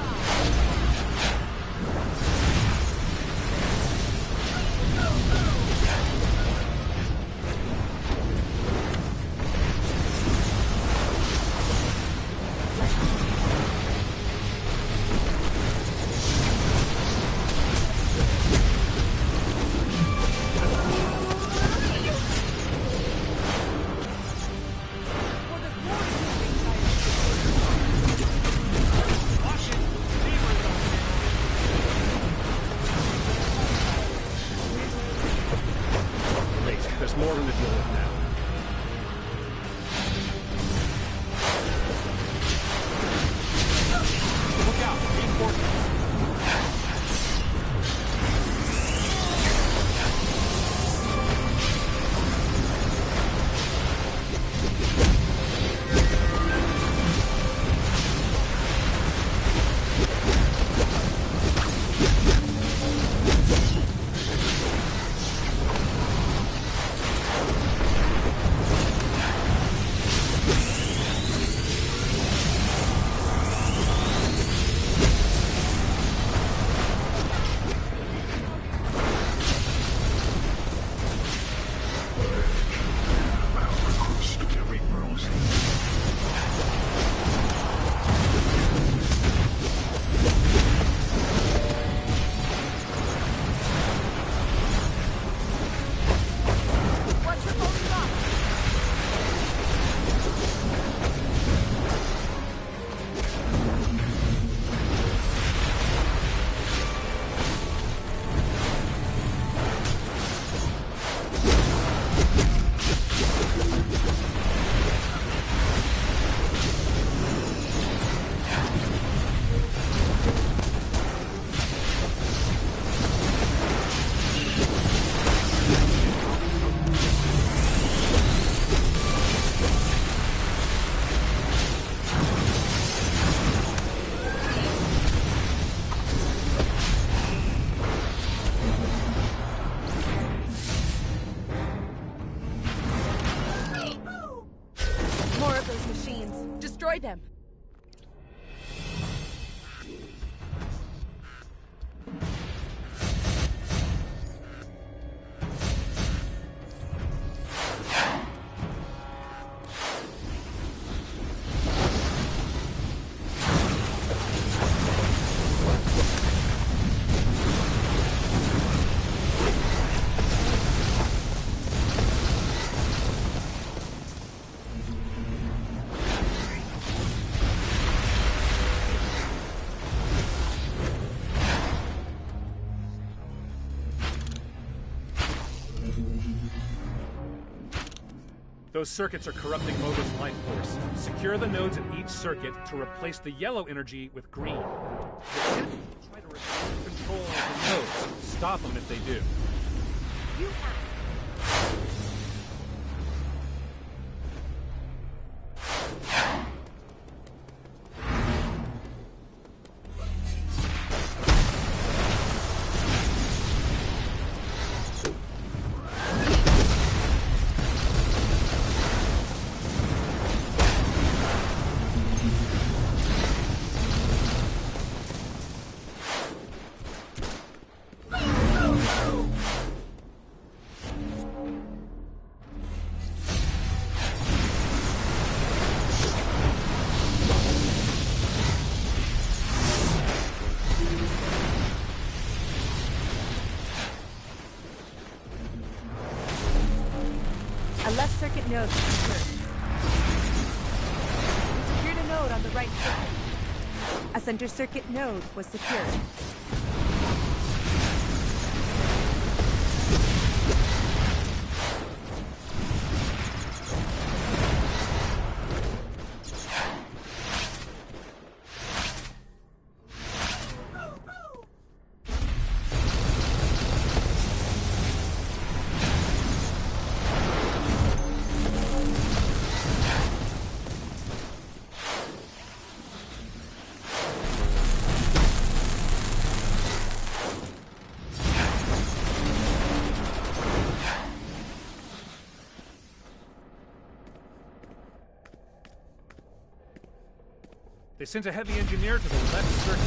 There's more than to deal with now. Look out! Reinforcements! them. Those circuits are corrupting Mogo's life force. Secure the nodes in each circuit to replace the yellow energy with green. The enemy will try to retain control of the nodes. Stop them if they do. You have. Left circuit node was secured. We secured a node on the right circuit. A center circuit node was secured. They sent a heavy engineer to the left circuit.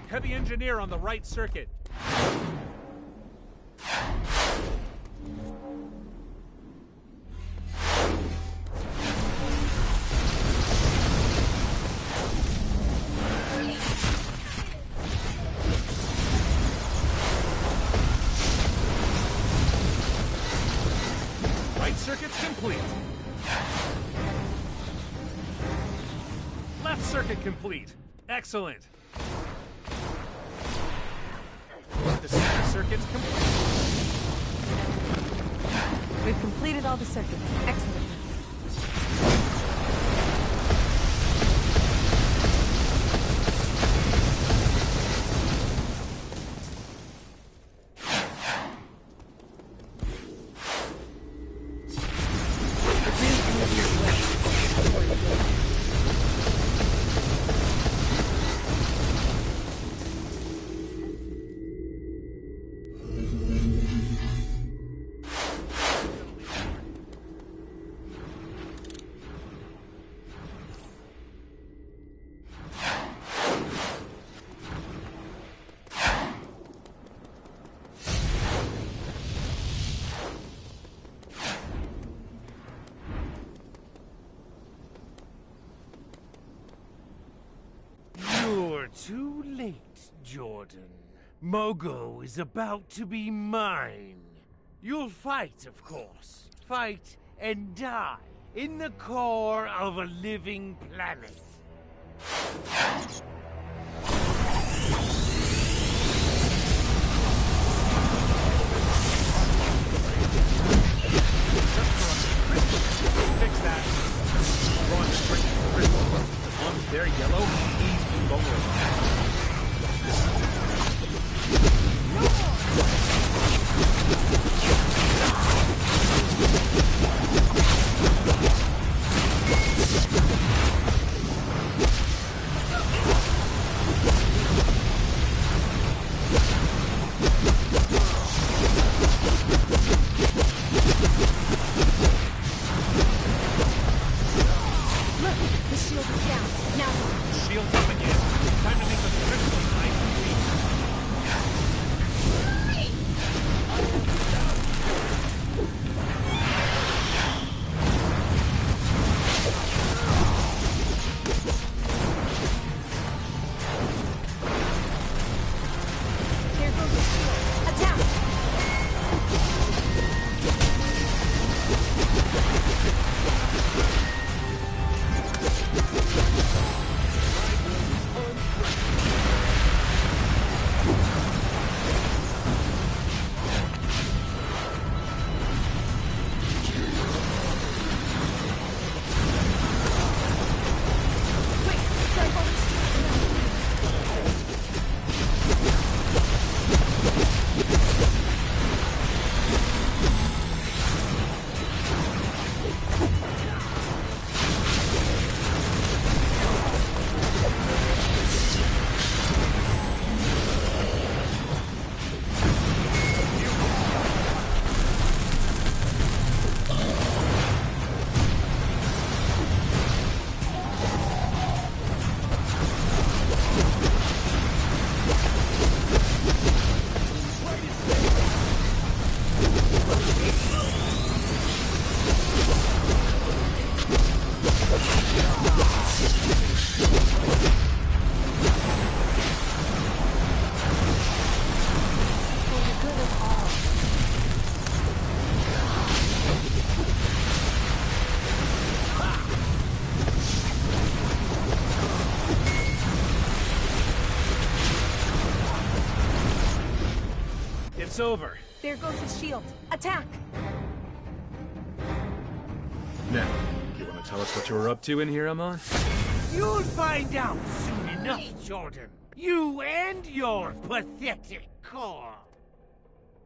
Heavy engineer on the right circuit. Right circuit's complete. Left circuit complete. Excellent. The center circuit's complete. We've completed all the circuits. Excellent. Jordan. Mogo is about to be mine. You'll fight, of course. Fight and die in the core of a living planet. Fix that. Throwing straight to the crystal. As long as they're yellow, he's invulnerable. It's over. There goes his shield. Attack! Now, you want to tell us what you were up to in here, Amon? You'll find out soon enough, Jordan. You and your pathetic core.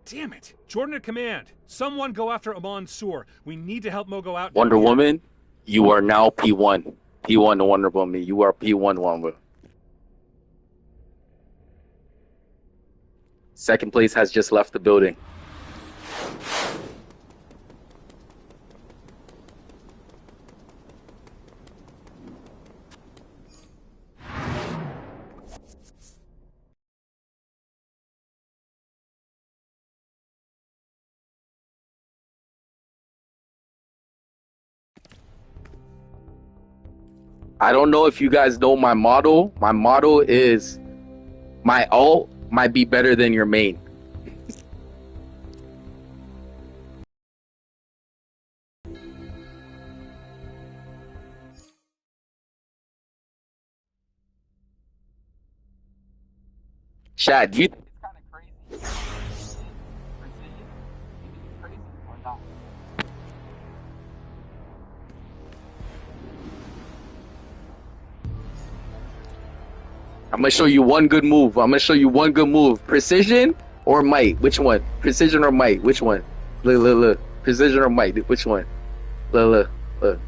Damn it! Jordan at command. Someone go after Amon Sur. We need to help Mogo out. Wonder Woman, you are now P1. P1 to Wonder Woman. You are P1 Wonder. Second place has just left the building. I don't know if you guys know my motto. My motto is my ult might be better than your main. Chad, do you think it's kind of crazy? Crazy or not? I'm gonna show you one good move. Precision or might? Which one? Precision or might? Which one? Look, look, look. Precision or might? Which one? Look, look, look.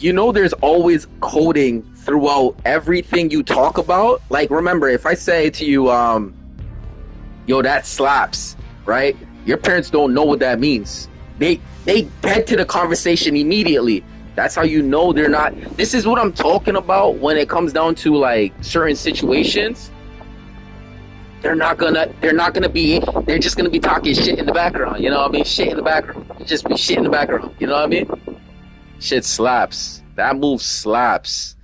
You know there's always coding throughout everything you talk about. Like, remember, if I say to you, yo, that slaps, right? Your parents don't know what that means. They get to the conversation immediately. That's how you know they're not. This is what I'm talking about when it comes down to like certain situations. They're just gonna be talking shit in the background. You know what I mean? Shit in the background. Just be shit in the background. You know what I mean? Shit slaps. That move slaps.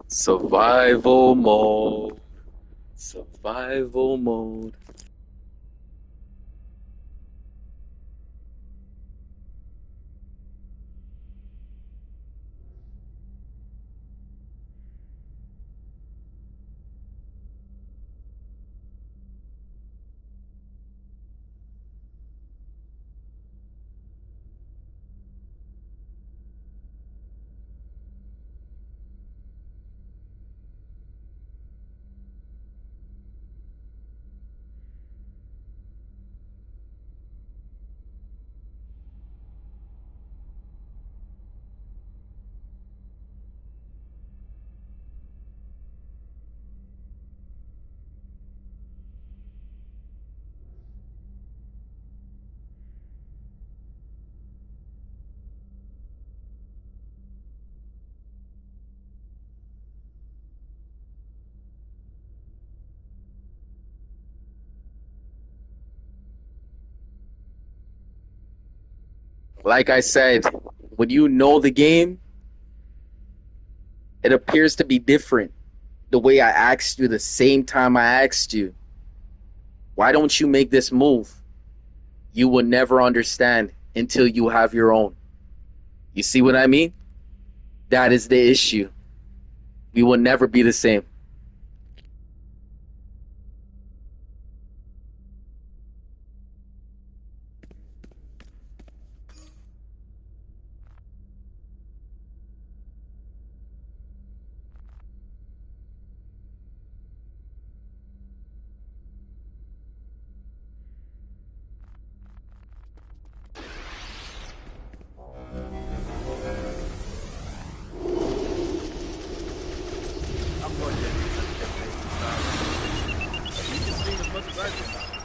Survival mode. Survival mode. Like I said, when you know the game, it appears to be different. The way I asked you the same time I asked you, why don't you make this move? You will never understand until you have your own. You see what I mean? That is the issue. We will never be the same.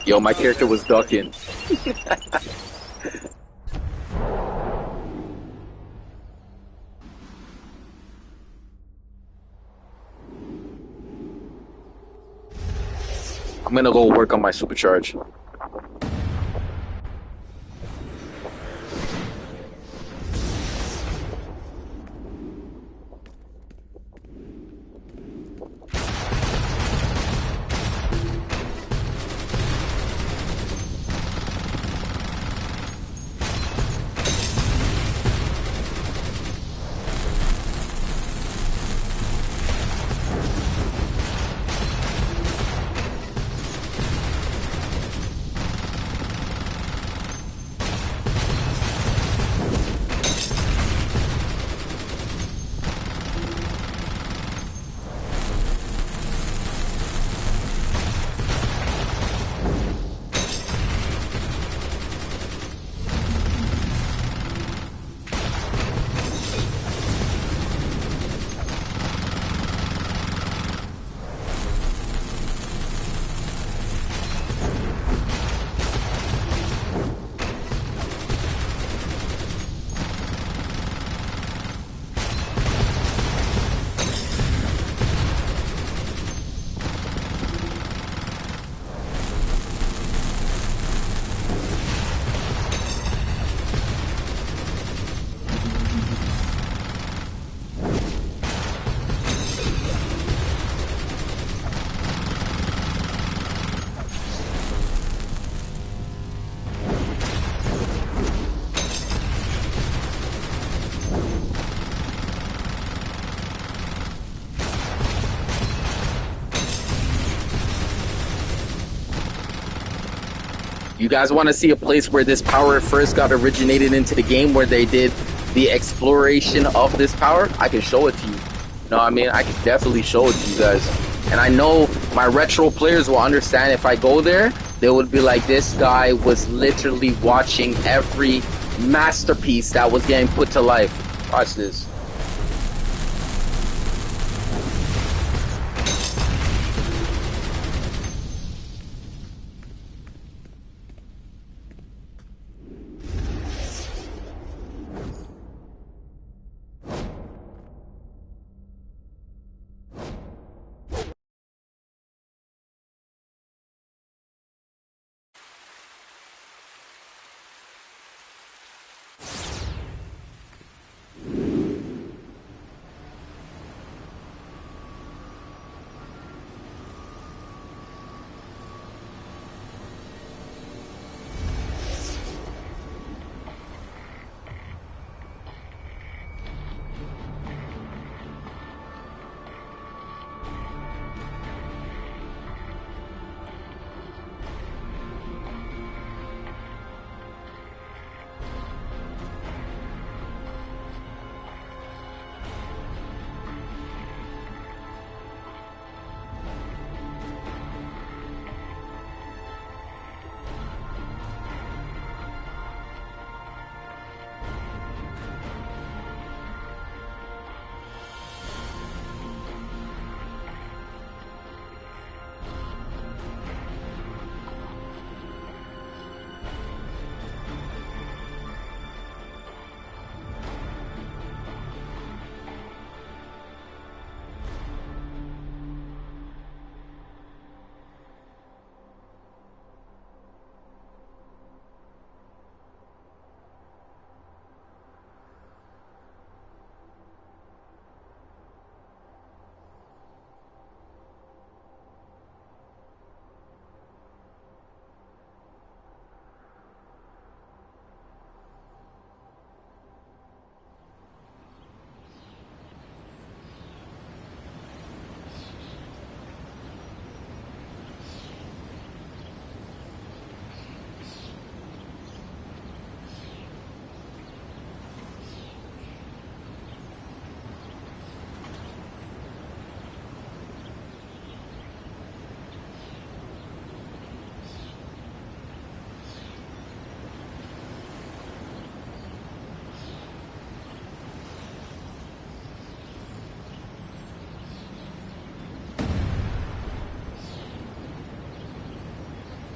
Yo, my character was ducking. I'm gonna go work on my supercharge. You guys want to see a place where this power first got originated into the game, where they did the exploration of this power? I can show it to you. No, I mean, I can definitely show it to you guys. And I know my retro players will understand. If I go there, they would be like, this guy was literally watching every masterpiece that was getting put to life. Watch this.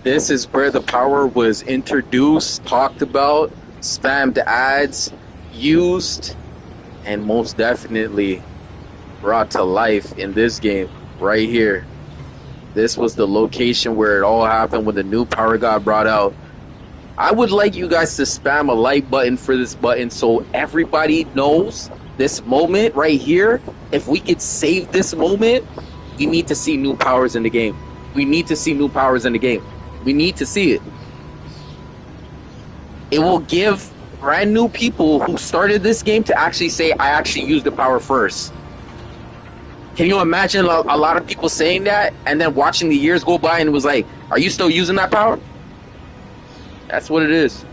This is where the power was introduced, talked about, spammed ads, used, and most definitely brought to life in this game right here. This was the location where it all happened when the new power got brought out. I would like you guys to spam a like button for this button so everybody knows this moment right here. If we could save this moment, we need to see new powers in the game. We need to see new powers in the game. We need to see it. It will give brand new people who started this game to actually say, I actually used the power first. Can you imagine a lot of people saying that and then watching the years go by and was like, are you still using that power? That's what it is.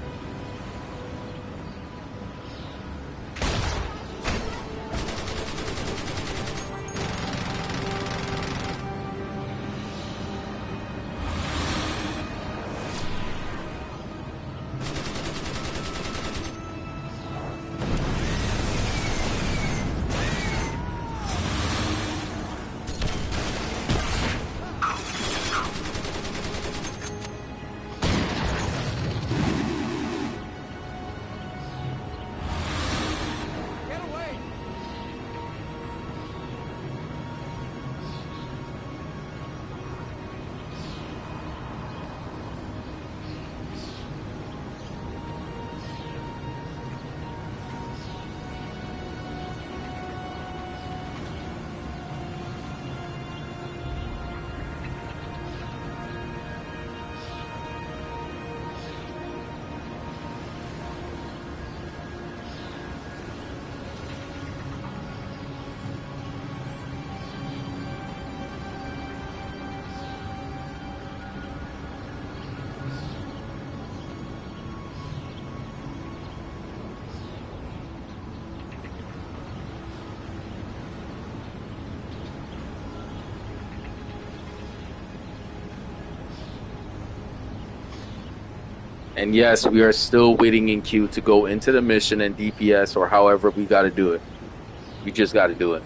And yes, we are still waiting in queue to go into the mission and DPS or however we got to do it. We just got to do it.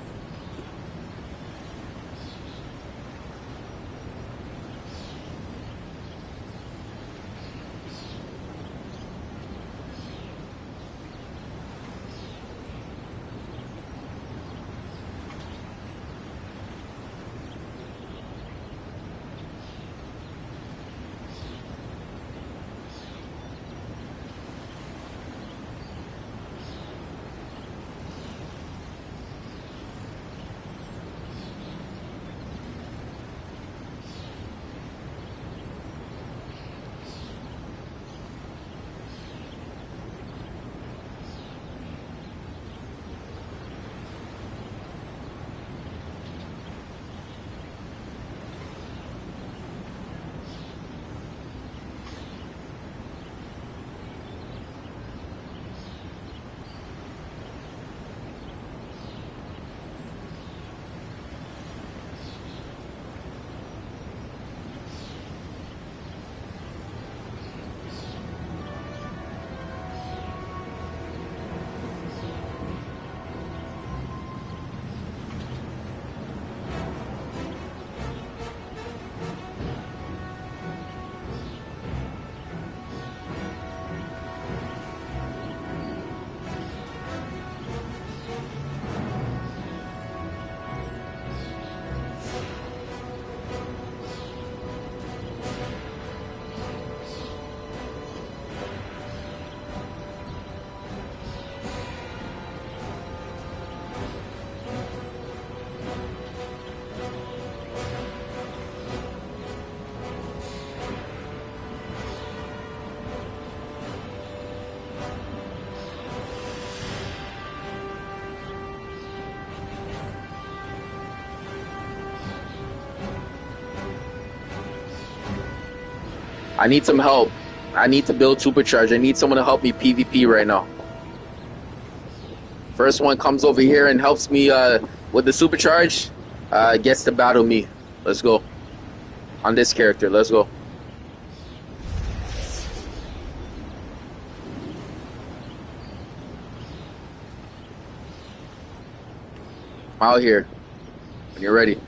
I need some help. I need to build supercharge. I need someone to help me PvP right now. First one comes over here and helps me with the supercharge. Gets to battle me. Let's go. On this character, let's go. I'm out here. When you're ready.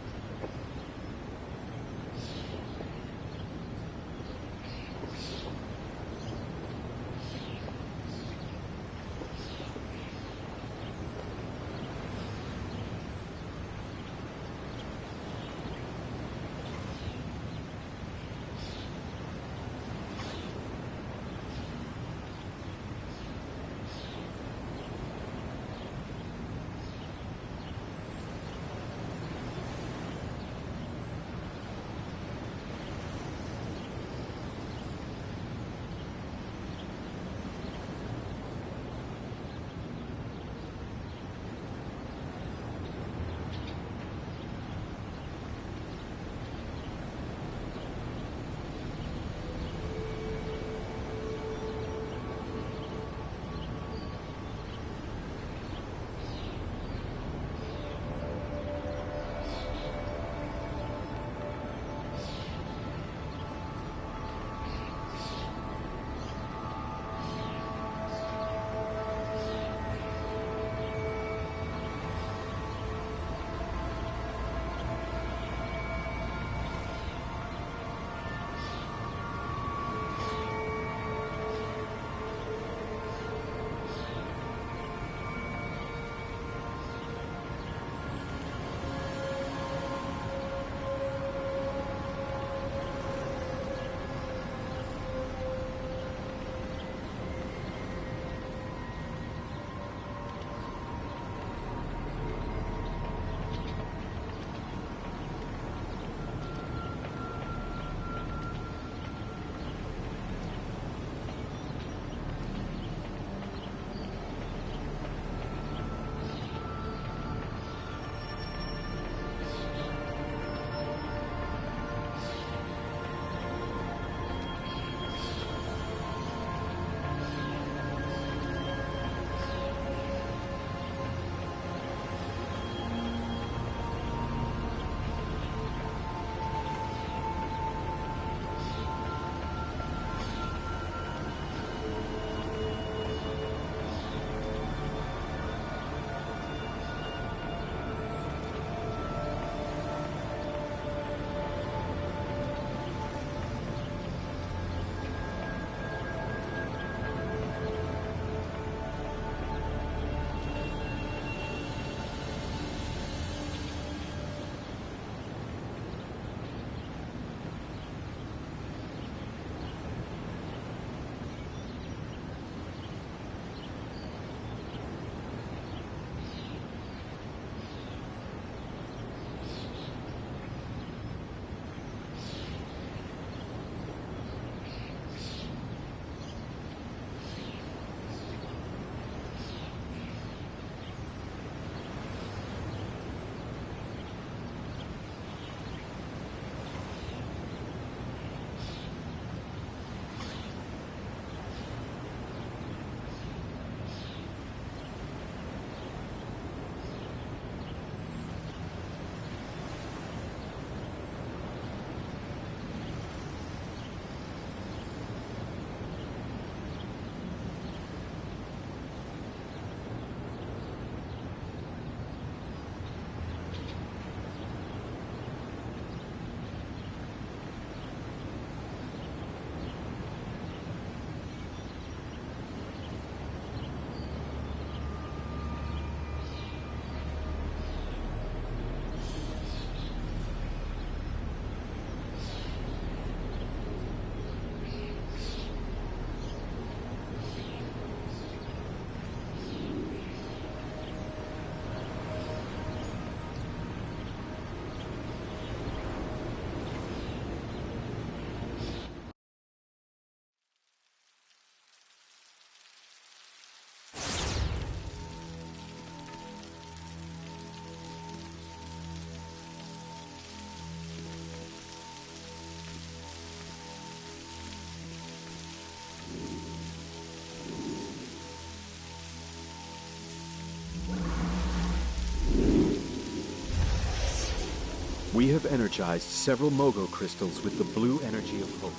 We have energized several Mogo crystals with the blue energy of hope.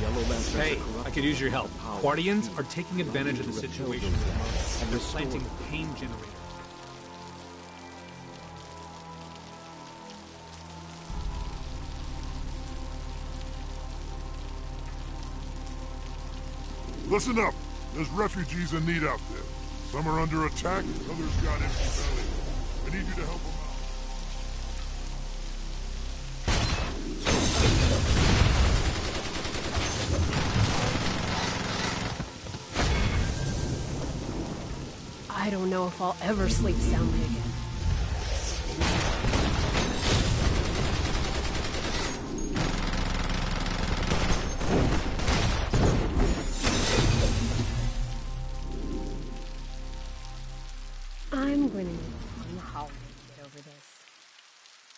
Yellow lanterns Hey, are corrupt. I could use your help. Power. Guardians are taking advantage of the To repel situation those and they're restore. planting a pain generator. Listen up! There's refugees in need out there. Some are under attack, others got empty bellies. I need you to help them out. I don't know if I'll ever sleep soundly again. I'm going to need a long holiday to get over this.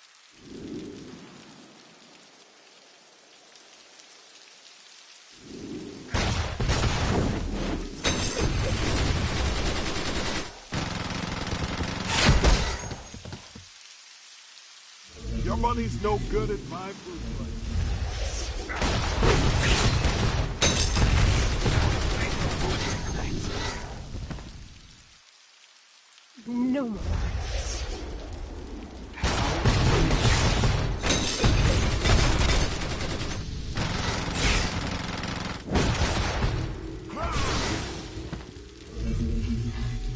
Your money's no good at my food place. No more.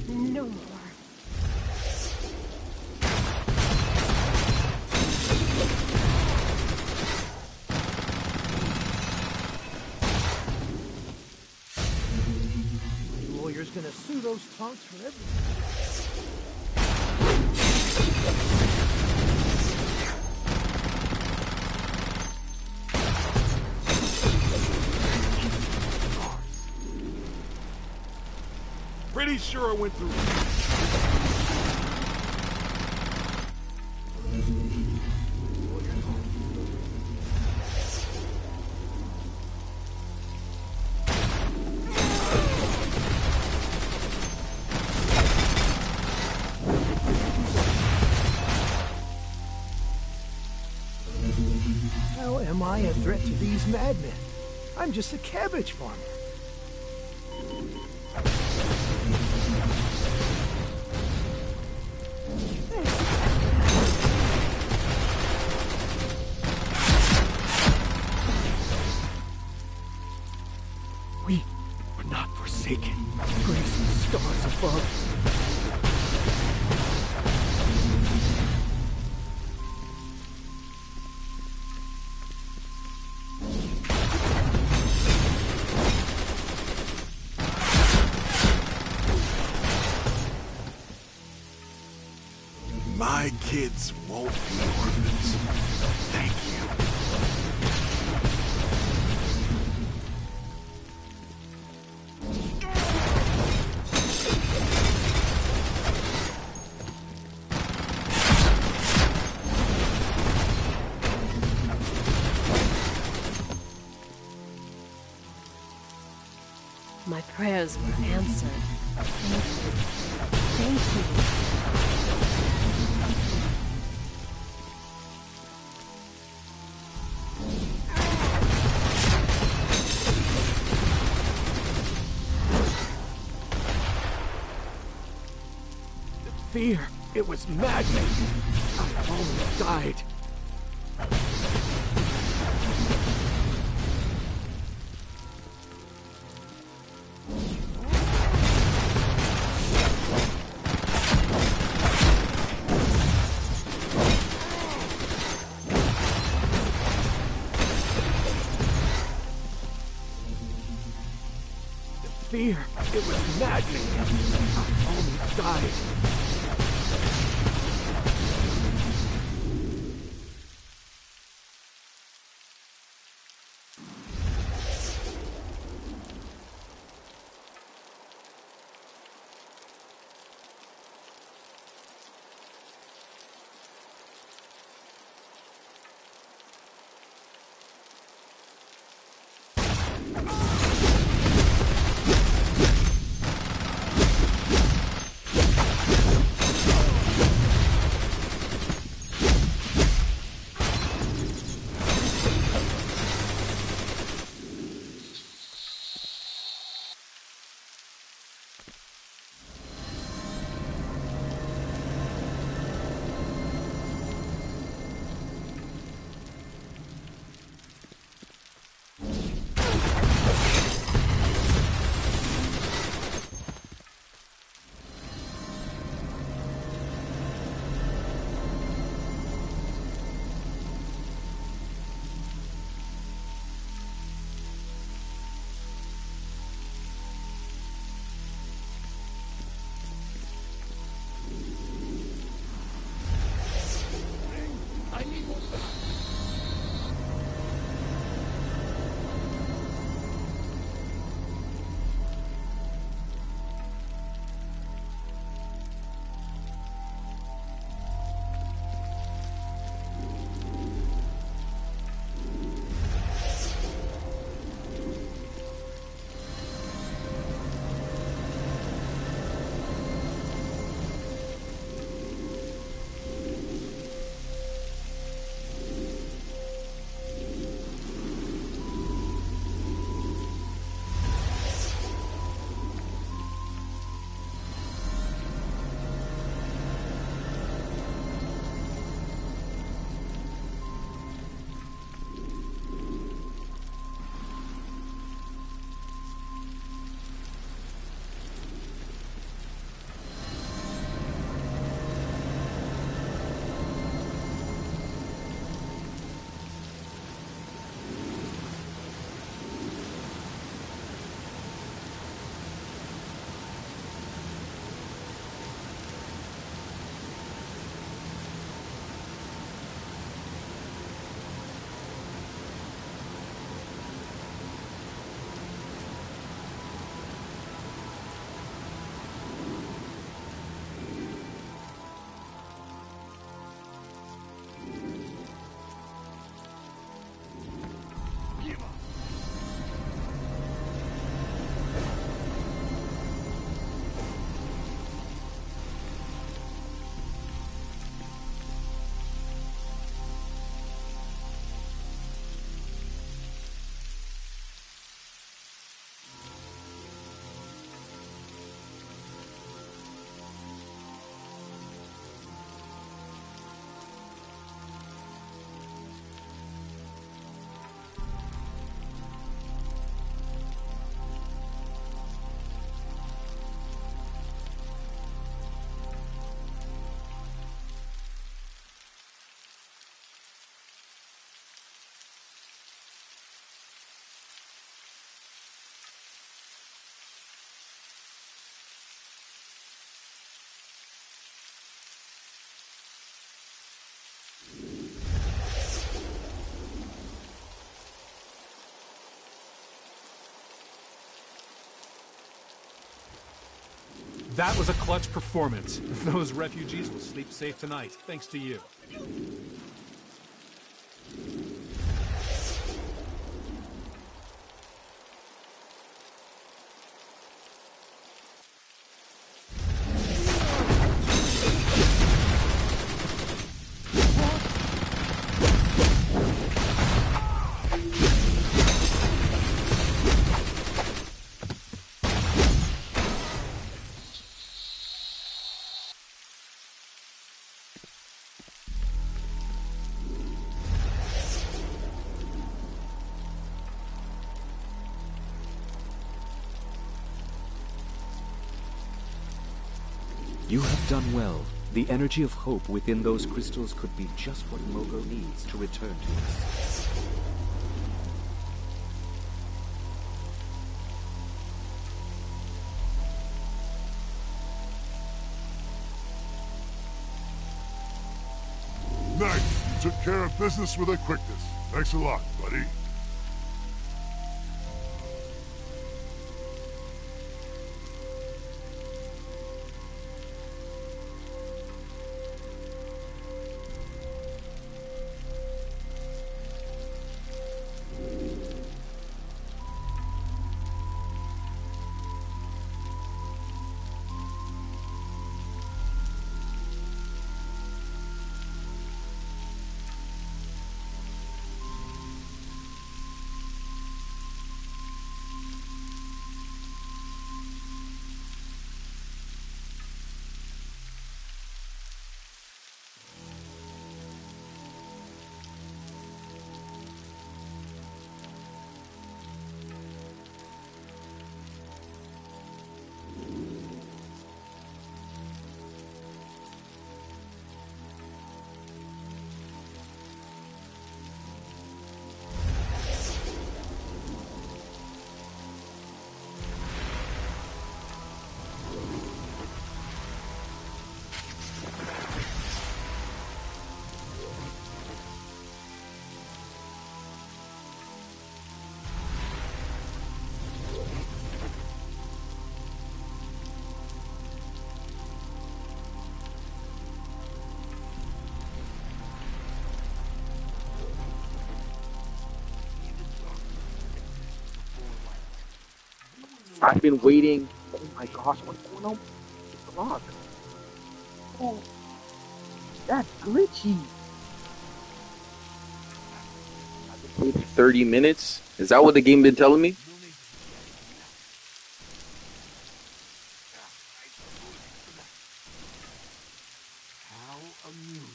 No more. My lawyer's gonna sue those punks for everything. Pretty sure I went through. How am I a threat to these madmen? I'm just a cabbage farmer. We were not forsaken. Grace and stars above. My kids won't be orphans. Thank you. My prayers were answered. Thank you. Thank you. Fear. It was maddening. I almost died. Fear. It was maddening. I almost died. That was a clutch performance. Those refugees will sleep safe tonight, thanks to you. You have done well. The energy of hope within those crystals could be just what Mogo needs to return to us. Nice. You took care of business with a quickness. Thanks a lot, buddy. I've been waiting. Oh my gosh, what's going on with the clock? Oh, that's glitchy. I've been waiting 30 minutes. Is that what the game been telling me? How amusing.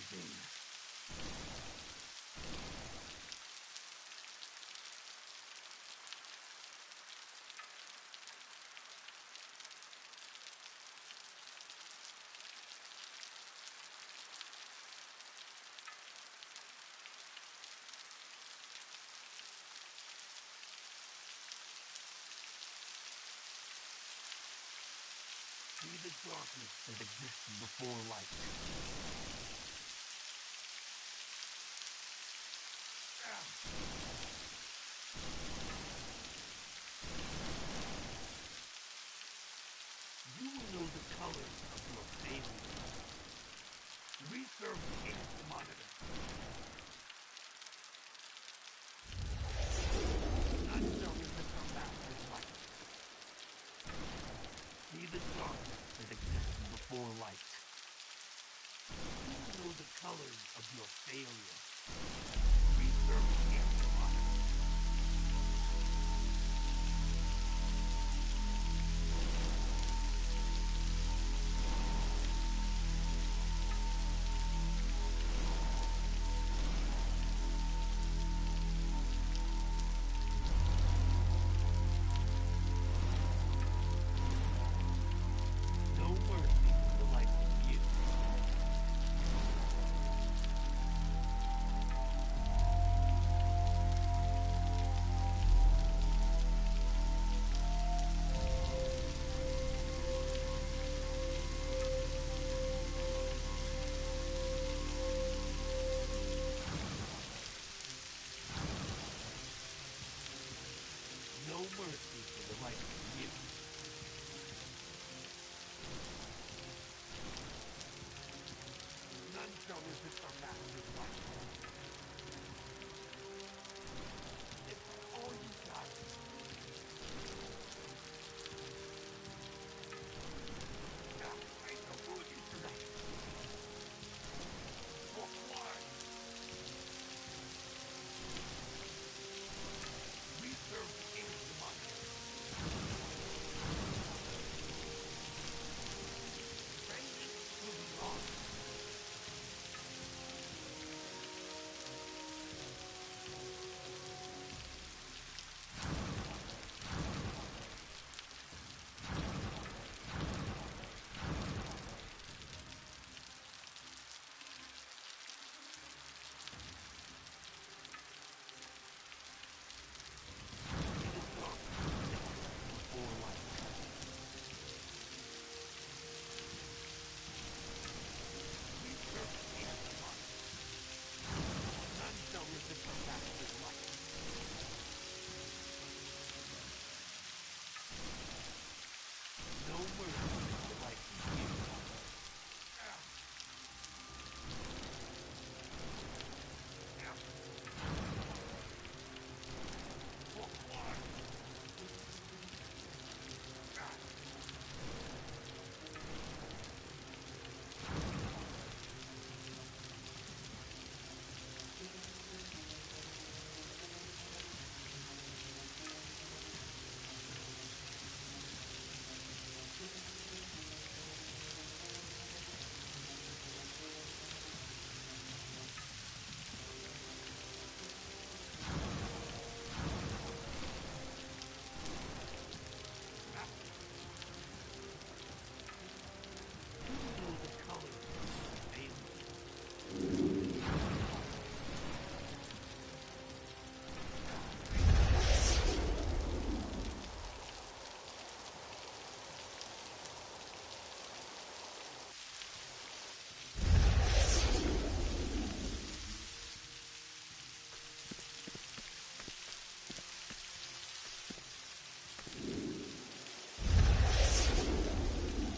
See the darkness that existed before light. You will know the colors of your failure. Reserve ink monitor. Not knowing the combat is light. See the darkness that existed before light. You will know the colors of your failure. Reserve ink monitor.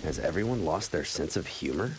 Has everyone lost their sense of humor?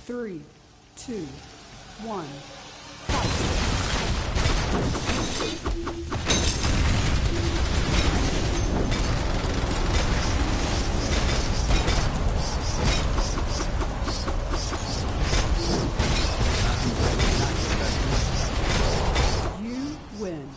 Three, two, one. You win.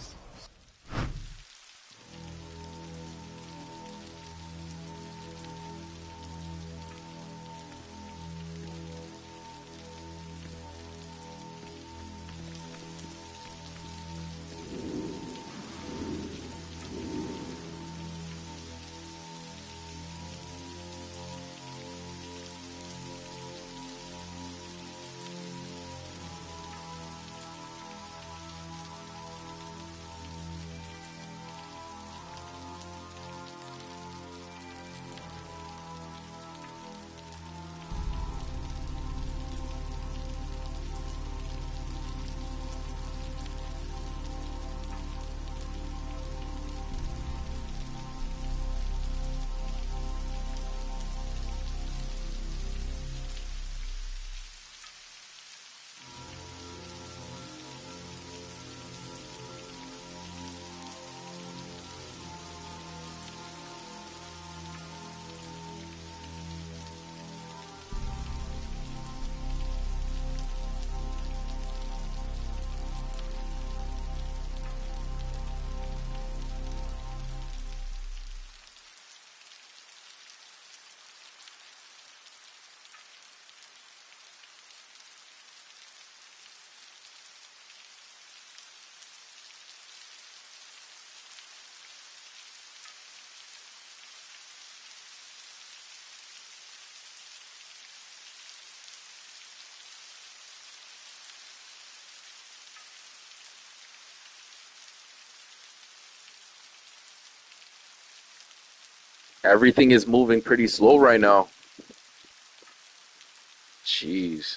Everything is moving pretty slow right now. Jeez.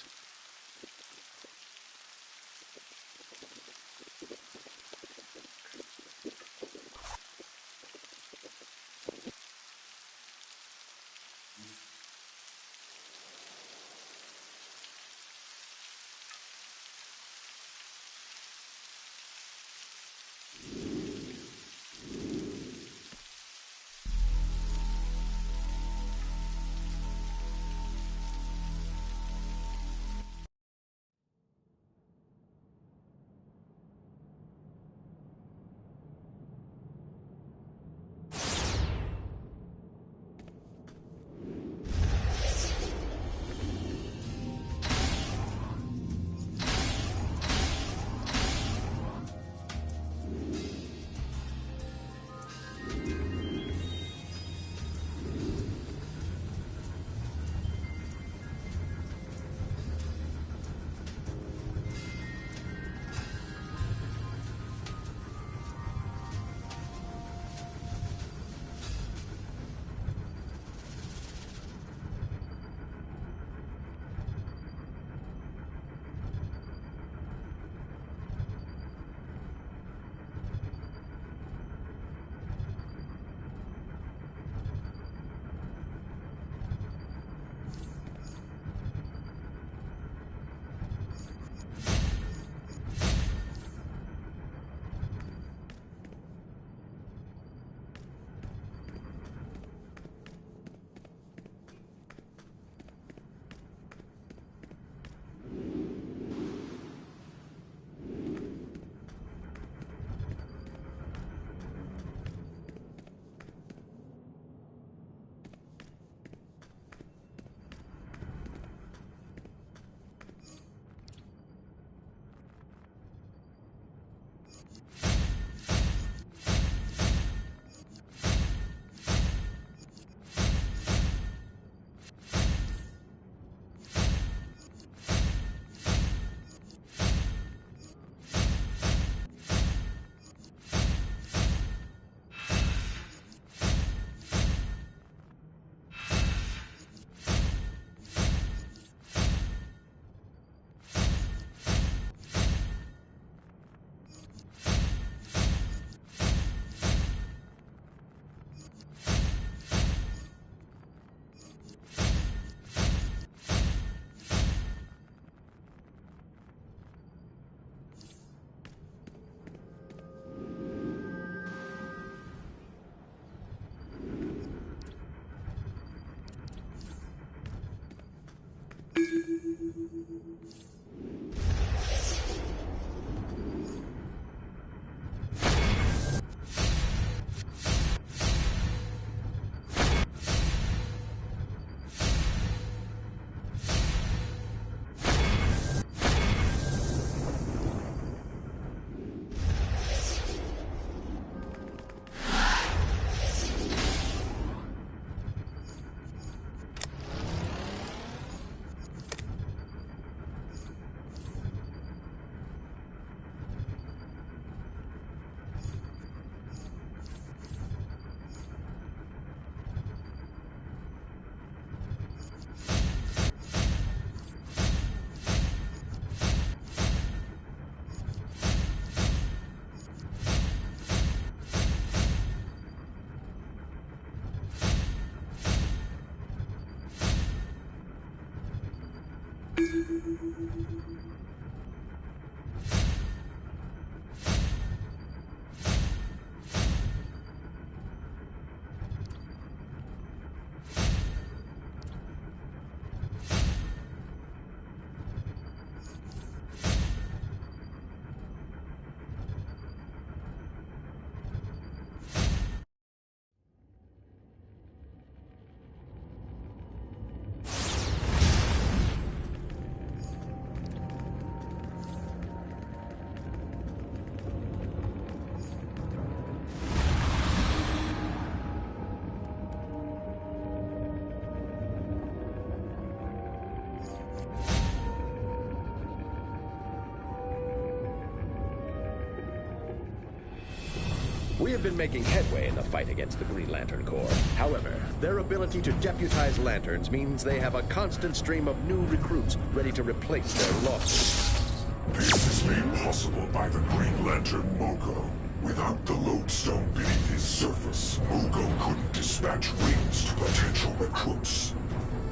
We have been making headway in the fight against the Green Lantern Corps. However, their ability to deputize lanterns means they have a constant stream of new recruits ready to replace their losses. This is made possible by the Green Lantern Mogo. Without the lodestone beneath his surface, Mogo couldn't dispatch wings to potential recruits.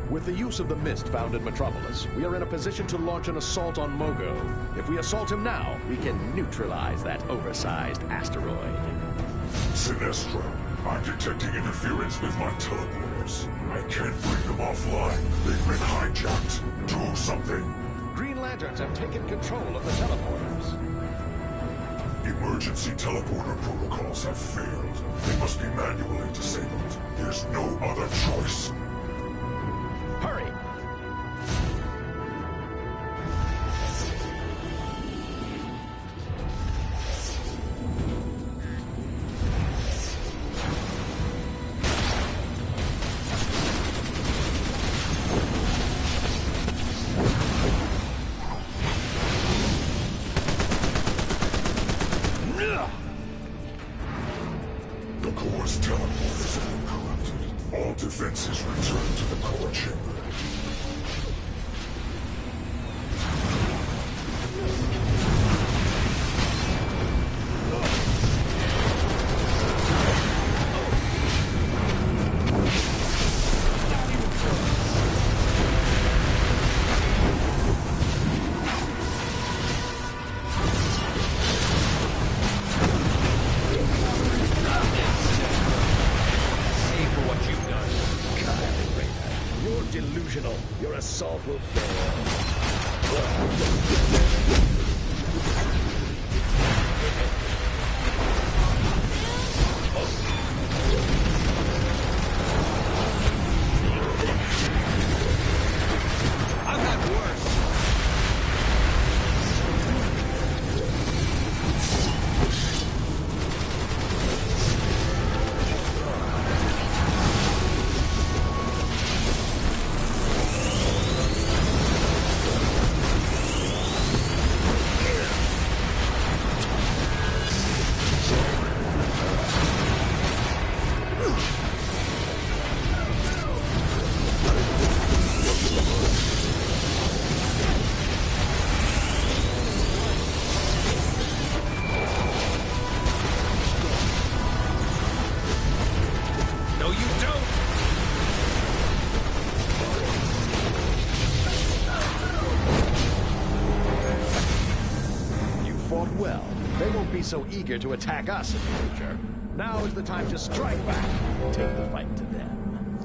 With the use of the mist found in Metropolis, we are in a position to launch an assault on Mogo. If we assault him now, we can neutralize that oversized asteroid. Sinestro, I'm detecting interference with my teleporters. I can't bring them offline. They've been hijacked. Do something. Green Lanterns have taken control of the teleporters. Emergency teleporter protocols have failed. They must be manually disabled. There's no other choice. Hurry! The Corps' teleporters have been corrupted. All defenses return to the core chamber. Delusional. Your assault will fail. I've had worse. well. They won't be so eager to attack us in the future. Now is the time to strike back. Take the fight to them.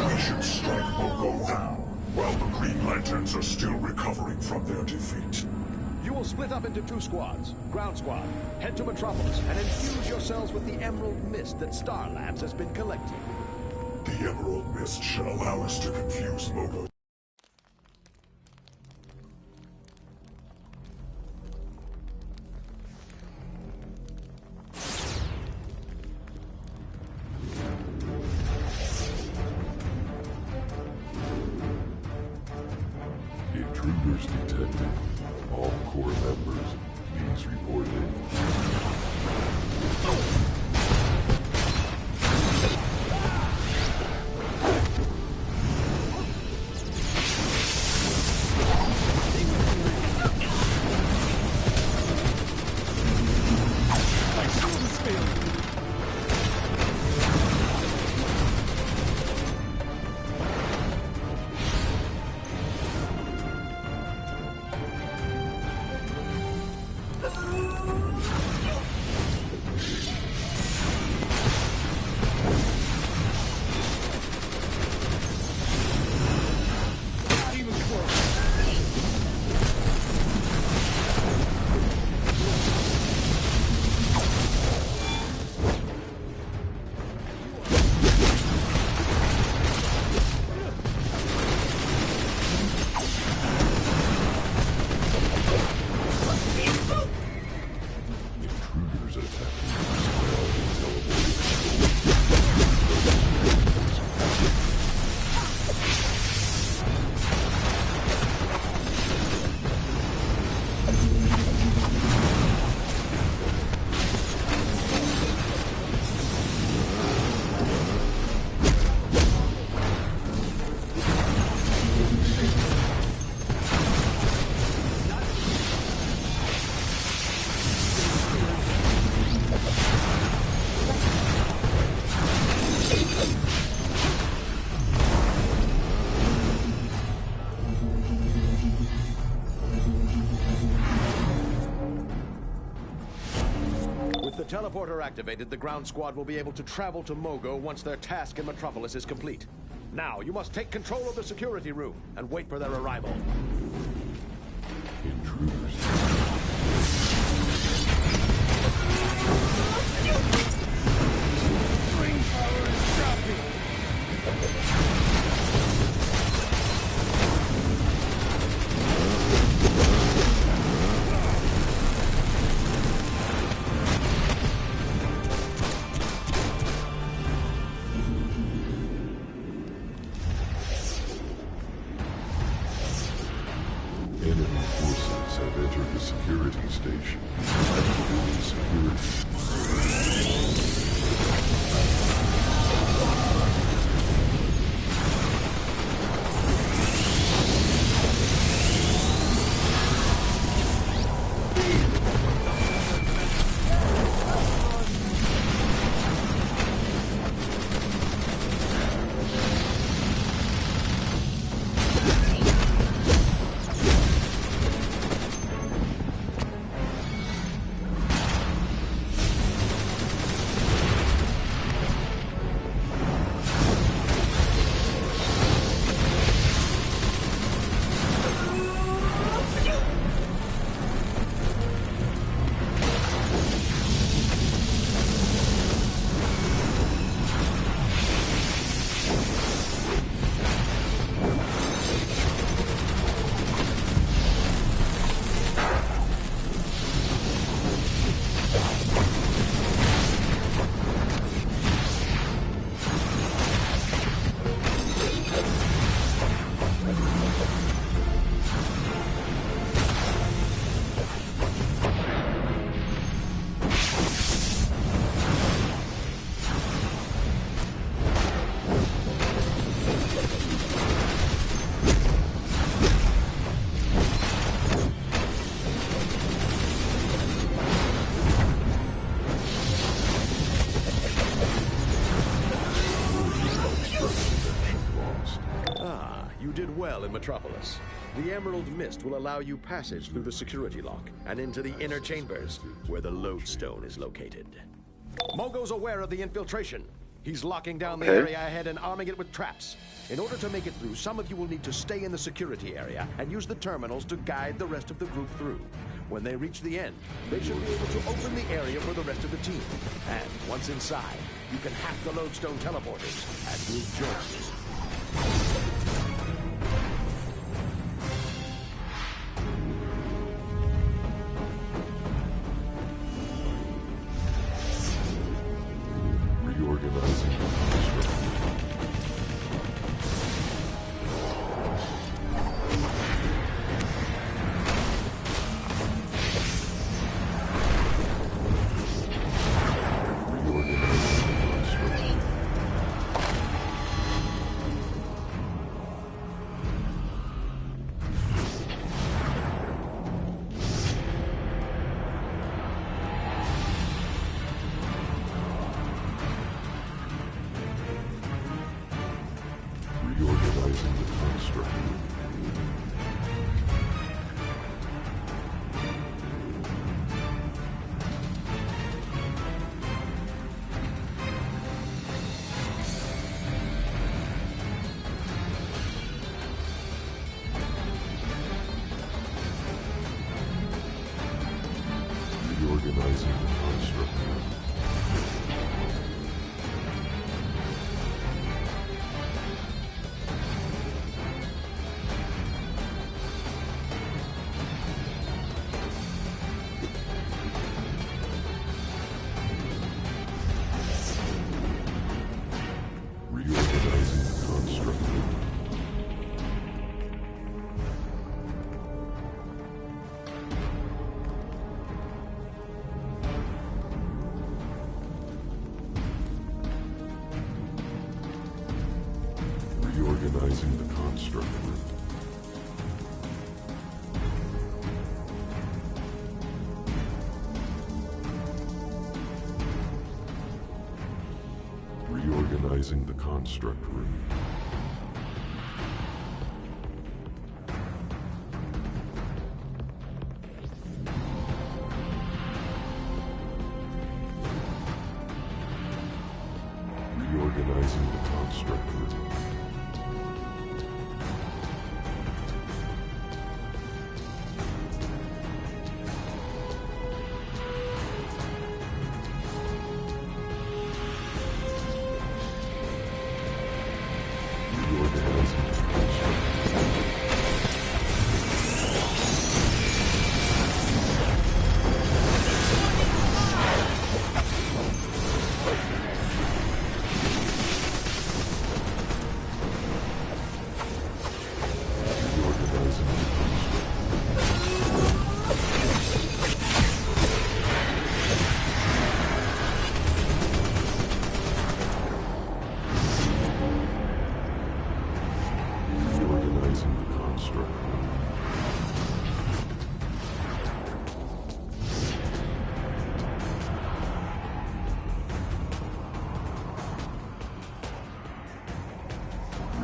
We should strike Mogo now, while the Green Lanterns are still recovering from their defeat. You will split up into 2 squads. Ground squad, head to Metropolis and infuse yourselves with the Emerald Mist that Star Labs has been collecting. The Emerald Mist should allow us to confuse Mogo. Intruders detected. All core members, please report in. Teleporter activated, the ground squad will be able to travel to Mogo once their task in Metropolis is complete. Now, you must take control of the security room and wait for their arrival. Intruders. Brain power is dropping. Enemy forces have entered the security station. Activating security. You did well in Metropolis. The Emerald Mist will allow you passage through the security lock and into the inner chambers, where the Lodestone is located. Mogo's aware of the infiltration. He's locking down the area ahead and arming it with traps. In order to make it through, some of you will need to stay in the security area and use the terminals to guide the rest of the group through. When they reach the end, they should be able to open the area for the rest of the team. And once inside, you can hack the Lodestone teleporters and group join. Reorganizing the construct. Reorganizing the construct. Reorganizing the construct. Reorganizing the construct. Reorganizing the construct. Reorganizing the construct room. Reorganizing the construct room.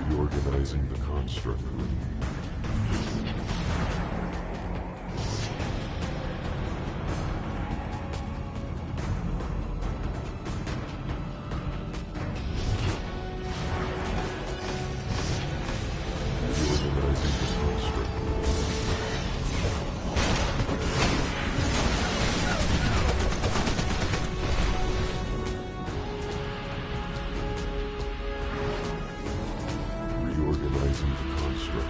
Reorganizing the construct room. Reorganizing the construct.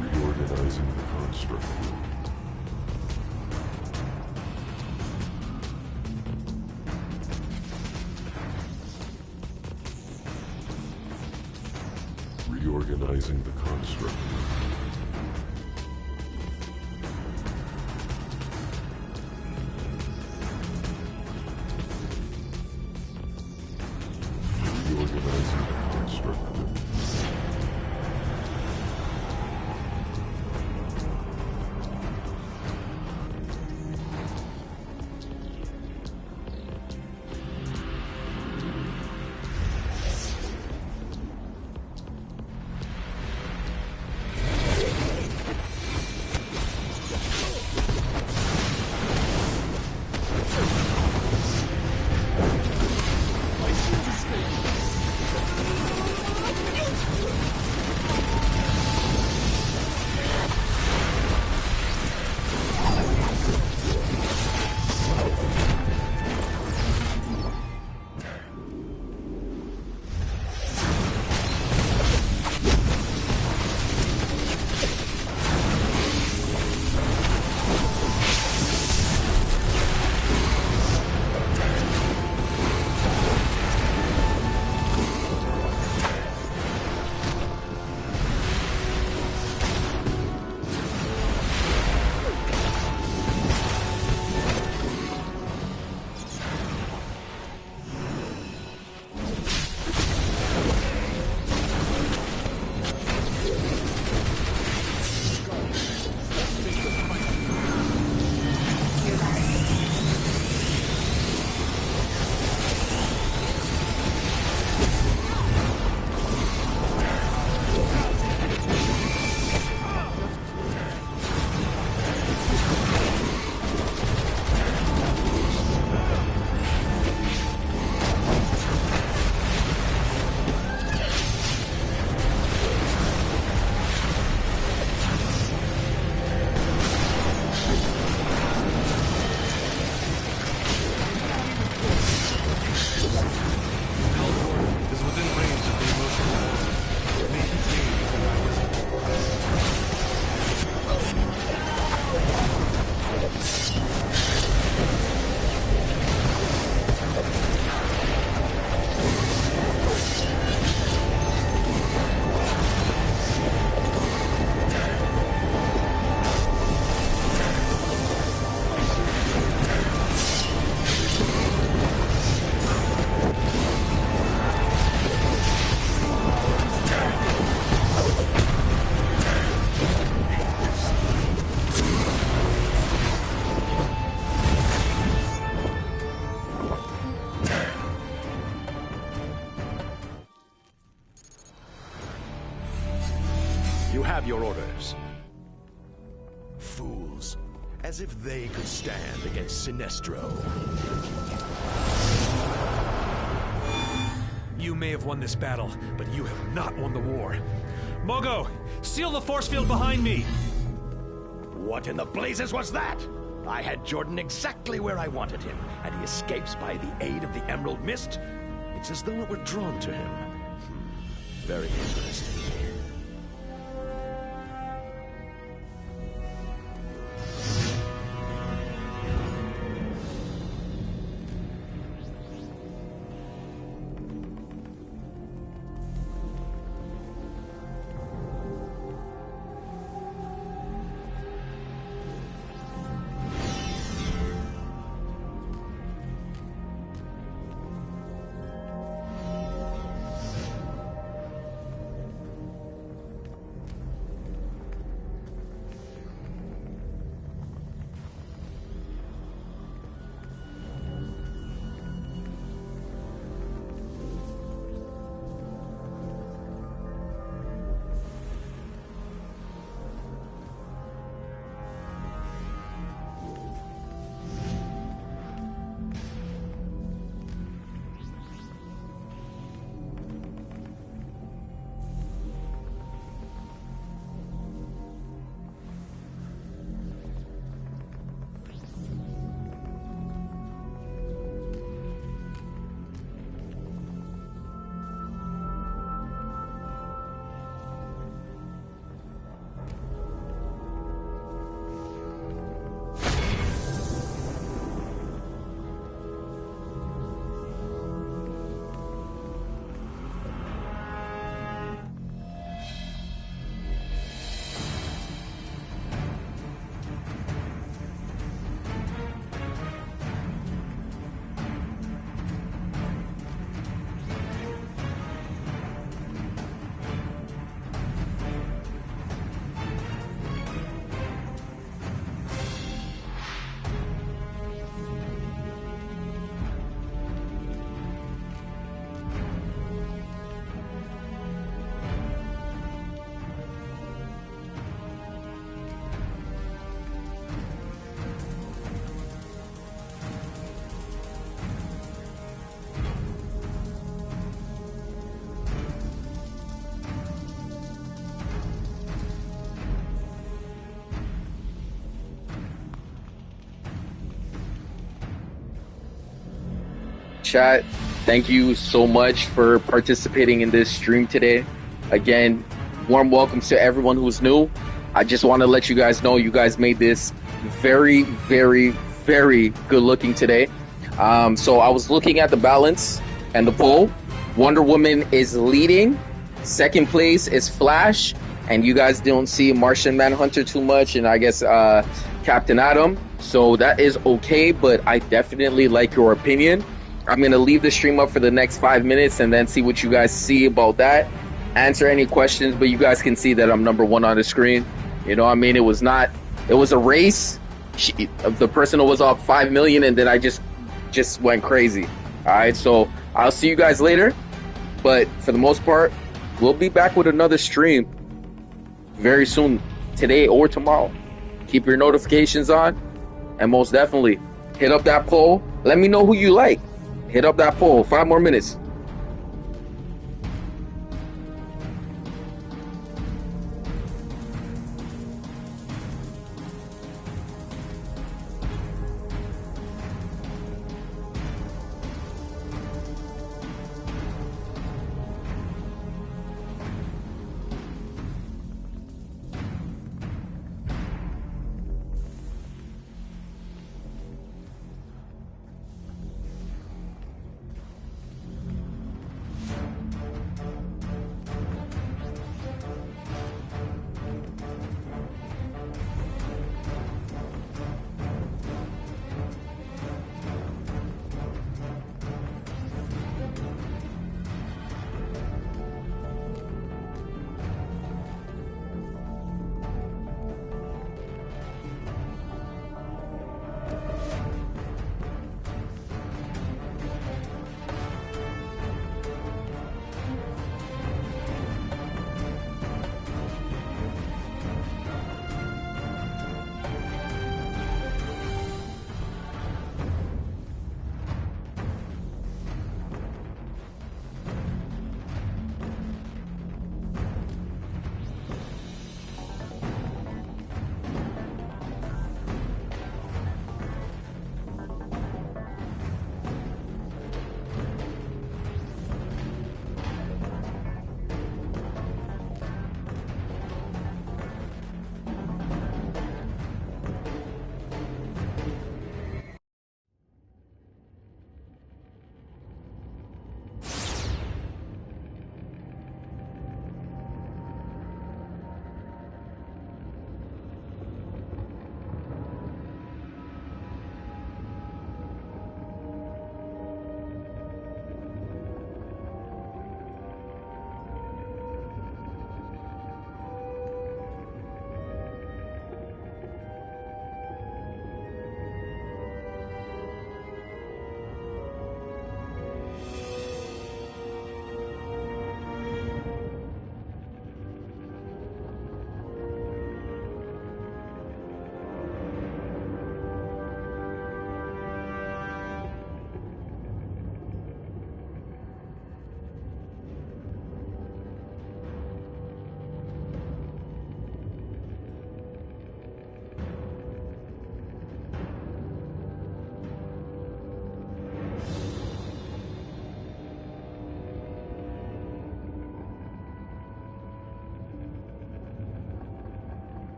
Reorganizing the construct. Reorganizing the construct. Reorganizing the construct. your orders. Fools. As if they could stand against Sinestro. You may have won this battle, but you have not won the war. Mogo, seal the force field behind me! What in the blazes was that? I had Jordan exactly where I wanted him, and he escapes by the aid of the Emerald Mist? It's as though it were drawn to him. Very interesting. Chat, thank you so much for participating in this stream today. Again, warm welcomes to everyone who's new. I just want to let you guys know you guys made this very, very, very good looking today. So I was looking at the balance and the poll. Wonder Woman is leading. Second place is Flash. And you guys don't see Martian Manhunter too much. And I guess Captain Atom. So that is okay. But I definitely like your opinion. I'm going to leave the stream up for the next 5 minutes and then see what you guys see about that. Answer any questions, but you guys can see that I'm number one on the screen. You know, I mean, it was a race. The person was up 5 million and then I just went crazy. All right, so I'll see you guys later. But for the most part, we'll be back with another stream very soon, today or tomorrow. Keep your notifications on and most definitely hit up that poll. Let me know who you like. Hit up that poll. 5 more minutes.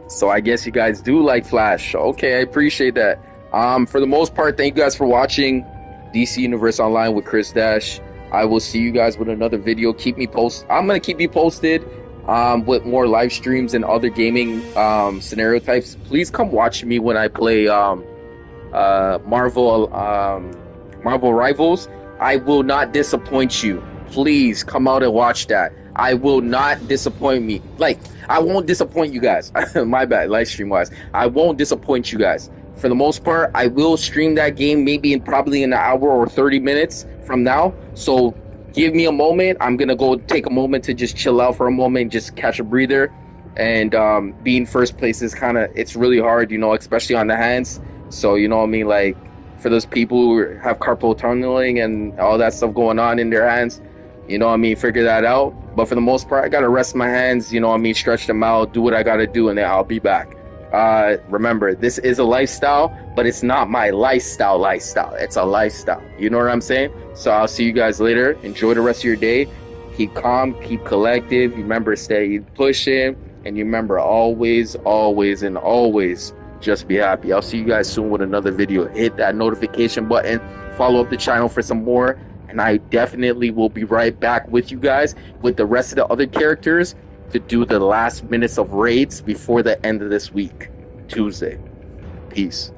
So I guess you guys do like Flash. Okay, I appreciate that. For the most part, thank you guys for watching DC Universe Online with ChrisDash. I will see you guys with another video. Keep me posted. I'm gonna keep you posted with more live streams and other gaming scenario types. Please come watch me when I play Marvel Rivals. I will not disappoint you. Please come out and watch that. I will not disappoint me. Like, I won't disappoint you guys. My bad, live stream wise. I won't disappoint you guys. For the most part, I will stream that game maybe probably in an hour or 30 minutes from now. So give me a moment. I'm gonna go take a moment to just chill out for a moment, just catch a breather. And being first place is it's really hard, you know, especially on the hands. So, you know what I mean, like, for those people who have carpal tunneling and all that stuff going on in their hands, you know what I mean, figure that out. But for the most part, I gotta rest my hands, you know what I mean, stretch them out, do what I gotta do, and then I'll be back. Remember, this is a lifestyle, but it's not my lifestyle. It's a lifestyle. You know what I'm saying? So I'll see you guys later. Enjoy the rest of your day. Keep calm, keep collective. Remember, stay pushing, and you remember, always just be happy. I'll see you guys soon with another video. Hit that notification button, follow up the channel for some more, and I definitely will be right back with you guys with the rest of the other characters to do the last minutes of raids before the end of this week, Tuesday. Peace.